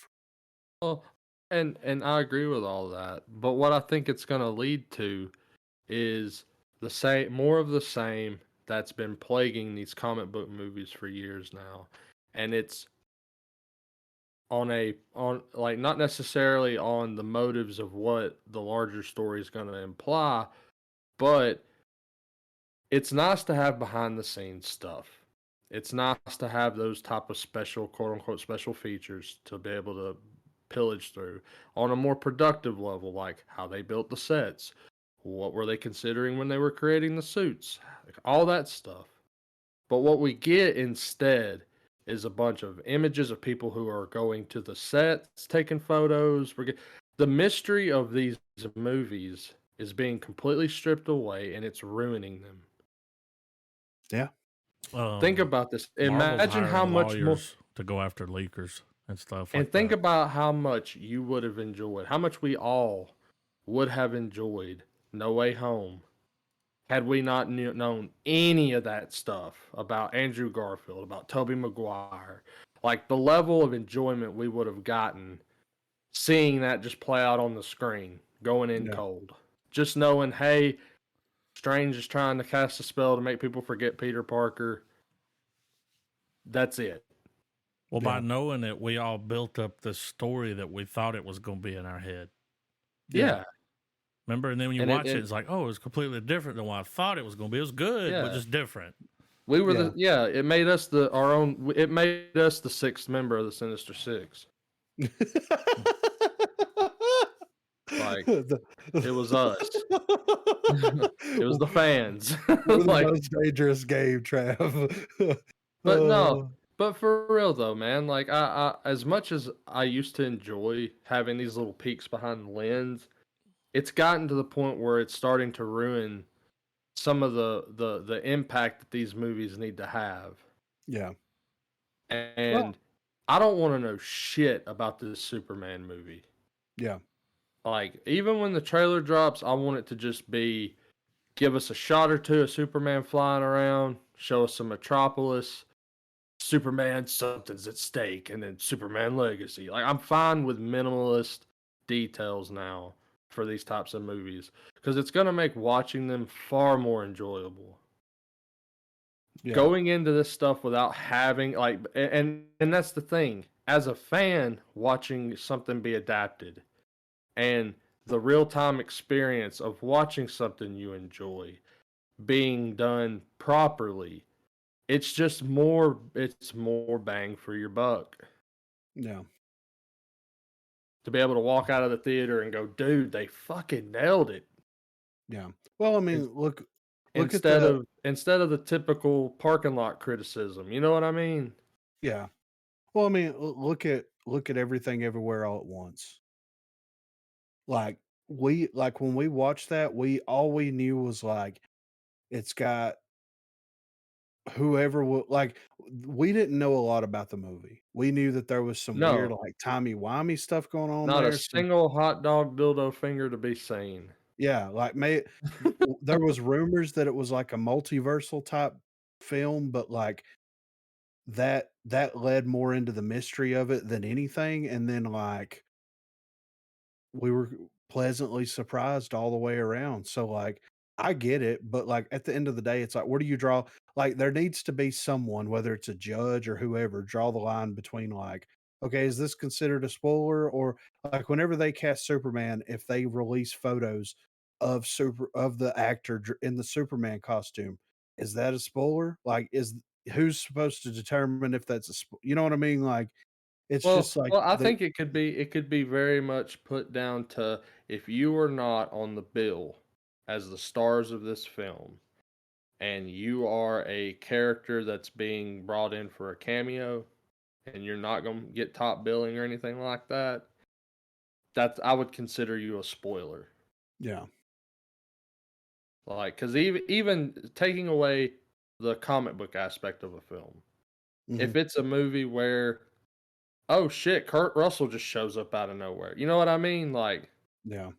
Well, and I agree with all that, but what I think it's going to lead to is more of the same that's been plaguing these comic book movies for years now, and it's on like not necessarily on the motives of what the larger story is going to imply, but it's nice to have behind the scenes stuff. It's nice to have those type of special quote unquote special features to be able to pillage through on a more productive level, like how they built the sets, what were they considering when they were creating the suits, like all that stuff. But what we get instead is a bunch of images of people who are going to the sets, taking photos. The mystery of these movies is being completely stripped away, and it's ruining them. Yeah. Think Um, about this. Marvel's Imagine how hiring much more, lawyers to go after leakers and stuff and like think that. about how much you would have enjoyed, how much we all would have enjoyed No Way Home had we not known any of that stuff about Andrew Garfield, about Tobey Maguire. Like the level of enjoyment we would have gotten seeing that just play out on the screen, going in Yeah. cold. Just knowing, hey, Strange is trying to cast a spell to make people forget Peter Parker. That's it. Well, by Yeah. knowing it, we all built up this story that we thought it was going to be in our head. Yeah. Yeah. Remember? And then when you And watch it, it's like, oh, it's completely different than what I thought it was going to be. It was good, but Yeah. just different. We were Yeah. it made us it made us the sixth member of the Sinister Six. Like it was us. It was the fans. We're the Like, most dangerous game, Trav. but no, Uh, but for real though, man. Like I as much as I used to enjoy having these little peeks behind the lens, it's gotten to the point where it's starting to ruin some of the impact that these movies need to have. yeah. Well, And I don't want to know shit about this Superman movie. yeah. Like, even when the trailer drops, I want it to just be give us a shot or two of Superman flying around, show us some Metropolis, Superman something's at stake, and then Superman Legacy. Like, I'm fine with minimalist details now for these types of movies because it's going to make watching them far more enjoyable. Yeah. Going into this stuff without having like and that's the thing. As a fan watching something be adapted and the real-time experience of watching something you enjoy being done properly, it's just more bang for your buck. Yeah. To be able to walk out of the theater and go, dude, they fucking nailed it. Yeah. Well, I mean, look at Instead the of the typical parking lot criticism. You know what I mean? yeah. Well, I mean, look at everything everywhere all at once. Like like when we watched that, all we knew was like it's got whoever will like we didn't know a lot about the movie. We knew that there was some weird No, like timey-wimey stuff going on not a there. Some single hot dog dildo finger to be seen. yeah, like there was rumors that it was like a multiversal type film, but like that led more into the mystery of it than anything. And then like we were pleasantly surprised all the way around. So, like, I get it, but, like, at the end of the day, it's like, where do you draw like, there needs to be someone, whether it's a judge or whoever, draw the line between, like, okay, is this considered a spoiler? Or, like, whenever they cast Superman, if they release photos of the actor in the Superman costume, is that a spoiler? Like, who's supposed to determine if that's you know what I mean? Like, it's just like I the think it could be very much put down to if you are not on the bill as the stars of this film and you are a character that's being brought in for a cameo and you're not going to get top billing or anything like that, I would consider you a spoiler. yeah. Like, because even taking away the comic book aspect of a film, if Mhm. it's a movie where, oh shit, Kurt Russell just shows up out of nowhere, you know what I mean? Like, Yeah.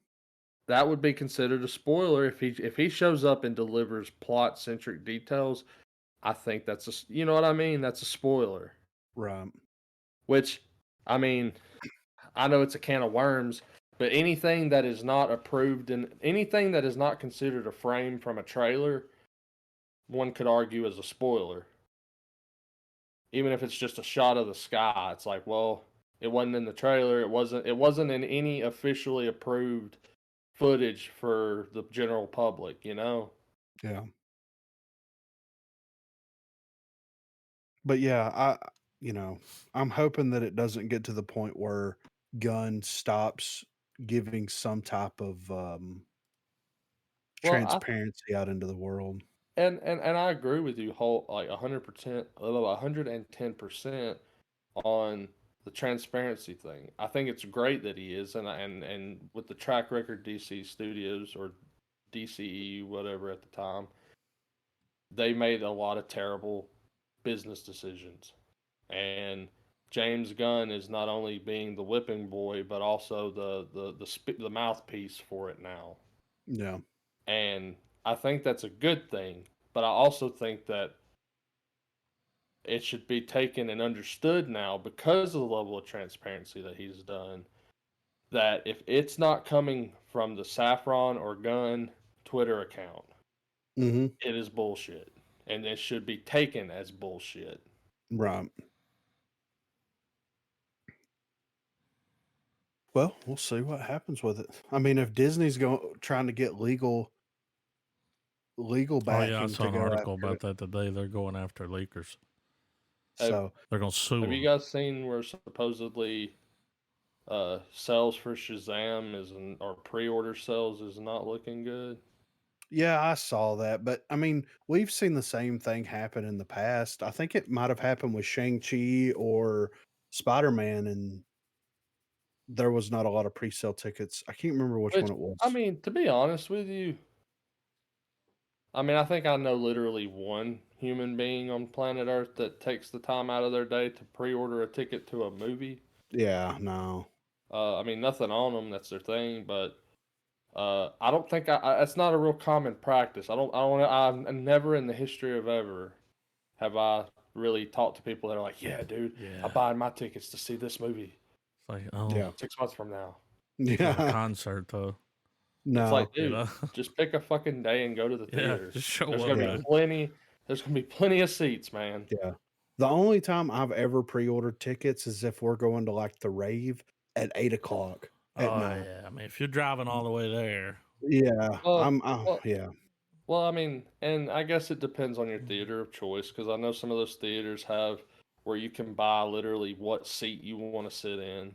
that would be considered a spoiler if he shows up and delivers plot centric details. I think that's you know what I mean? That's a spoiler. Right. Which, I mean, I know it's a can of worms, but anything that is not approved and anything that is not considered a frame from a trailer, one could argue is a spoiler. Even if it's just a shot of the sky, it's like, well, it wasn't in the trailer. It wasn't in any officially approved footage for the general public, you know? Yeah. But yeah, I'm hoping that it doesn't get to the point where Gunn stops giving some type of Well, transparency out into the world. and I agree with you whole like 100%, 110% on the transparency thing. I think it's great that he is, and with the track record DC Studios or DCEU whatever at the time, they made a lot of terrible business decisions. And James Gunn is not only being the whipping boy, but also the mouthpiece for it now. Yeah. And I think that's a good thing. But I also think that it should be taken and understood now because of the level of transparency that he's done. That if it's not coming from the Saffron or Gunn Twitter account, Hmm. it is bullshit. And it should be taken as bullshit. Right. Well, we'll see what happens with it. I mean, if Disney's trying to get legal Oh yeah, I backing saw to an go article after about it, that today. They're going after leakers. Have, so They're gonna sue have you them. guys seen where supposedly sales for Shazam or pre-order sales is not looking good? yeah, I saw that. But I mean, we've seen the same thing happen in the past. I think it might have happened with Shang-Chi or Spider-Man, and there was not a lot of pre-sale tickets. I can't remember which Which, one it I was. mean, to be honest with you, I mean, I think I know literally one human being on planet Earth that takes the time out of their day to pre-order a ticket to a movie. Yeah, no. I mean, nothing on them, that's their thing, but I don't think that's not a real common practice. I'm never in the history of ever have I really talked to people that are like, yeah, dude, Yeah, I'm buying my tickets to see this movie it's like, oh, Yeah. 6 months from now. it's like a Yeah. concert though. It's No. like, You dude, know? just pick a fucking day and go to the Yeah, theaters. just show There's up, gonna be Yeah. dude. plenty. There's gonna be plenty of seats, man. Yeah. The only time I've ever pre-ordered tickets is if we're going to like the rave at 8 o'clock at Oh night. yeah, I mean, if you're driving all the way there, Yeah, Well, well, yeah, well. I mean, and I guess it depends on your theater of choice because I know some of those theaters have where you can buy literally what seat you want to sit in,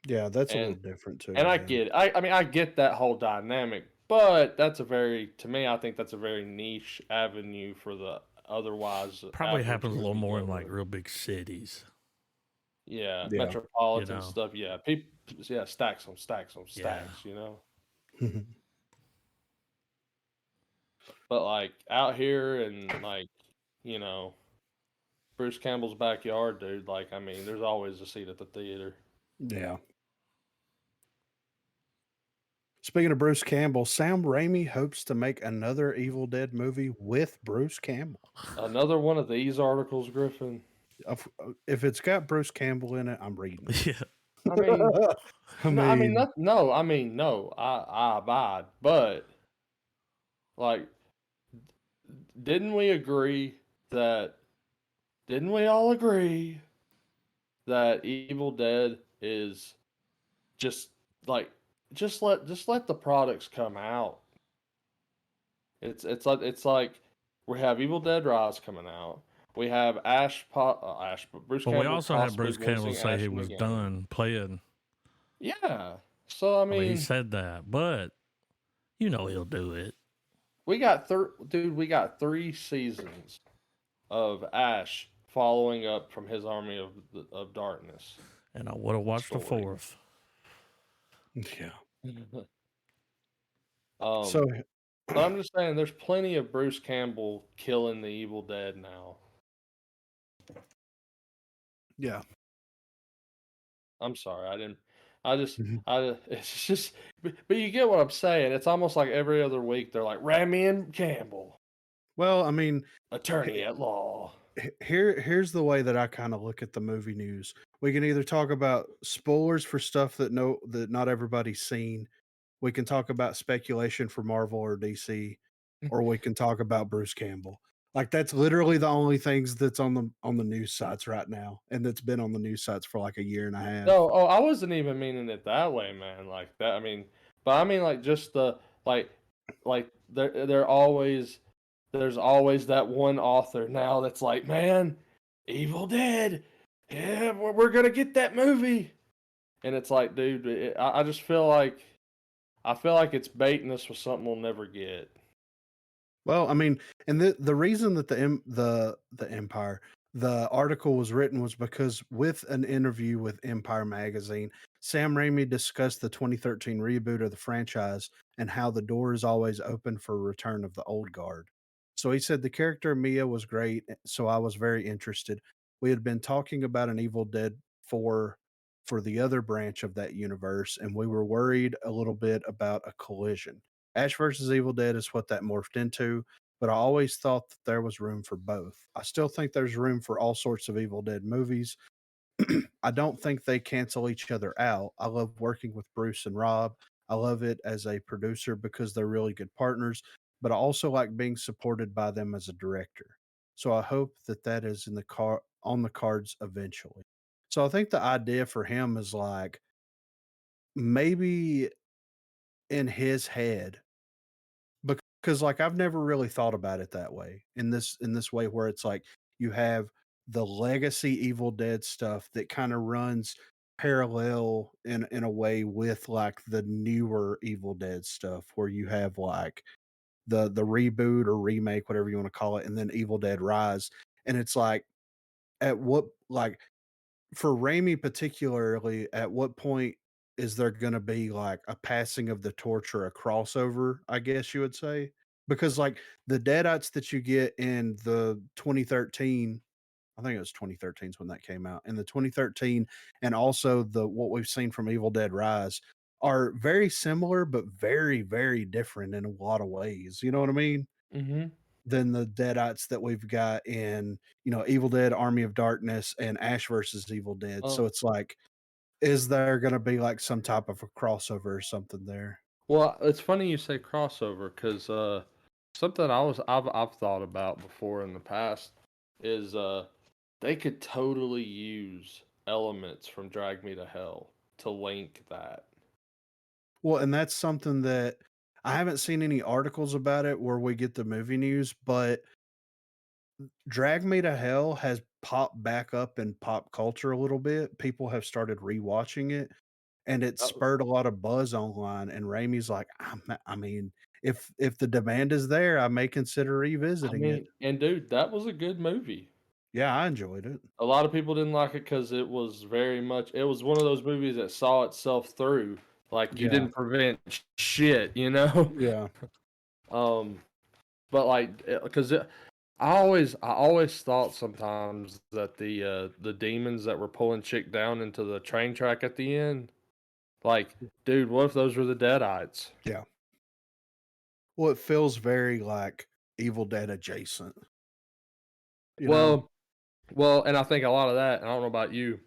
yeah. That's a little and different too. and I Yeah, get it. I mean, I get that whole dynamic, but that's a very, to me, I think that's a very niche avenue for the otherwise probably average happens a little more in like moviegoer. real big cities. Yeah, yeah. You metropolitan know? stuff. Yeah, people. Yeah, stacks on stacks on Yeah. stacks. You know, but like out here and like, you know, Bruce Campbell's backyard, dude. Like, I mean, there's always a seat at the theater. Yeah. Speaking of Bruce Campbell, Sam Raimi hopes to make another Evil Dead movie with Bruce Campbell. Another one of these articles, Griffin. If it's got Bruce Campbell in it, I'm reading it. Yeah. I mean, I no, I mean, mean, not, no, I mean, no, I abide, but like, didn't we agree that? Didn't we all agree that Evil Dead is just like just let the products come out. It's like we have Evil Dead Rise coming out. We have Bruce But Campbell we also had possibly Bruce Campbell voicing say Ash he was McGann. done playing. Yeah. So I I mean, he mean, said that, but you know he'll do it. we got dude, we got 3 seasons of Ash following up from his army of darkness. And I would have watched the Story. fourth. yeah. So So I'm just saying, there's plenty of Bruce Campbell killing the Evil Dead now. yeah. I'm sorry, I didn't. I just, Mhm. it's just, but you get what I'm saying. It's almost like every other week they're like Ramian Campbell, Well, I mean, attorney at law. here's the way that I kind of look at the movie news. We can either talk about spoilers for stuff that not everybody's seen. We can talk about speculation for Marvel or DC, or we can talk about Bruce Campbell. Like that's literally the only things that's on the news sites right now, and that's been on the news sites for like a year and a half. No, oh, I wasn't even meaning it that way, man. Like that. I mean, but I mean like just the like there's always that one author now that's like, man, Evil Dead, yeah, we're gonna get that movie, and it's like, dude, I just feel like it's baiting us with something we'll never get. Well, I mean, and the reason that the Empire the article was written was because with an interview with Empire magazine, Sam Raimi discussed the 2013 reboot of the franchise and how the door is always open for a return of the old guard. So he said the character Mia was great, so I was very interested. We had been talking about an Evil Dead 4 for the other branch of that universe, and we were worried a little bit about a collision. Ash versus Evil Dead is what that morphed into, but I always thought that there was room for both. I still think there's room for all sorts of Evil Dead movies. I don't think they cancel each other out. I love working with Bruce and Rob. I love it as a producer because they're really good partners, but I also like being supported by them as a director. So I hope that that is in the on the cards eventually. So I think the idea for him is like maybe in his head because like I've never really thought about it that way in this way where it's like you have the legacy Evil Dead stuff that kind of runs parallel in a way with like the newer Evil Dead stuff where you have like the reboot or remake whatever you want to call it and then Evil Dead Rise and it's like at what like for Raimi particularly, at what point is there gonna be like a passing of the torch or a crossover, I guess you would say? Because like the Deadites that you get in the 2013, I think it was 2013 is when that came out. In the 2013 and also the what we've seen from Evil Dead Rise are very similar but very, very different in a lot of ways. You know what I mean? Mm-hmm. Than the Deadites that we've got in, you know, Evil Dead, Army of Darkness, and Ash versus Evil Dead. So Oh, it's like, is there gonna be like some type of a crossover or something there? Well, it's funny you say crossover because something I've thought about before in the past is they could totally use elements from Drag Me to Hell to link that. Well, and that's something that I haven't seen any articles about it where we get the movie news, but Drag Me to Hell has popped back up in pop culture a little bit. People have started rewatching it, and it That- spurred a lot of buzz online. And Raimi's like, I mean, if the demand is there, I may consider I revisiting it. mean, and dude, that was a good movie. Yeah, I enjoyed it. A lot of people didn't like it because it was very much. It was one of those movies that saw itself through. Like you Yeah, didn't prevent shit, you know. yeah, Um, but like, because I always thought sometimes that the demons that were pulling chick down into the train track at the end, like, dude, what if those were the Deadites? yeah. Well, it feels very like Evil Dead adjacent, you know? Well, well, and I think a lot of that. And I don't know about you,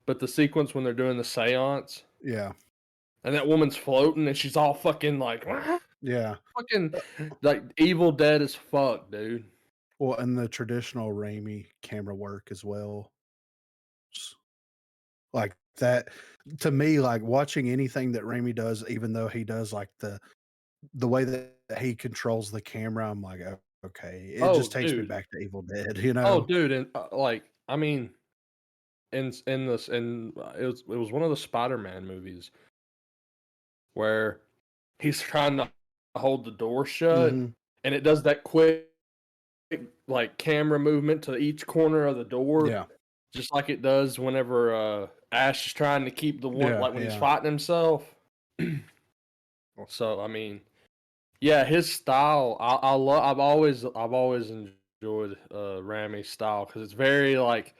but the sequence when they're doing the seance Yeah, and that woman's floating and she's all fucking like, yeah. fucking like Evil Dead as fuck, dude. Well, and the traditional Raimi camera work as well. S- Like that to me, like watching anything that Raimi does, even though he does like the way that he controls the camera, I'm like, okay, it just Oh, takes me dude. back to Evil Dead, you Oh, know? dude, and like, I mean, in this, and it was one of the Spider-Man movies where he's trying to hold the door shut, Hmm. and it does that quick like camera movement to each corner of the door, Yeah, just like it does whenever Ash is trying to keep the one yeah, like when he's yeah. fighting himself. So I mean, yeah, his style. I love. I've always enjoyed Rami's style because it's very like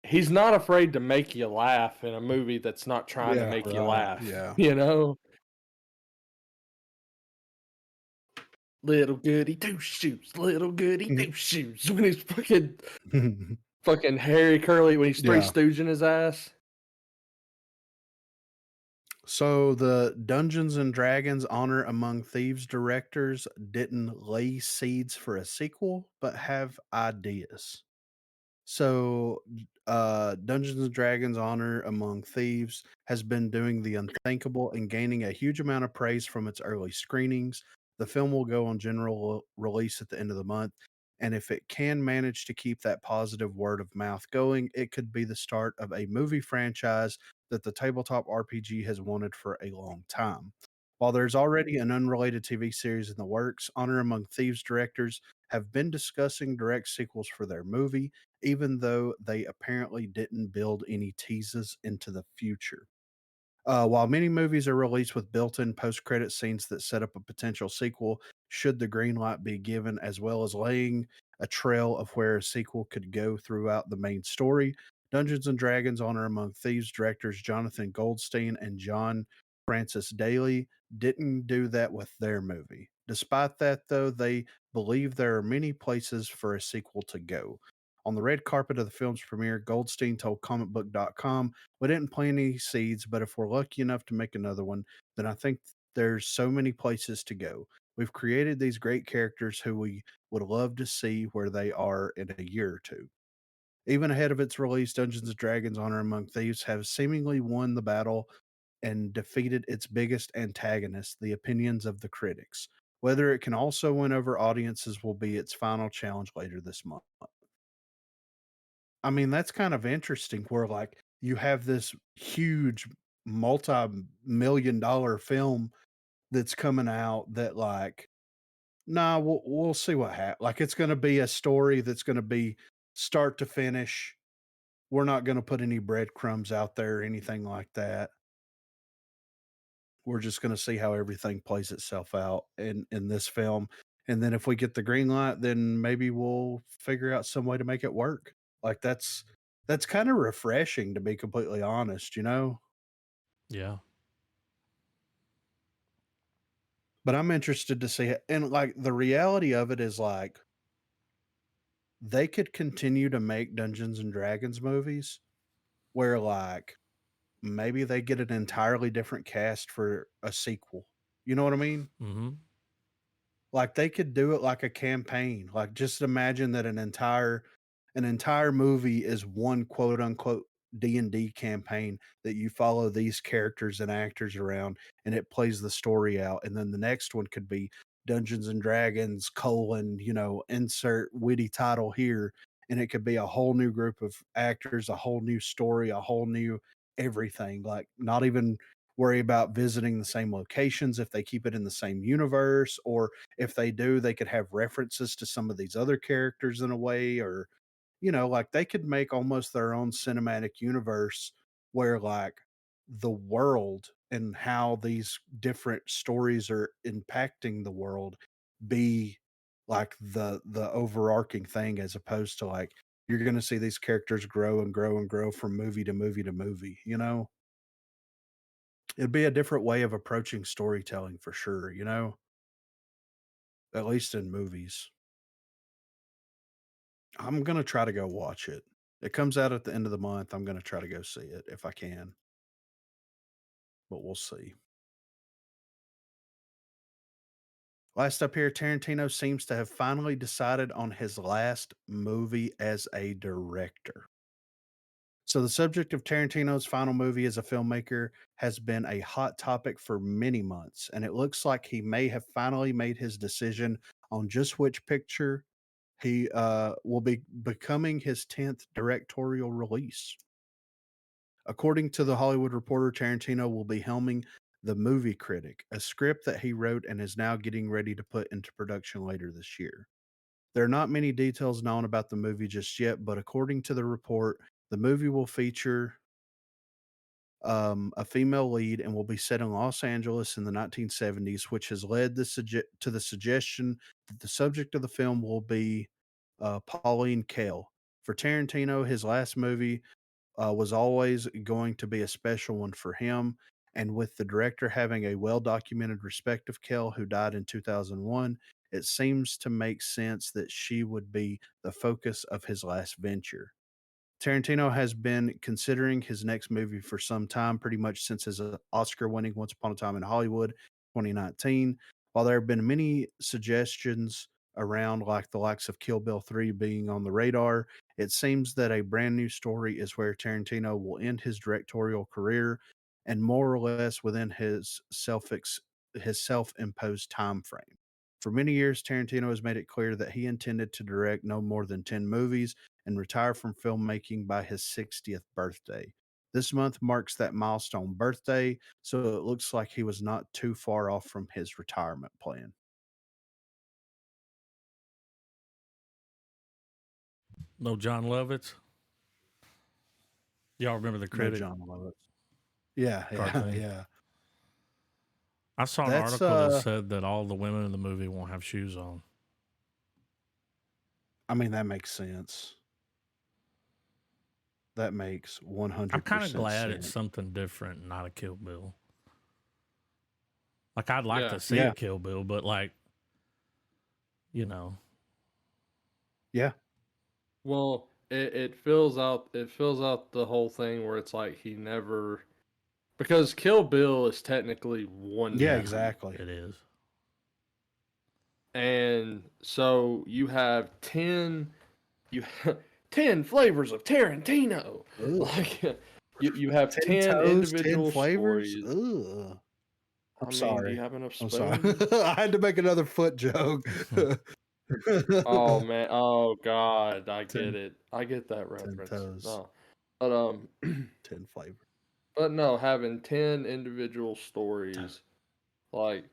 he's not afraid to make you laugh in a movie that's not trying to Yeah, make you right. laugh. Yeah. You know, little goody two shoes, little goody two shoes. When he's fucking Harry Curly when he's three Yeah. stooging his ass. So the Dungeons and Dragons Honor Among Thieves directors didn't lay seeds for a sequel, but have ideas. So, Dungeons and Dragons Honor Among Thieves has been doing the unthinkable and gaining a huge amount of praise from its early screenings. The film will go on general release at the end of the month, and if it can manage to keep that positive word of mouth going, it could be the start of a movie franchise that the tabletop RPG has wanted for a long time. While there's already an unrelated TV series in the works, Honor Among Thieves directors have been discussing direct sequels for their movie, even though they apparently didn't build any teases into the future. While many movies are released with built in post credit scenes that set up a potential sequel, should the green light be given, as well as laying a trail of where a sequel could go throughout the main story, Dungeons and Dragons Honor Among Thieves directors Jonathan Goldstein and John Francis Daly didn't do that with their movie. Despite that, though, they believe there are many places for a sequel to go. On the red carpet of the film's premiere, Goldstein told comicbook.com, "We didn't plant any seeds, but if we're lucky enough to make another one, then I think there's so many places to go. We've created these great characters who we would love to see where they are in a year or two." Even ahead of its release, Dungeons and Dragons Honor Among Thieves have seemingly won the battle and defeated its biggest antagonist, the opinions of the critics. Whether it can also win over audiences will be its final challenge later this month. I mean, that's kind of interesting where like you have this huge multi-million dollar film that's coming out that like, nah, we'll see what happens. Like it's gonna be a story that's gonna be start to finish. We're not gonna put any breadcrumbs out there or anything like that. We're just gonna see how everything plays itself out in this film. And then if we get the green light, then maybe we'll figure out some way to make it work. Like that's kind of refreshing to be completely honest, you know? Yeah. But I'm interested to see it. And like the reality of it is like they could continue to make Dungeons and Dragons movies where like maybe they get an entirely different cast for a sequel. You know what I mean? Mm-hmm. Like they could do it like a campaign. Like just imagine that an entire movie is one quote unquote D&D campaign that you follow these characters and actors around and it plays the story out. And then the next one could be Dungeons and Dragons, insert witty title here. And it could be a whole new group of actors, a whole new story, a whole new everything. Like not even worry about visiting the same locations if they keep it in the same universe, or if they do, they could have references to some of these other characters in a way, or like they could make almost their own cinematic universe where like the world and how these different stories are impacting the world be like the overarching thing, as opposed to like you're going to see these characters grow and grow and grow from movie to movie to movie. It'd be a different way of approaching storytelling for sure, at least in movies. I'm gonna try to go watch it. It comes out at the end of the month. I'm gonna try to go see it if I can, but we'll see. Last up here, Tarantino seems to have finally decided on his last movie as a director. So, the subject of Tarantino's final movie as a filmmaker has been a hot topic for many months, and it looks like he may have finally made his decision on just which picture he will be becoming his 10th directorial release. According to the Hollywood Reporter, Tarantino will be helming The Movie Critic, a script that he wrote and is now getting ready to put into production later this year. There are not many details known about the movie just yet, but according to the report, the movie will feature a female lead and will be set in Los Angeles in the 1970s, which has led to the suggestion that the subject of the film will be Pauline Kael. For Tarantino, his last movie was always going to be a special one for him. And with the director having a well documented respect of Kael, who died in 2001, it seems to make sense that she would be the focus of his last venture. Tarantino has been considering his next movie for some time, pretty much since his Oscar winning Once Upon a Time in Hollywood 2019. While there have been many suggestions around, like the likes of Kill Bill 3 being on the radar, it seems that a brand new story is where Tarantino will end his directorial career and more or less within his self-imposed time frame. For many years, Tarantino has made it clear that he intended to direct no more than 10 movies and retire from filmmaking by his 60th birthday. This month marks that milestone birthday, so it looks like he was not too far off from his retirement plan. No John Lovitz. Y'all remember the No critic John Lovitz. Yeah, cartoon? yeah. I saw an That's article that said that all the women in the movie won't have shoes on. I mean, that makes sense. That makes 100% I'm kind of glad it's sense. something different, not a Kill Bill. Like I'd like Yeah. to see Yeah. a Kill Bill, but like, you know, Yeah. Well, it fills out the whole thing where it's like he never, because Kill Bill is technically one Yeah, movie. exactly. it is. And so you have 10 flavors of Tarantino. Ugh. Like you have 10 10 toes, 10 individual flavors. stories. Ugh. I'm I mean, do sorry. you have enough I'm spoons? sorry. I had to make another foot joke. Oh man. Oh god, I 10, get it. I get that 10 reference. toes, No. But 10 flavors. but no, having 10 individual stories, like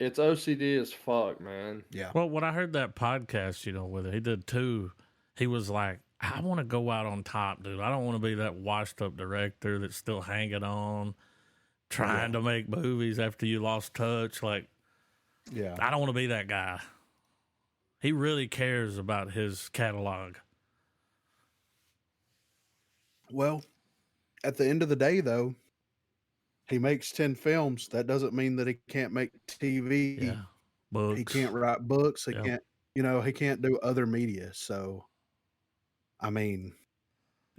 it's OCD as fuck, man. Yeah. Well, when I heard that podcast, with it, he did two. He was like, I want to go out on top, dude. I don't want to be that washed up director that's still hanging on, trying to make movies after you lost touch. Like, Yeah. I don't want to be that guy. He really cares about his catalog. Well, at the end of the day, though, he makes 10 films. That doesn't mean that he can't make TV. Yeah. Books. He can't write books. He Yep. can't, he can't do other media. So, I mean,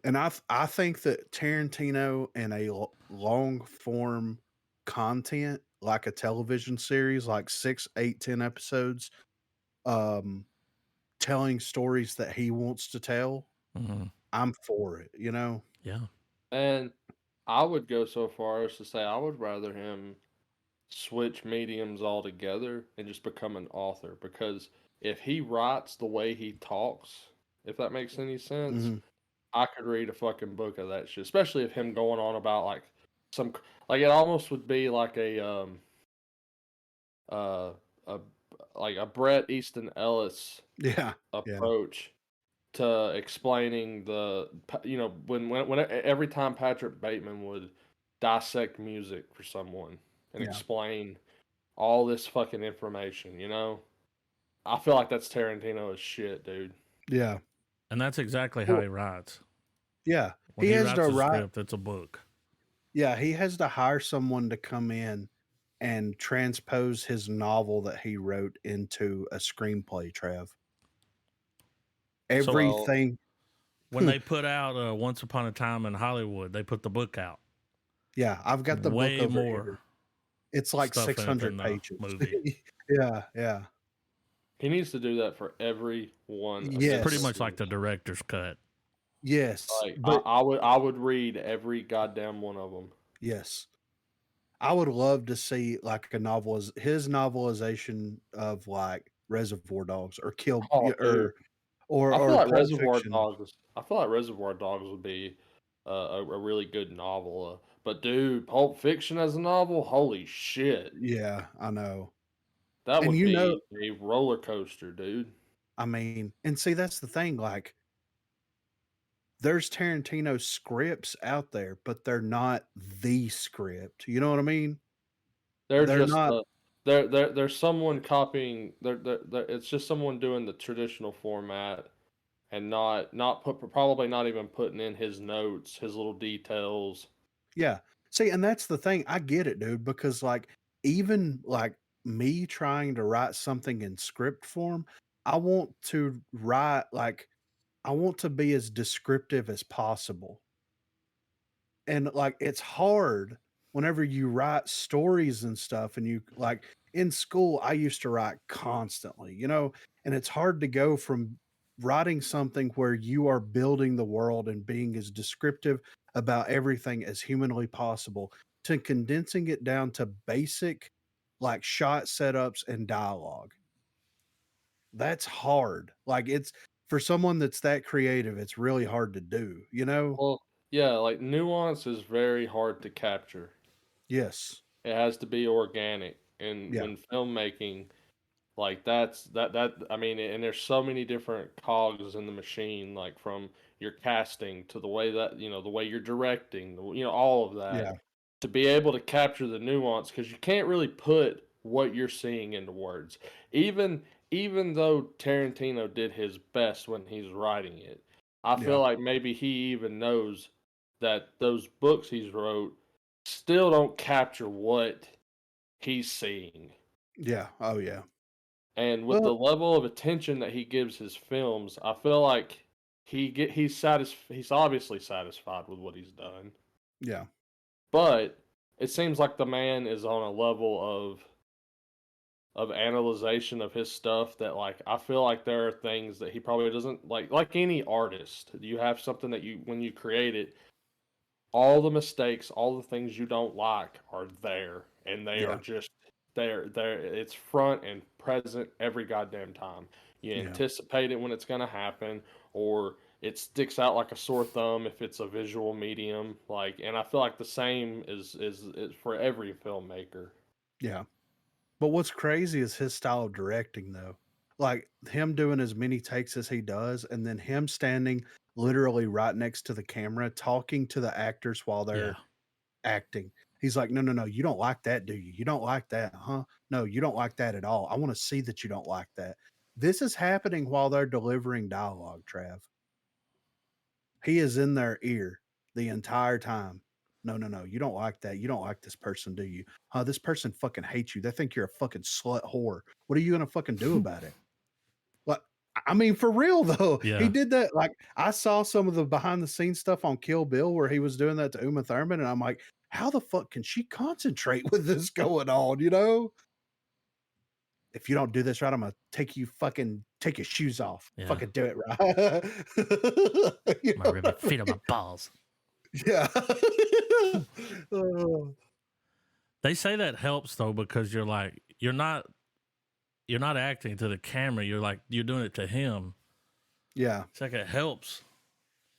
And I think that Tarantino in a long form content, like a television series, like 6, 8, 10 episodes, um, telling stories that he wants to tell, Mhm. I'm for it, you know? Yeah. And I would go so far as to say I would rather him switch mediums altogether and just become an author, because if he writes the way he talks, if that makes any sense, Mhm. I could read a fucking book of that shit, especially if him going on about like some like it almost would be like uh a like a Bret Easton Ellis Yeah. Yeah. approach to explaining when every time Patrick Bateman would dissect music for someone and Yeah. explain all this fucking information, I feel like that's Tarantino as shit, dude. Yeah. And that's exactly how Well, he writes. yeah. When He he has writes to a write script, it's a book. Yeah, he has to hire someone to come in and transpose his novel that he wrote into a screenplay, Trev. So Well, Everything when they put out Once Upon a Time in Hollywood, they put the book out. Yeah, I've got the book Way over more here. It's like stuff in it 600 than the pages. movie. Yeah, yeah. he needs to do that for every one of It's his pretty Yes. much like movies. the director's cut. Yes, Like but I would read every goddamn one of them. yes. I would love to see like a novel his novelization of like Reservoir Dogs or Kill Oh, dude, or Pulp Fiction. I feel like Reservoir Dogs would be a really good novel. But dude, Pulp Fiction as a novel, holy shit, Yeah, I know. that And would you know, be a roller coaster, dude. I mean, and see that's the thing, like there's Tarantino scripts out there, but they're not the script. You know what I mean? They're They're just not there's someone copying. It's just someone doing the traditional format and probably not even putting in his notes, his little details. Yeah. See, and that's the thing. I get it, dude, because like even like me trying to write something in script form, I want to write like I want to be as descriptive as possible. And like it's hard whenever you write stories and stuff and you like in school I used to write constantly, and it's hard to go from writing something where you are building the world and being as descriptive about everything as humanly possible to condensing it down to basic like shot setups and dialogue. That's hard. Like it's for someone that's that creative, it's really hard to do? Well, yeah, like nuance is very hard to capture. Yes. It has to be organic, and Yeah. when filmmaking, like that I mean, and there's so many different cogs in the machine, like from your casting to the way that the way you're directing, all of that, Yeah. to be able to capture the nuance, because you can't really put what you're seeing into words. Even though Tarantino did his best when he's writing it, I feel Yeah. like maybe he even knows that those books he's wrote still don't capture what he's seeing. Yeah. Oh, yeah. And with the Well, level of attention that he gives his films, I feel like he's obviously satisfied with what he's done. yeah. But it seems like the man is on a level of analyzation of his stuff that, like, I feel like there are things that he probably doesn't like any artist. You have something that when you create it, all the mistakes, all the things you don't like are there, and they are Yeah. just there. It's front and present every goddamn time. You Yeah. anticipate it when it's going to happen, or it sticks out like a sore thumb if it's a visual medium. Like, and I feel like the same is for every filmmaker. Yeah. But what's crazy is his style of directing, though. Like him doing as many takes as he does, and then him standing literally right next to the camera, talking to the actors while Yeah. they're acting. He's like, no, no, no, you don't like that, do you? You don't like that, huh? No, you don't like that at all. I want to see that you don't like that. This is happening while they're delivering dialogue, Trav. He is in their ear the entire time. No, no, no. You don't like that. You don't like this person, do you? Huh? This person fucking hates you. They think you're a fucking slut whore. What are you gonna fucking do about it? What? I mean, for real though, Yeah. he did that. Like, I saw some of the behind the scenes stuff on Kill Bill where he was doing that to Uma Thurman, and I'm like, how the fuck can she concentrate with this going on? You know, if you don't do this right, I'm gonna take your shoes off. Yeah. Fucking do it right. You My know rib what I feet on my balls. Yeah. Oh, They say that helps though because you're not acting to the camera. You're doing it to him. yeah. It's like it helps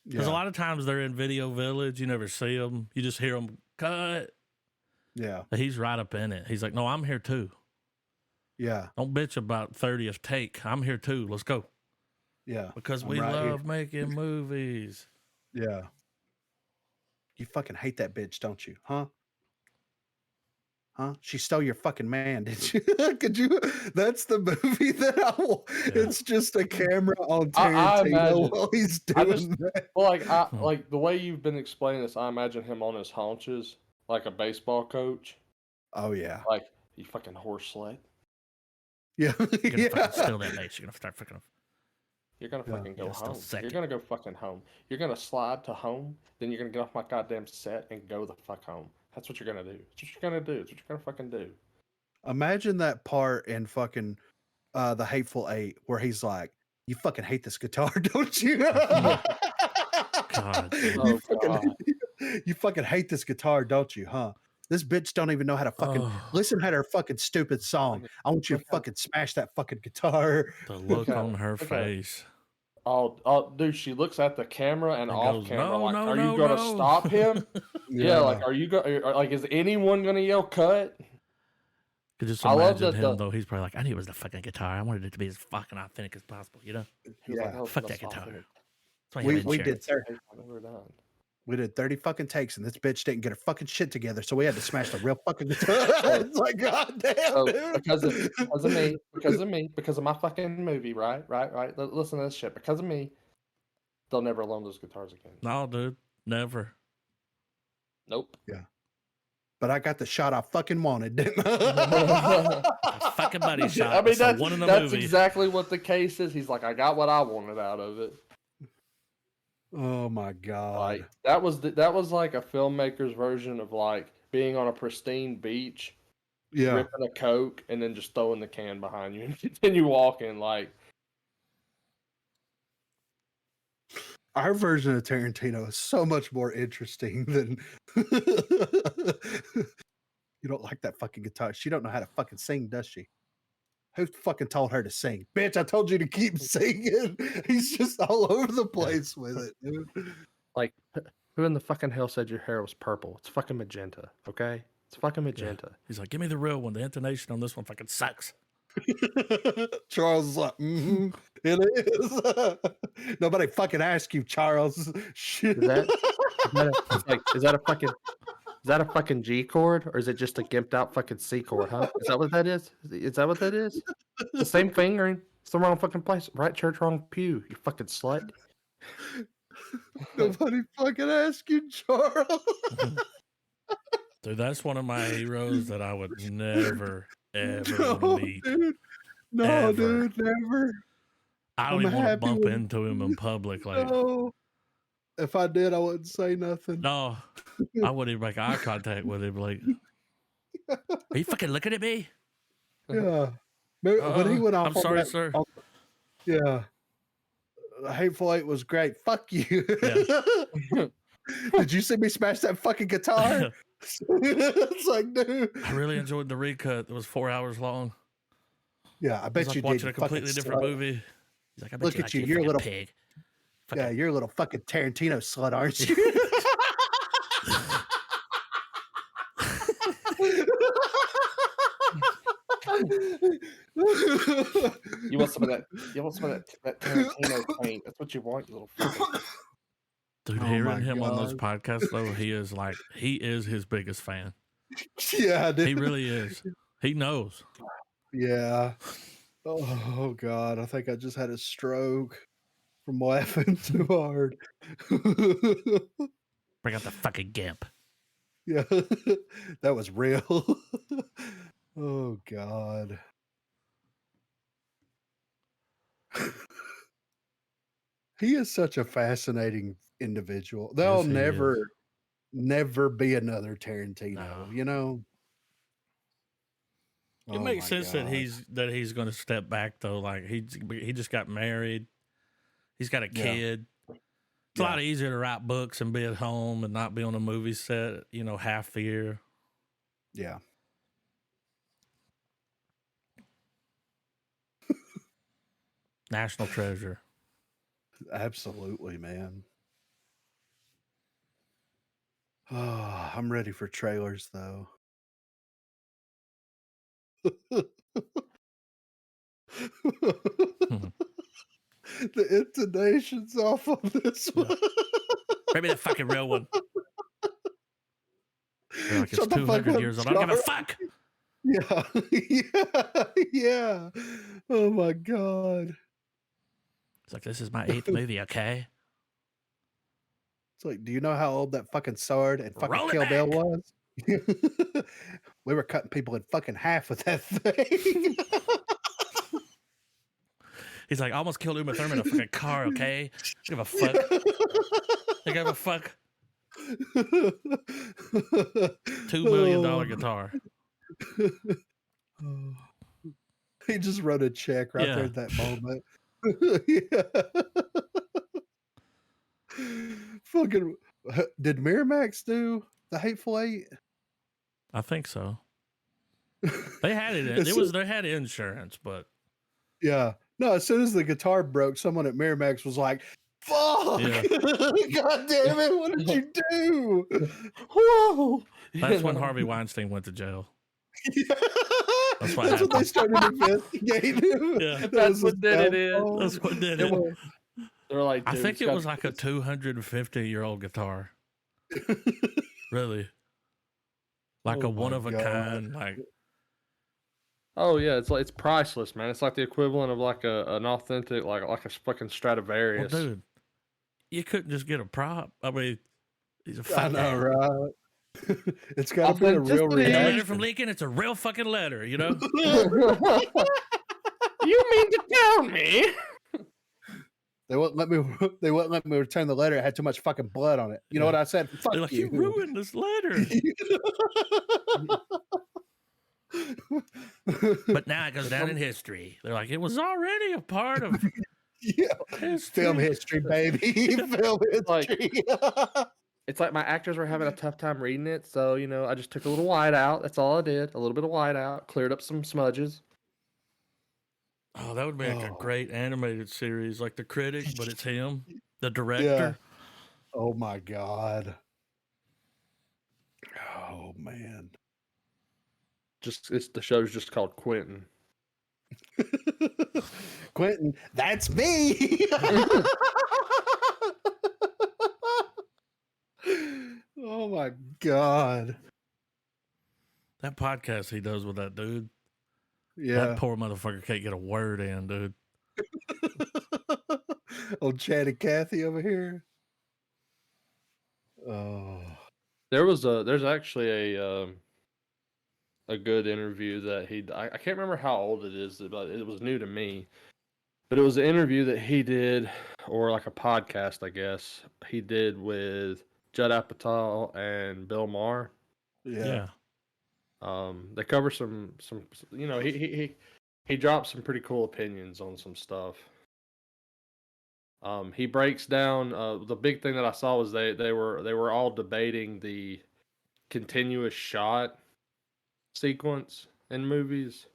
because Yeah. a lot of times they're in Video Village. You never see them. You just hear them cut. Yeah. But he's right up in it. He's like, no, I'm here too. Yeah. Don't bitch about 30th take. I'm here too. Let's go. Yeah. Because I'm we right here. love making movies. Yeah. You fucking hate that bitch, don't you? Huh? Huh? She stole your fucking man, did you? Could you? That's the movie that I will. Yeah. It's just a camera on I Tarantino imagine- while he's I doing just- that. Well, like the way you've been explaining this, I imagine him on his haunches, like a baseball coach. Oh yeah. Like, you fucking horse sled. Yeah. You're gonna Yeah. fucking steal that bitch. You're gonna start fucking. You're gonna Yeah. fucking go Yeah, still home. second. You're gonna go fucking home. You're gonna slide to home. Then you're gonna get off my goddamn set and go the fuck home. That's what you're gonna do. That's what you're gonna do. That's what you're gonna fucking do. Imagine that part in fucking The Hateful Eight where he's like, "You fucking hate this guitar, don't you?" God. Oh, God. You fucking hate this guitar, don't you? Huh? This bitch don't even know how to fucking Oh, listen to her fucking stupid song. I want you to Okay. fucking smash that fucking guitar. the look Okay, on her okay. face. Oh, dude, she looks at the camera and And off goes, camera, no, like, no, are no, you gonna no. stop him? Yeah, like, are you like, is anyone gonna yell cut? Could just I love imagine that him the- though. He's probably like, I knew it was the fucking guitar. I wanted it to be as fucking authentic as possible. You know, He was like, Yeah. "Oh, fuck that's that guitar. authentic. That's why you have We did insurance. 30, We're done." we did 30 fucking takes, and this bitch didn't get her fucking shit together, so we had to smash the real fucking guitar. It's like, god damn, So dude. because of me, because of my fucking movie, right? Listen to this shit. Because of me, they'll never loan those guitars again. No, dude, never. Nope. But I got the shot I fucking wanted, didn't I? A fucking body shot. I mean, It's the one in the that's movie. exactly what the case is. He's like, I got what I wanted out of it. Oh my god. Like that was like a filmmaker's version of like being on a pristine beach, Yeah. ripping a Coke, and then just throwing the can behind you and continue walking. Like, Our version of Tarantino is so much more interesting than you don't like that fucking guitar. She don't know how to fucking sing, does she? Who fucking told her to sing? Bitch, I told you to keep singing. He's just all over the place with it, dude. like who in the fucking hell said your hair was purple? It's fucking magenta, okay? It's fucking magenta. He's like, give me the real one. The intonation on this one fucking sucks. Charles is like, it is. Nobody fucking asked you, Charles. Shit. Is that a fucking G chord, or is it just a gimped out fucking C chord, huh? Is that what that is? Is that what that is? The same fingering. It's the wrong fucking place. Right church, wrong pew. You fucking slut. Nobody fucking asked you, Charles. Dude, that's one of my heroes that I would never, ever No, want to meet. dude. No, Ever. dude, never. I don't I'm even want to happy bump with- into him in public. Like, No. If I did, I wouldn't say nothing. no, I wouldn't even make eye contact with him. Like, are you fucking looking at me? Yeah. Maybe when he went off, I'm on sorry, that- sir. on- yeah. Hateful Eight was great. Fuck you. Did you see me smash that fucking guitar? It's like, dude. I really enjoyed the recut. It was 4 hours long. Yeah, I It was bet like you watching did. a completely fucking different slut. movie. He's like, I bet Look you at like you, it, you're a fucking little- pig. Yeah, Fucking- you're a little fucking Tarantino slut, aren't you? You want some of that? You want some of that Tarantino paint? That's what you want, you little fucking. Dude, Oh my hearing him on those God. podcasts though, he is his biggest fan. Yeah, dude. He really is. He knows. Yeah. Oh God, I think I just had a stroke from laughing too hard. Bring out the fucking gimp. Yeah, that was real. Oh God. He is such a fascinating individual. There'll Yes, he is. never be another Tarantino, No. you know? It Oh makes my sense that god. he's going to step back though. Like he just got married. He's got a Yeah. kid. It's a Yeah. lot easier to write books and be at home and not be on a movie set, half the year. Yeah. National treasure. Absolutely, man. Oh, I'm ready for trailers though. Mhm. The intonations off of this Yeah. one. Maybe the fucking real one. They're like, it's Shut the fuck 200 up, years old. I don't give a Charles. fuck. Yeah. Yeah. Yeah. Oh my god. It's like, this is my 8th movie, okay? It's like, do you know how old that fucking sword and fucking Roll it Kill Bill back. was? We were cutting people in fucking half with that thing. He's like, I almost killed Uma Thurman in a fucking car, okay? I give a fuck. I give a fuck. $2 million guitar. He just wrote a check right there Yeah. at that moment. Yeah. Fucking did Miramax do the Hateful Eight? I think so. They had it. They had insurance, but Yeah. No, as soon as the guitar broke, someone at Miramax was like, fuck! Yeah. God damn it, what did you do? Whoa! that's when Harvey Weinstein went to jail. That's what what they happened. started investigating. Yeah. That That's was what his did it in. downfall. That's what did It it. was- They're like, I dude, think it's it got- was like a 250-year-old guitar. Really. Like Oh a one my of a God. kind. Like, Oh yeah, it's priceless, man. It's like the equivalent of like an authentic, like a fucking well, Stradivarius. dude, you couldn't just get a prop. I mean, he's a fuck I know, that. right? It's got to be a real Authenticity. Ain't a letter reaction. from Lincoln. It's a real fucking letter, you know? You mean to tell me? They wouldn't let me. They wouldn't let me return the letter. It had too much fucking blood on it. You know Yeah. what I said? Fuck They're like, you you. ruined this letter. But now it goes down in history. They're like, it was already a part of Yeah. history. Film history, baby. Film Like- history. It's like my actors were having a tough time reading it, so I just took a little white out. That's all I did. A little bit of white out, cleared up some smudges. Oh, that would make a Oh. great animated series, like The Critic, but it's him, the director. Oh my God. Oh man. It's the show's just called Quentin. Quentin, that's me. Oh my God. That podcast he does with that dude, Yeah. that poor motherfucker can't get a word in, dude. Old Chad and Kathy over here. Oh. There's actually a good interview that I can't remember how old it is, but it was new to me. But it was an interview that he did, or like a podcast, I guess he did with Judd Apatow and Bill Maher. Yeah. They cover some he dropped some pretty cool opinions on some stuff. He breaks down the big thing that I saw was they were all debating the continuous shot sequence in movies,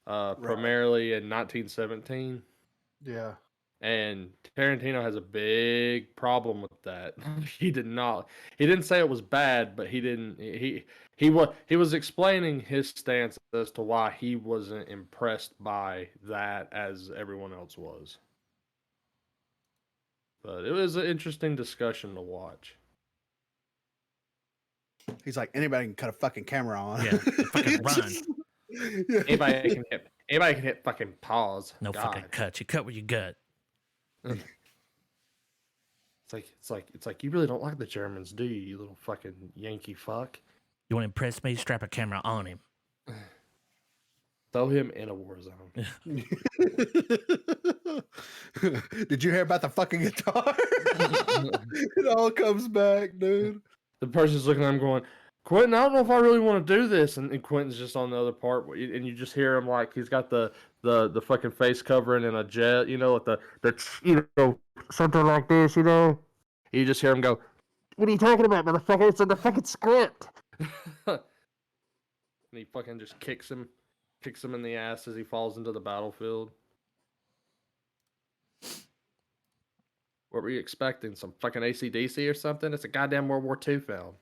primarily in 1917. Yeah. And Tarantino has a big problem with that. He didn't say it was bad, but he was explaining his stance as to why he wasn't impressed by that as everyone else was. But it was an interesting discussion to watch. He's like, anybody can cut a fucking camera on. Yeah, fucking run. Yeah. Anybody can hit fucking pause. No God. fucking cut. You cut what you gut. It's like you really don't like the Germans, do you little fucking Yankee fuck? You want to impress me? Strap a camera on him. Throw him in a war zone. Did you hear about the fucking guitar? It all comes back, dude. The person's looking at him going, Quentin, I don't know if I really want to do this. And Quentin's just on the other part. And you just hear him like he's got the fucking face covering in a jet, you know, with the something like this, you know. You just hear him go, what are you talking about, motherfucker? It's in the fucking script. And he fucking just kicks him in the ass as he falls into the battlefield. What were you expecting? Some fucking AC/DC or something? It's a goddamn World War II film.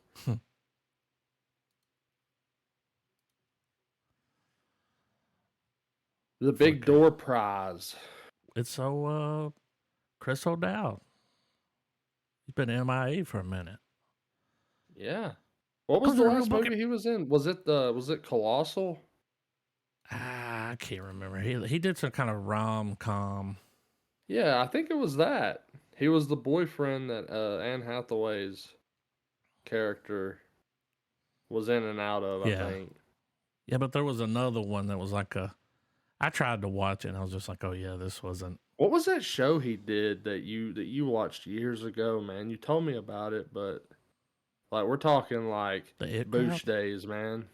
The big door prize. It's so Chris O'Dowd. He's been MIA for a minute. Yeah. What was the last movie he was in? Was it Colossal? I can't remember. He did some kind of rom-com. Yeah, I think it was that. He was the boyfriend that Anne Hathaway's character was in and out of, I think. Yeah, but there was another one that was like I tried to watch it and I was just like, oh yeah, this wasn't. What was that show he did that you watched years ago, man? You told me about it, but like we're talking like Boosh days, man.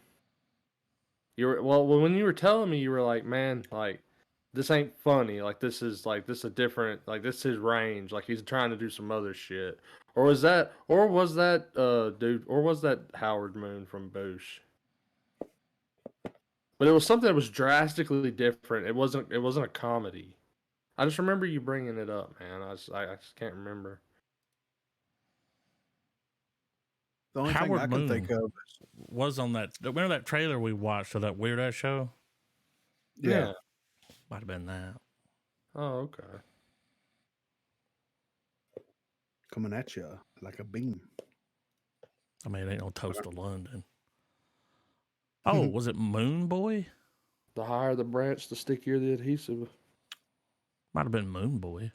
When you were telling me, you were like, man, like this ain't funny. Like this is a different, like this is his range. Like he's trying to do some other shit. Or was that Howard Moon from Boosh? But it was something that was drastically different. It wasn't a comedy. I just remember you bringing it up, man. I just can't remember. The only thing I can think of was on that. Remember that trailer we watched of that Weird Ass show? Yeah. Might have been that. Oh, okay. Coming at you like a beam. I mean, it ain't no Toast of London. Oh, was it Moon Boy? The higher the branch, the stickier the adhesive. Might have been Moon Boy.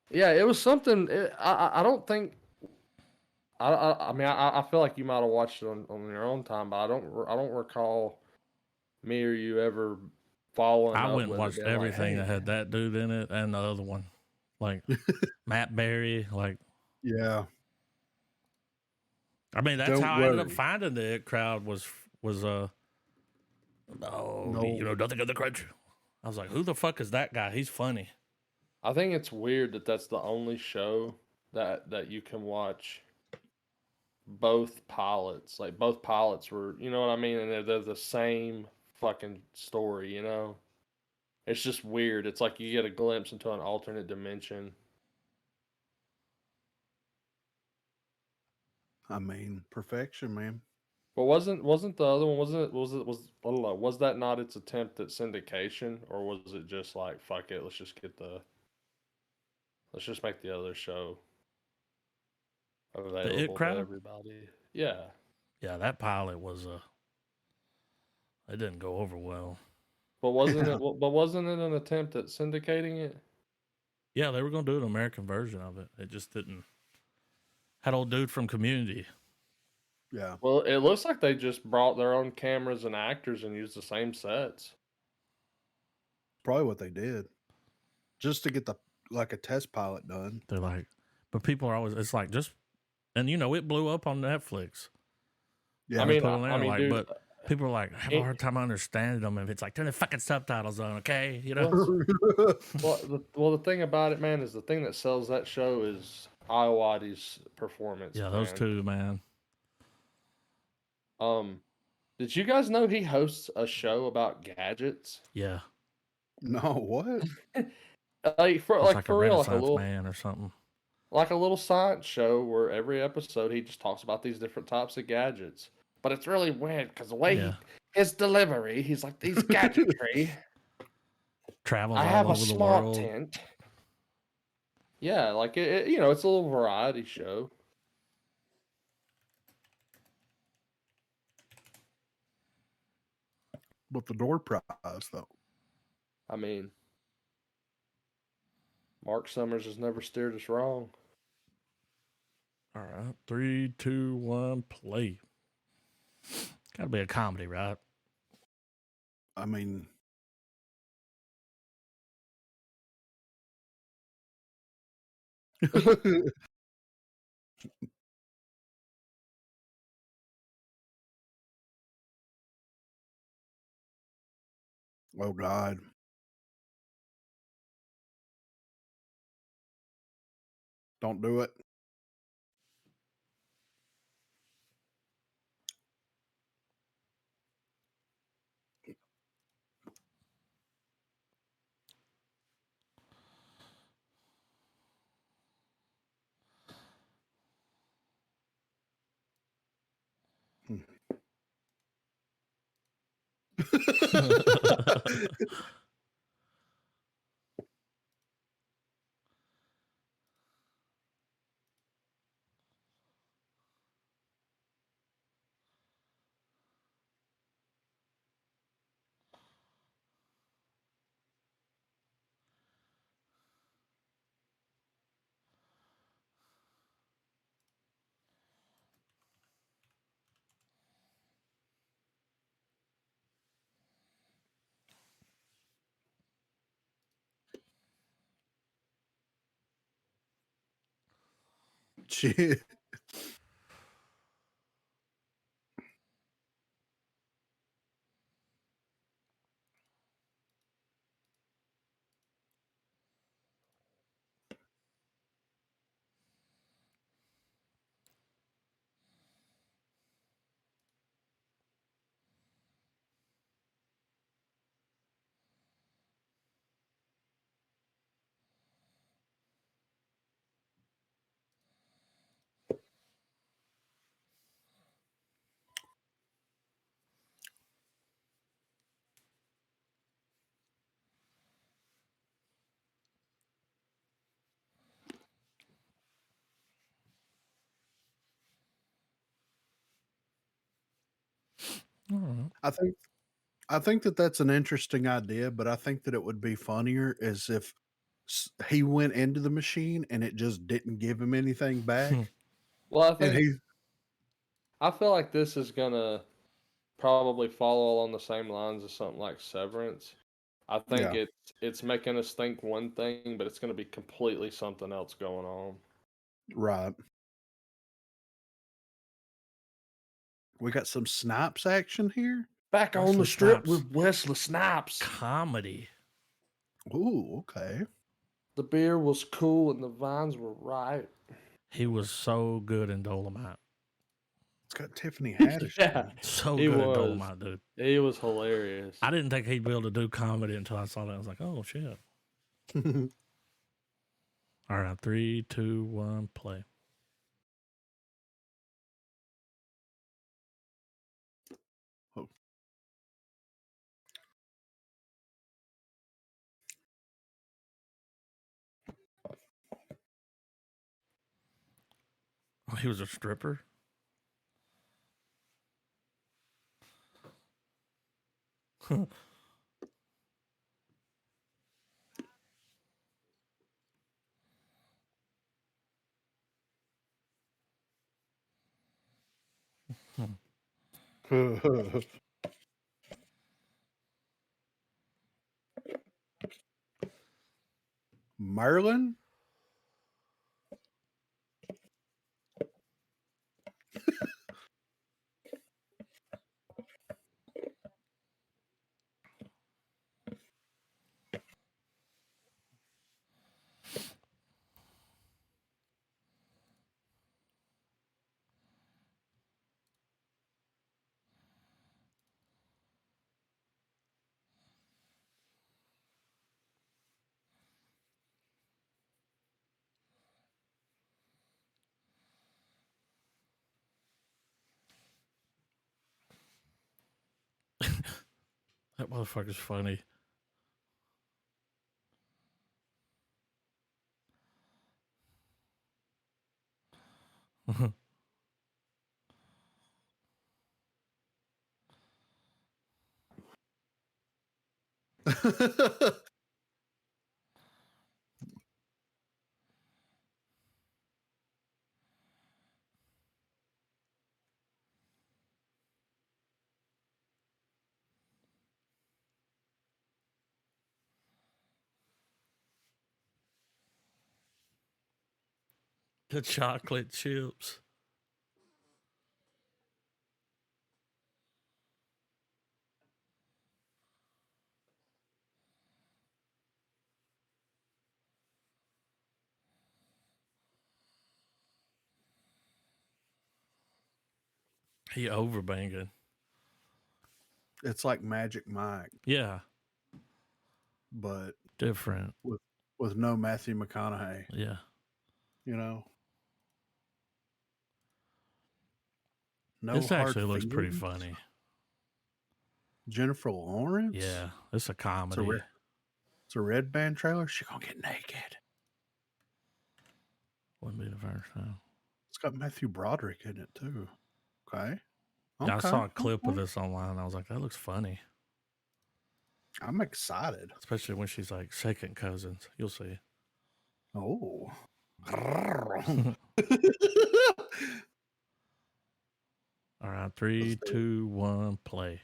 Yeah, it was something. I don't think. I mean, I feel like you might have watched it on your own time, but I don't recall me or you ever following. I went and watched everything that had that dude in it and the other one, like Matt Berry. Like, yeah. I mean, that's how I ended up finding the It Crowd was nothing of the crunch. I was like, who the fuck is that guy? He's funny. I think it's weird that that's the only show that you can watch both pilots. Like both pilots were, you know what I mean? And they're the same fucking story, you know? It's just weird. It's like you get a glimpse into an alternate dimension. I mean, perfection, man. But wasn't the other one, was that not its attempt at syndication, or was it just like, fuck it, let's just make the other show available to everybody? Yeah. Yeah, that pilot was it didn't go over well. But wasn't it an attempt at syndicating it? Yeah, they were gonna do an American version of it. It just didn't. Had old dude from Community. Yeah. Well, it looks like they just brought their own cameras and actors and used the same sets. Probably what they did. Just to get a test pilot done. They're like, but people are always, it's like and it blew up on Netflix. Yeah. I mean, dude, but people are like, I have a hard time understanding them if it's like, turn the fucking subtitles on, okay? You know? The thing about it, man, is the thing that sells that show is Iowati's performance. Yeah, those two, man. Did you guys know he hosts a show about gadgets? Yeah. No, what? For real, like a little man or something. Like a little science show where every episode he just talks about these different types of gadgets. But it's really weird because the way his delivery, he's like, these gadgetry. Travels I all have over a the smart world. tent. Yeah, like it's a little variety show. But the door prize, though. I mean, Mark Summers has never steered us wrong. All right, 3, 2, 1, play. Got to be a comedy, right? I mean, oh God. Don't do it. Shit. All right. I think that that's an interesting idea, but I think that it would be funnier as if he went into the machine and it just didn't give him anything back, Well, and he I feel like this is gonna probably follow along the same lines as something like Severance. I think yeah, it's making us think one thing, but it's gonna be completely something else going on. right. We got some Snipes action here. Back on the Wesley strip Snipes. with Wesley Snipes. Comedy. Ooh, okay. The beer was cool and the vines were right. He was so good in Dolomite. It's got Tiffany Haddish. Yeah, So he good in was. Dolomite, dude. He was hilarious. I didn't think he'd be able to do comedy until I saw that. I was like, oh shit. All right, 3, 2, 1, play. Oh. Oh, he was a stripper. Merlin? That motherfucker's funny. The chocolate chips. He overbanging. It's like Magic Mike, Yeah, but different. with no Matthew McConaughey. Yeah. You know, no This hard actually looks pretty feelings. funny. Jennifer Lawrence. Yeah, it's a It's comedy. a Red Band trailer. She gonna get naked. Wouldn't be the first time. It's got Matthew Broderick in it too. Okay. Yeah, I saw a clip of okay. this online. I was like, that looks funny. I'm excited. Especially when she's like second cousins. You'll see. Oh. All right, 3, 2, 1, play.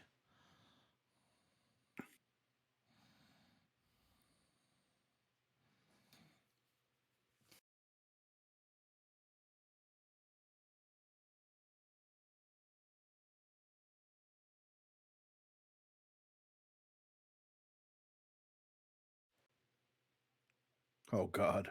Oh God.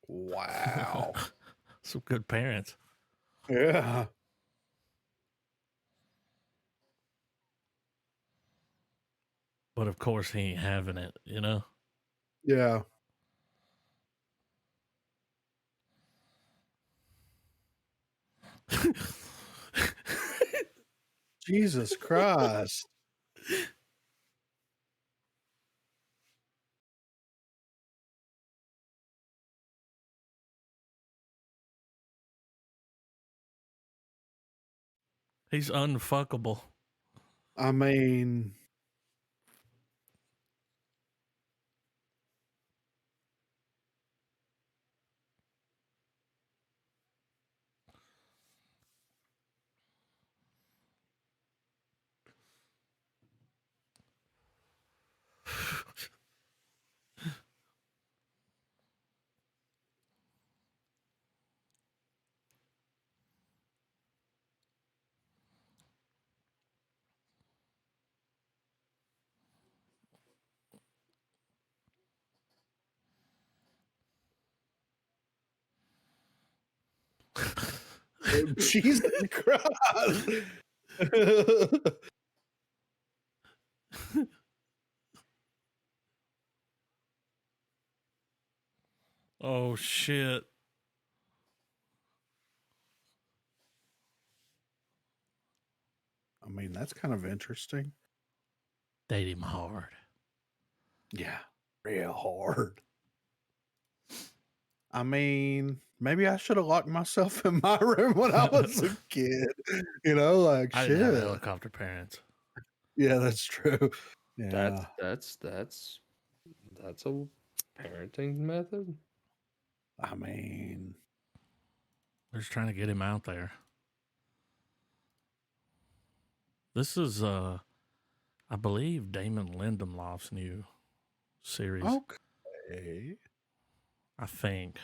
Wow. Some good parents. Yeah. But of course, he ain't having it, you know? Yeah. Jesus Christ. He's unfuckable. I mean, Jesus Christ. Oh, shit. I mean, that's kind of interesting. Date him hard. Yeah. Real hard. I mean, maybe I should have locked myself in my room when I was a kid. You know, like I shit. didn't have helicopter parents. Yeah, that's true. Yeah. That's a parenting method. I mean, They're just trying to get him out there. This is, I believe, Damon Lindelof's new series. okay. I think.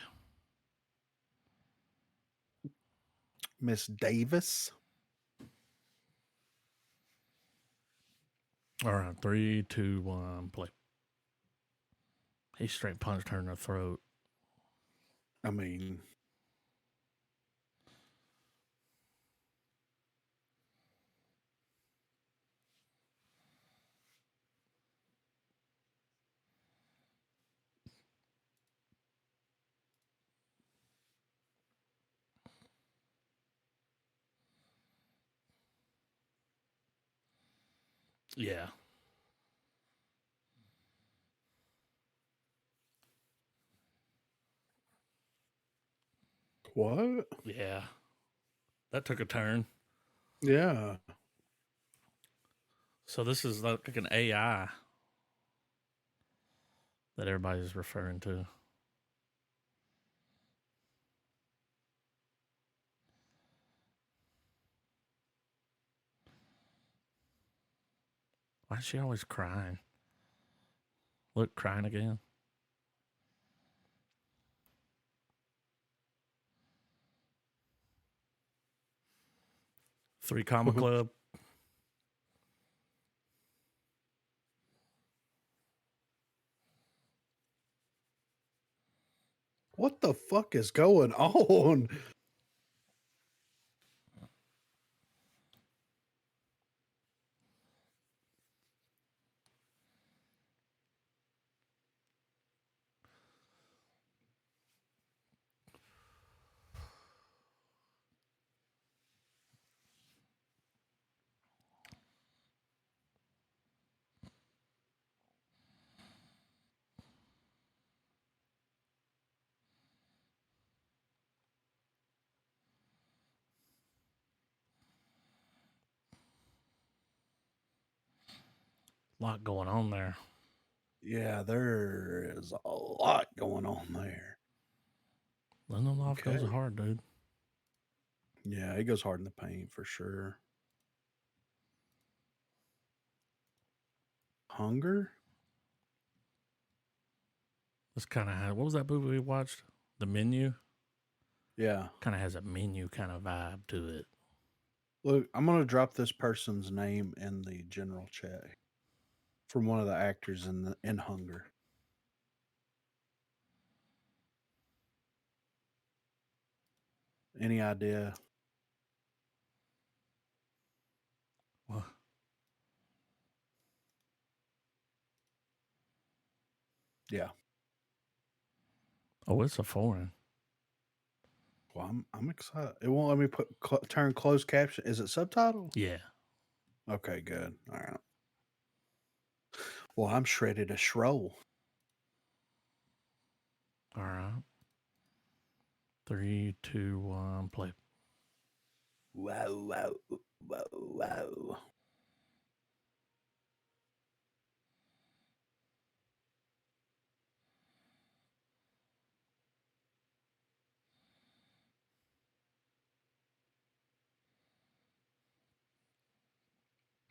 Miss Davis. All right, 3, 2, 1, play. He straight punched her in the throat. I mean, Yeah. What? Yeah. That took a turn. Yeah. So this is like an AI that everybody's referring to. Why is she always crying? Look, crying again. Three Comma Club. What the fuck is going on? Lot going on there. Yeah, there is a lot going on there. Lindelof goes Okay. hard, dude. Yeah, he goes hard in the paint for sure. Hunger? This kind of had, what was that movie we watched? The Menu? Yeah. Kind of has a menu kind of vibe to it. Look, I'm going to drop this person's name in the general chat from one of the actors in Hunger. Any idea? What? Yeah. Oh, it's a foreign. Well, I'm excited. It won't let me turn closed caption. Is it subtitle? Yeah. Okay, good. All right. Well, I'm shredded as Shroll. All right. 3, 2, 1, play. Wow, wow, wow, wow.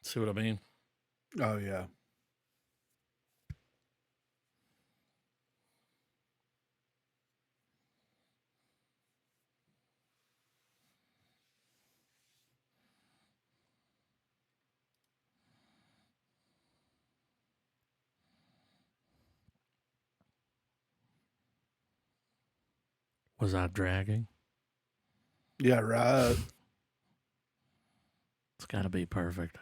See what I mean? Oh, yeah. Was I dragging? Yeah, right. It's got to be perfect.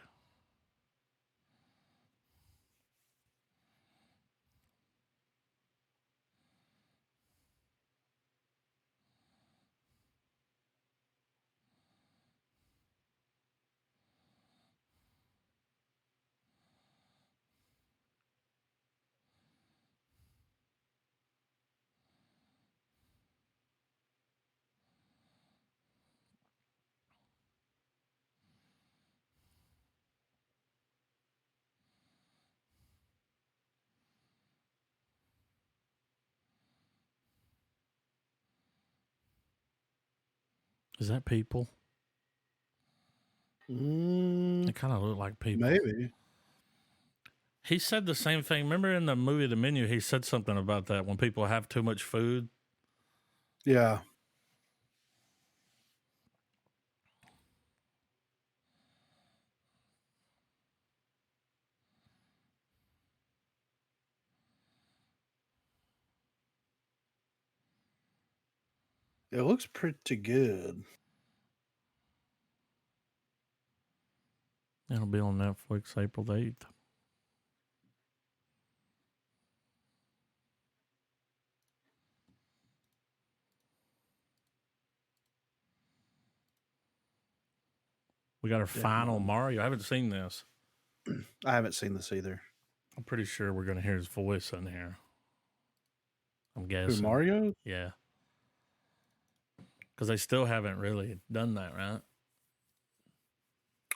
Is that people? They kind of look like people. Maybe. He said the same thing. Remember in the movie The Menu, he said something about that when people have too much food. Yeah. It looks pretty good. It'll be on Netflix April the 8th. We got our final Definitely. Mario. I haven't seen this. I haven't seen this either. I'm pretty sure we're gonna hear his voice in here. I'm Who, guessing. Mario? Yeah. Because they still haven't really done that, right?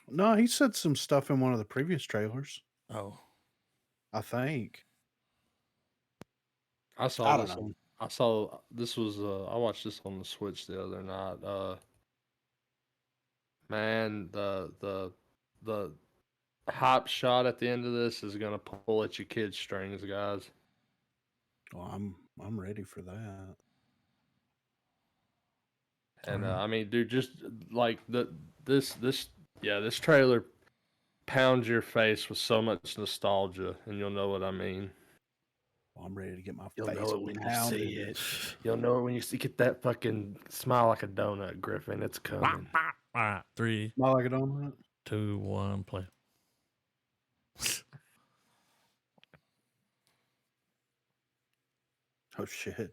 No, he said some stuff in one of the previous trailers. Oh. I think. I I saw don't this know. on. I saw this was. I watched this on the Switch the other night. Man, the hype shot at the end of this is gonna pull at your kids' strings, guys. Well, I'm ready for that. And Alright. I mean, dude, just like this trailer pounds your face with so much nostalgia, and you'll know what I mean. Well, I'm ready to get my You'll face know it when pounded. you see it. You'll know it when you see get that fucking smile like a donut, Griffin. It's coming. All right. 3, Not like it on that. 2, 1, play. Oh shit.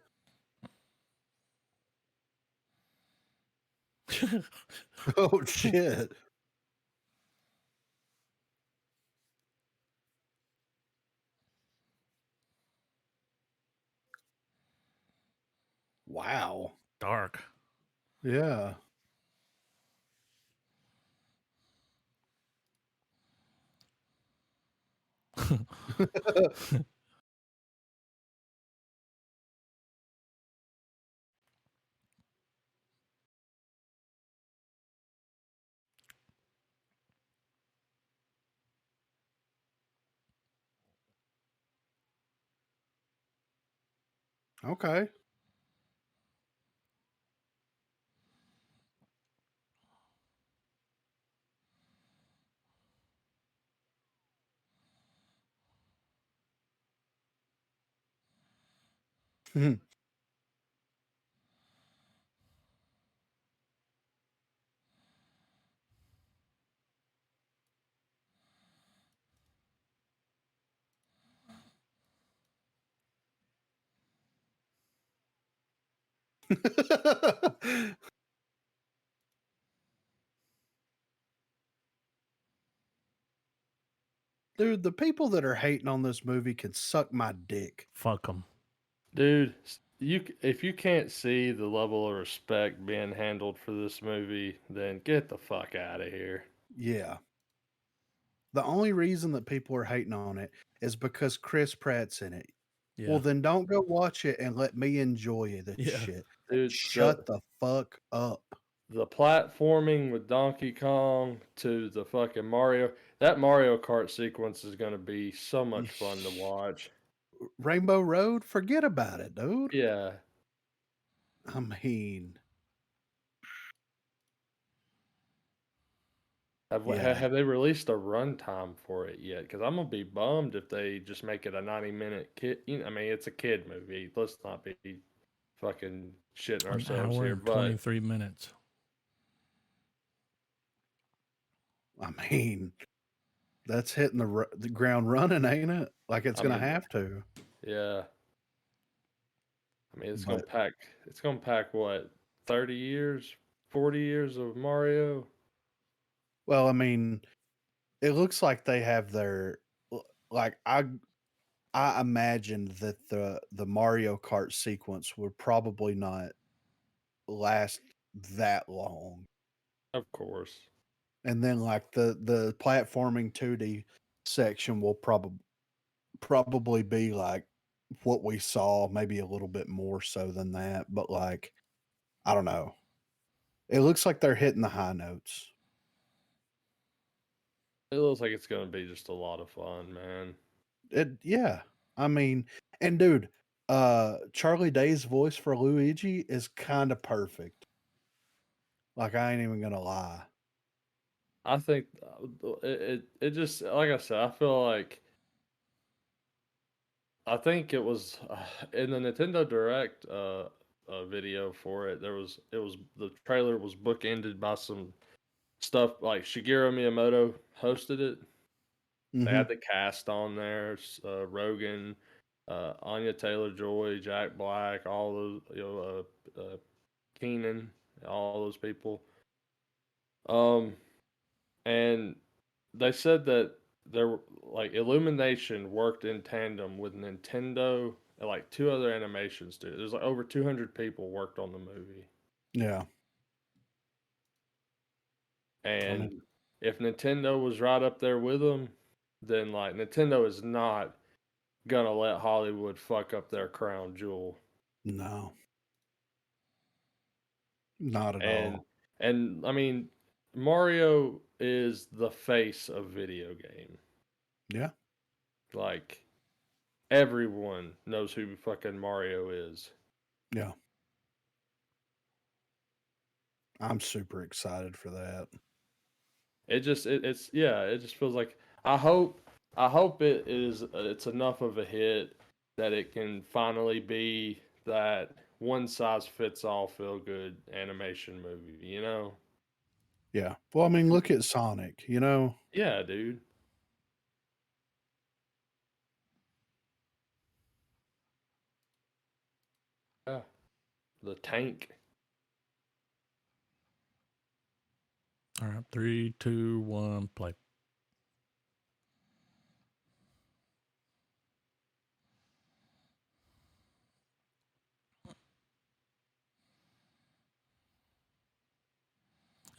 Oh shit. Wow. Dark. Yeah. Okay. Dude, the people that are hating on this movie can suck my dick. Fuck them. Dude, if you can't see the level of respect being handled for this movie, then get the fuck out of here. Yeah. The only reason that people are hating on it is because Chris Pratt's in it. Yeah. Well, then don't go watch it and let me enjoy this Yeah. shit. Dude, Shut the fuck up. the platforming with Donkey Kong to the fucking Mario, that Mario Kart sequence is going to be so much fun to watch. Rainbow Road, forget about it, dude. Yeah. I mean, yeah. Have they released a runtime for it yet? Because I'm gonna be bummed if they just make it a 90-minute kid. You know, I mean, it's a kid movie. Let's not be fucking shitting An ourselves hour here. and But 23 minutes. I mean, that's hitting the ground running, ain't it? Like it's I gonna mean, have to. yeah. I mean, But it's gonna pack what 30 years, 40 years of Mario. well, I mean, it looks like they have their like I imagined that the Mario Kart sequence would probably not last that long. Of course. And then like the platforming 2D section will probably be like what we saw, maybe a little bit more so than that, but like I don't know. It looks like they're hitting the high notes. It looks like it's gonna be just a lot of fun, man. Yeah. I mean, and dude, Charlie Day's voice for Luigi is kind of perfect. Like I ain't even gonna lie. I think it just like I said, I think it was in the Nintendo Direct video for it. The trailer was bookended by some stuff like Shigeru Miyamoto hosted it. They Mhm. had the cast on there, Rogan, Anya Taylor Joy, Jack Black, all those Keenan, all those people. And they said that like Illumination worked in tandem with Nintendo and like 2 other animation studios. There's like over 200 people worked on the movie. Yeah. And if Nintendo was right up there with them, then like Nintendo is not gonna let Hollywood fuck up their crown jewel. No. Not at And all. and I mean, Mario is the face of video game. Yeah. Like everyone knows who fucking Mario is. Yeah. I'm super excited for that. It just feels like I hope it's enough of a hit that it can finally be that one size fits all feel good animation movie, you know? Yeah. Well, I mean, look at Sonic, you know? Yeah, dude. Yeah. The tank. All right, 3, 2, 1, play.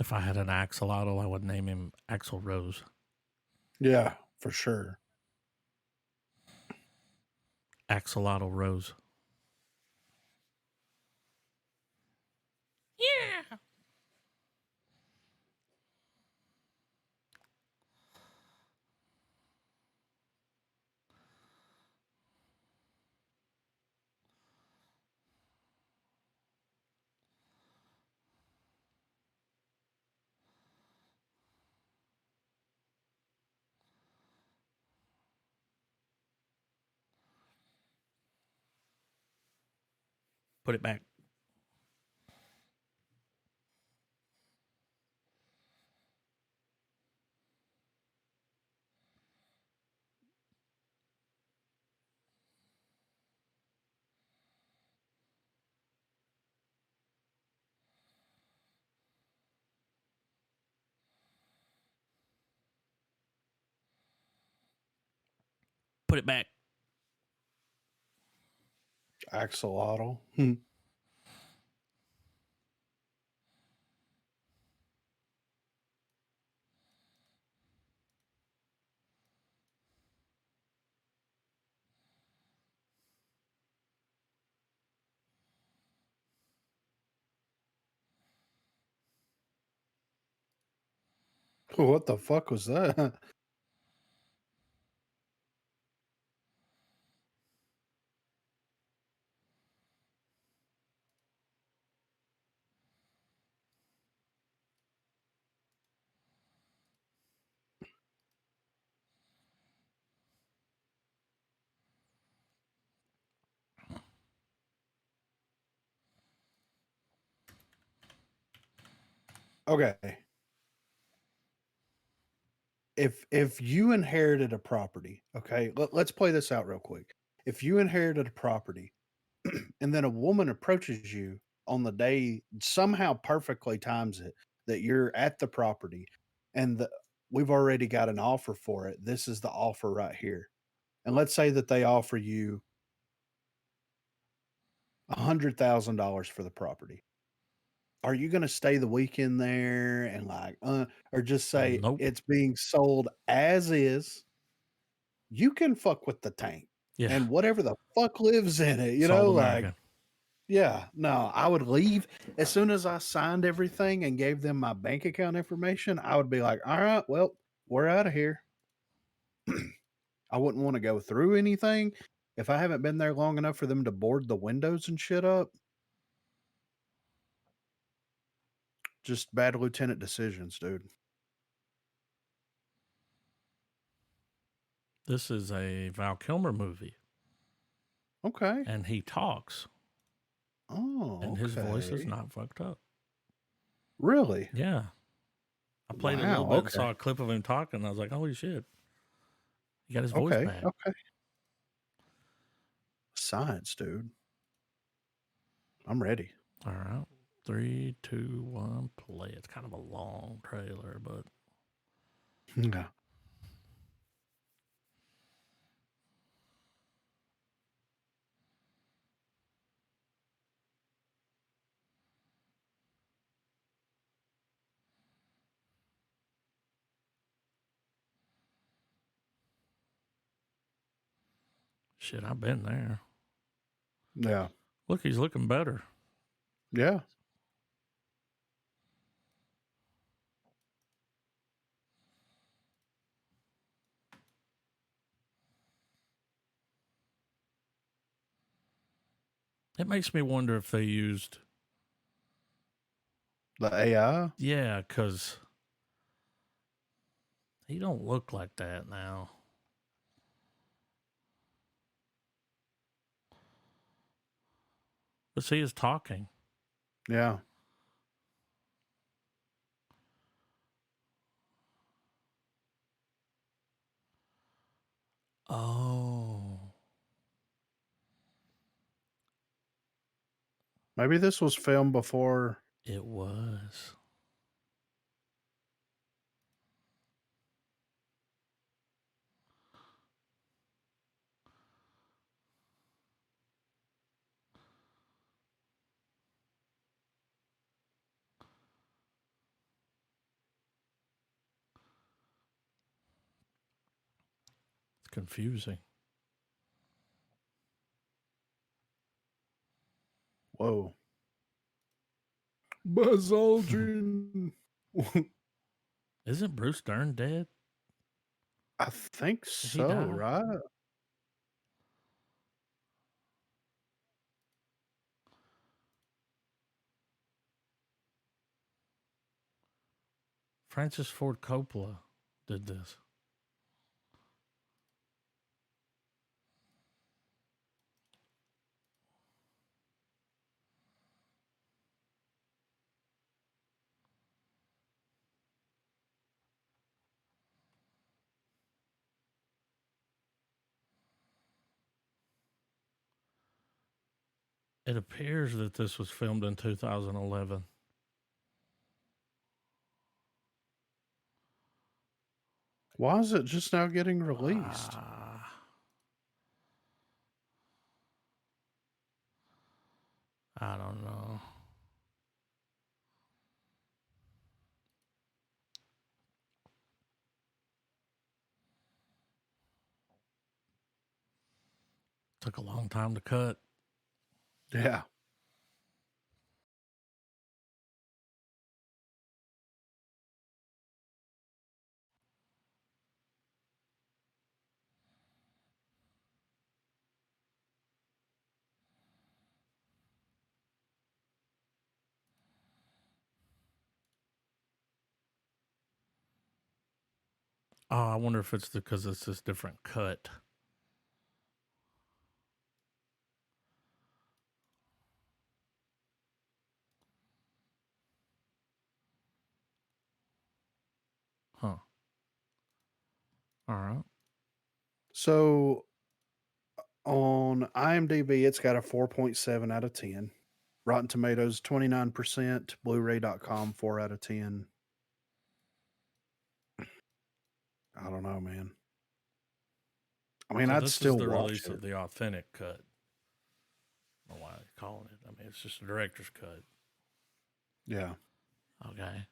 If I had an axolotl, I would name him Axel Rose. Yeah, for sure. Axolotl Rose. Yeah. Put it back. Put it back. Axolotl. What the fuck was that? Okay. If you inherited a property, okay, let's play this out real quick. If you inherited a property and then a woman approaches you on the day, somehow perfectly times it that you're at the property and we've already got an offer for it. This is the offer right here. And let's say that they offer you $100,000 for the property. Are you going to stay the weekend there and or just say Nope. it's being sold as is? You can fuck with the tank Yeah. and whatever the fuck lives in it, you It's know, all like, American. yeah, no, I would leave as soon as I signed everything and gave them my bank account information. I would be like, all right, well, we're out of here. I wouldn't want to go through anything if I haven't been there long enough for them to board the windows and shit up. Just bad lieutenant decisions, dude. This is a Val Kilmer movie, Okay. and he talks, Oh, and his voice is okay. not fucked up. Really? Yeah. I played a little Wow. bit and Okay. saw a clip of him talking. And I was like, holy shit. He got his voice Okay. back. Okay. Science, dude. I'm ready. All right. 3, 2, 1, play. It's kind of a long trailer, but Yeah. Shit, I've been there. Yeah. Look, he's looking better. Yeah. It makes me wonder if they used. The AI. Yeah, because he don't look like that now. But see, he's talking. Yeah. Oh, Maybe this was filmed before. it was. It's confusing. Whoa. Buzz Aldrin. Isn't Bruce Dern dead? I think Did he so, die? right? Francis Ford Coppola did this. It appears that this was filmed in 2011. Why is it just now getting released? I don't know. Took a long time to cut. Yeah. Oh, I wonder if it's because it's this different cut. Huh. All right. So on IMDb, it's got a 4.7 out of 10. Rotten Tomatoes, 29%. Blu-ray.com, 4 out of 10. I don't know, man. I mean, So I'd this still is the watch release it. of the authentic cut. I don't know why they're calling it. I mean, it's just a director's cut. Yeah. Okay.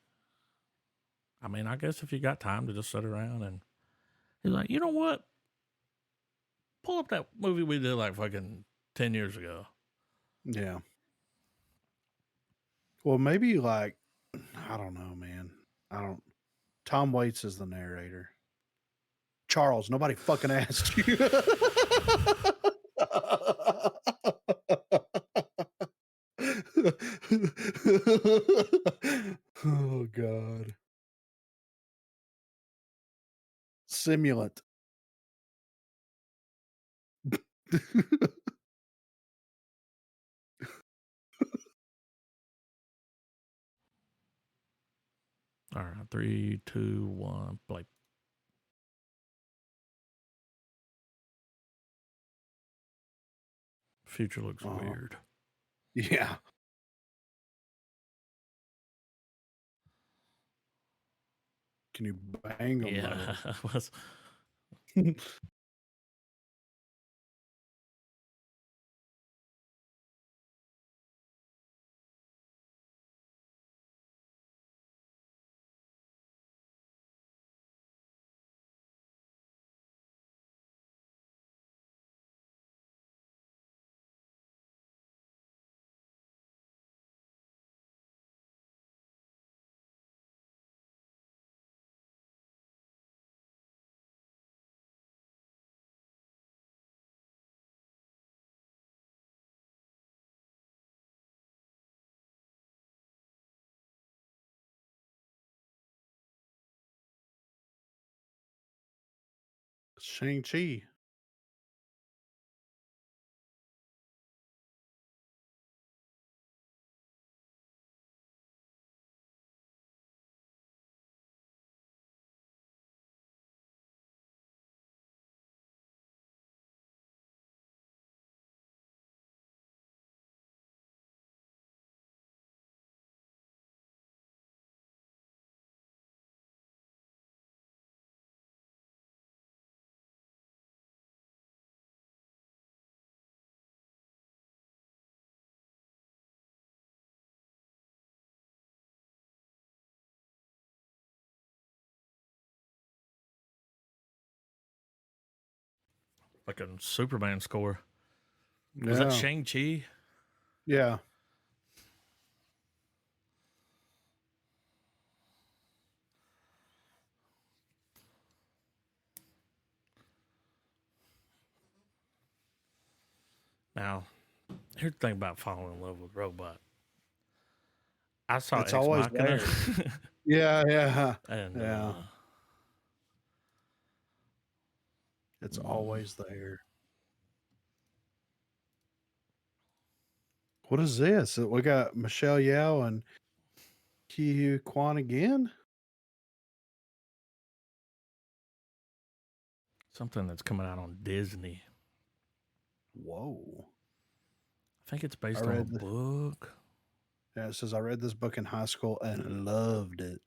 I mean, I guess if you got time to just sit around and he's like, you know what? Pull up that movie we did like fucking 10 years ago. Yeah. Well, maybe like, I don't know, man. Tom Waits is the narrator. Charles, nobody fucking asked you. Oh, God. Simulant. All right. 3, 2, 1, play. Future looks weird. Yeah. Can you bang them? Yeah. Shang-Chi. Fucking Superman score. Was that Shang-Chi? Yeah. Now, here's the thing about falling in love with robot. I saw It's Ex always Machina, Yeah. and Yeah. It's mm, always there. What is this? We got Michelle Yeoh and Ki Kwan again? something that's coming out on Disney. Whoa. I think it's I based on a read the, book. yeah, it says I read this book in high school and loved it.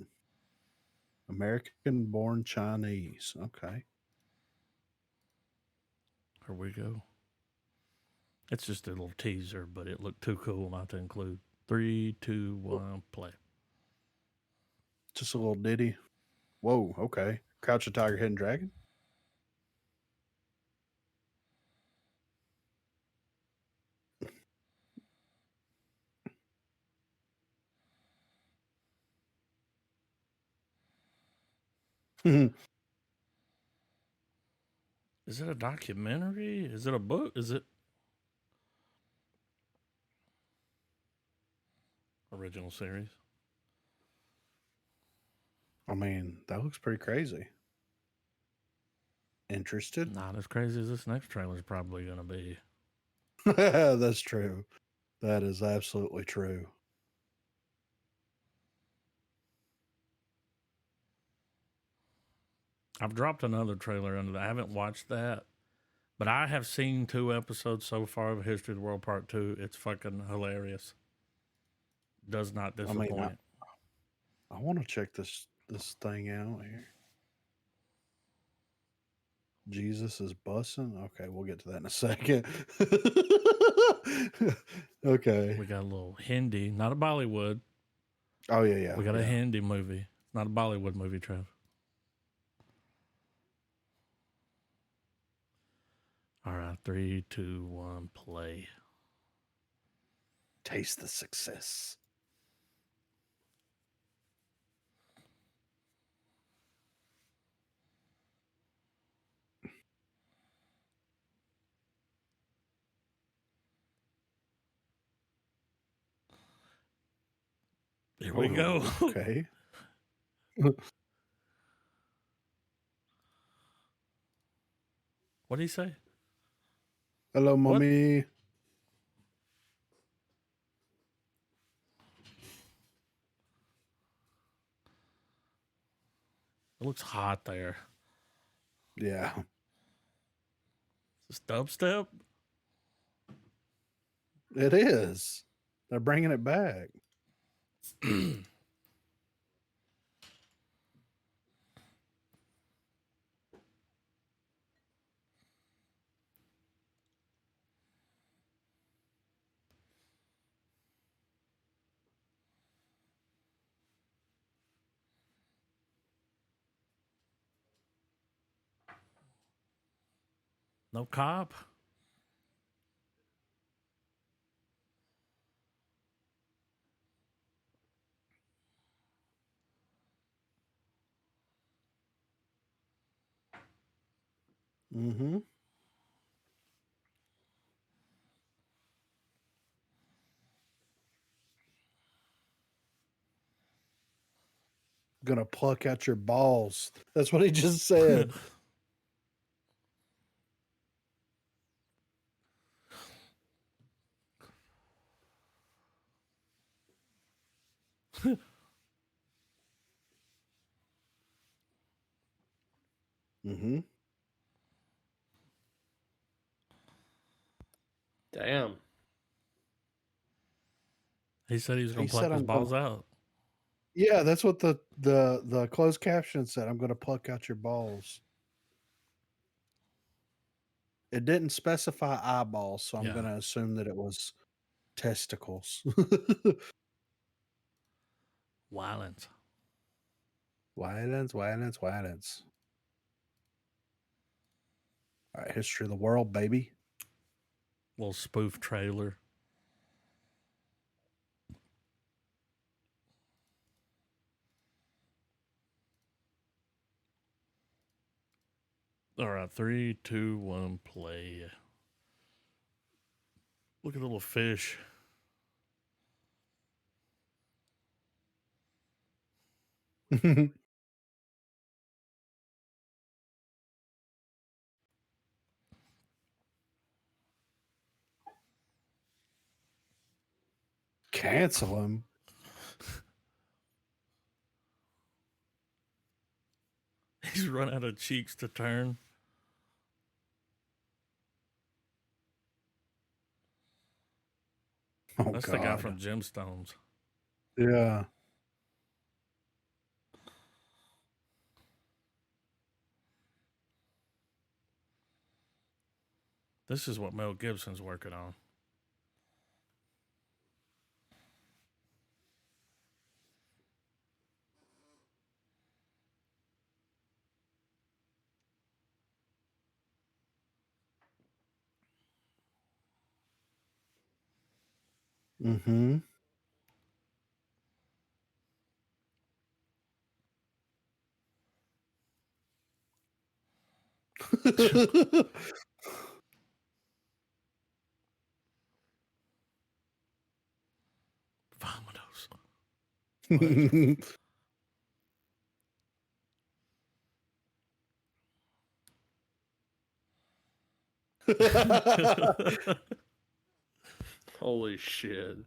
American born Chinese. Okay. Here we go. It's just a little teaser, but it looked too cool not to include. 3, 2, 1, play. Just a little ditty. Whoa, okay. Crouching Tiger, Hidden Dragon. Is it a documentary? Is it a book? Is it original series? I mean, that looks pretty crazy. Interested? Not as crazy as this next trailer is probably going to be. That's true. That is absolutely true. I've dropped another trailer under that. I haven't watched that, but I have seen 2 episodes so far of History of the World Part 2. It's fucking hilarious. Does not I mean, disappoint. I want to check this thing out here. Jesus is bussing. Okay, we'll get to that in a second. Okay. We got a little Hindi, not a Bollywood. Oh yeah. We got a yeah. Hindi movie, not a Bollywood movie, Trev. All right, 3, 2, 1, play. Taste the success. Here we go. Okay. What did he say? Hello, What? mommy. It looks hot there. Yeah. Is this dubstep? It is. They're bringing it back. No cop? Mm-hmm. Gonna pluck out your balls. That's what he just said. Mm-hmm. Damn. He said he was He going to said, pluck his "I'm gonna." balls out. Yeah, that's what the closed caption said. I'm going to pluck out your balls. It didn't specify eyeballs, so I'm Yeah. going to assume that it was testicles. Violence. Violence, violence, violence. All right, history of the world, baby. Little spoof trailer. All right, 3, 2, 1, play. Look at the little fish. Cancel him. He's run out of cheeks to turn. Oh, That's God. the guy from Gemstones. Yeah. This is what Mel Gibson's working on. Mm-hmm. Vomitos. Holy shit.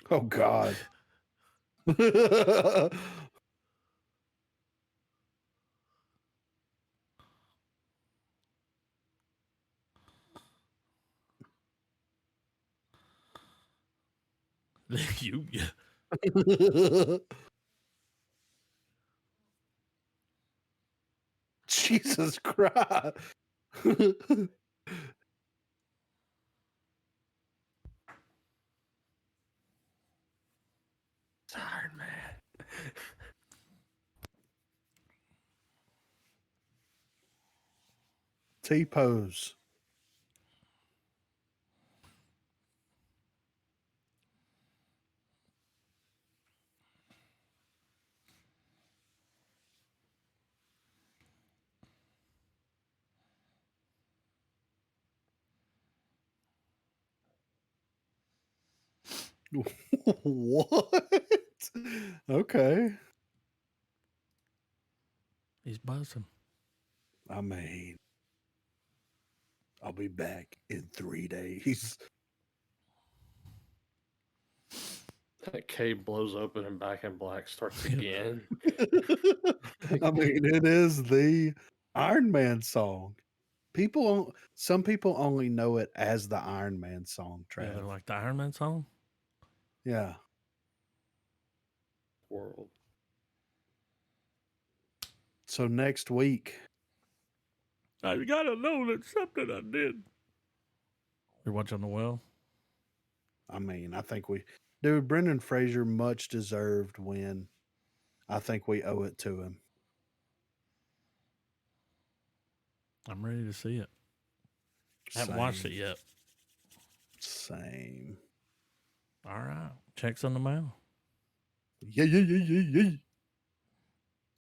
Oh, God. you, Jesus Christ. Iron Man. T-pose. What? Okay. he's buzzing. I mean, I'll be back in 3 days. That cave blows open and Back in Black starts again. I mean, it is the Iron Man song. Some people only know it as the Iron Man song, Yeah, Trav. they're like the Iron Man song. Yeah. World. So next week, I gotta know that something I did. You're watching The Well? I mean, I think dude, Brendan Fraser much deserved win. I think we owe it to him. I'm ready to see it. I haven't watched it yet. Same. All right. Checks on the mail. Yeah.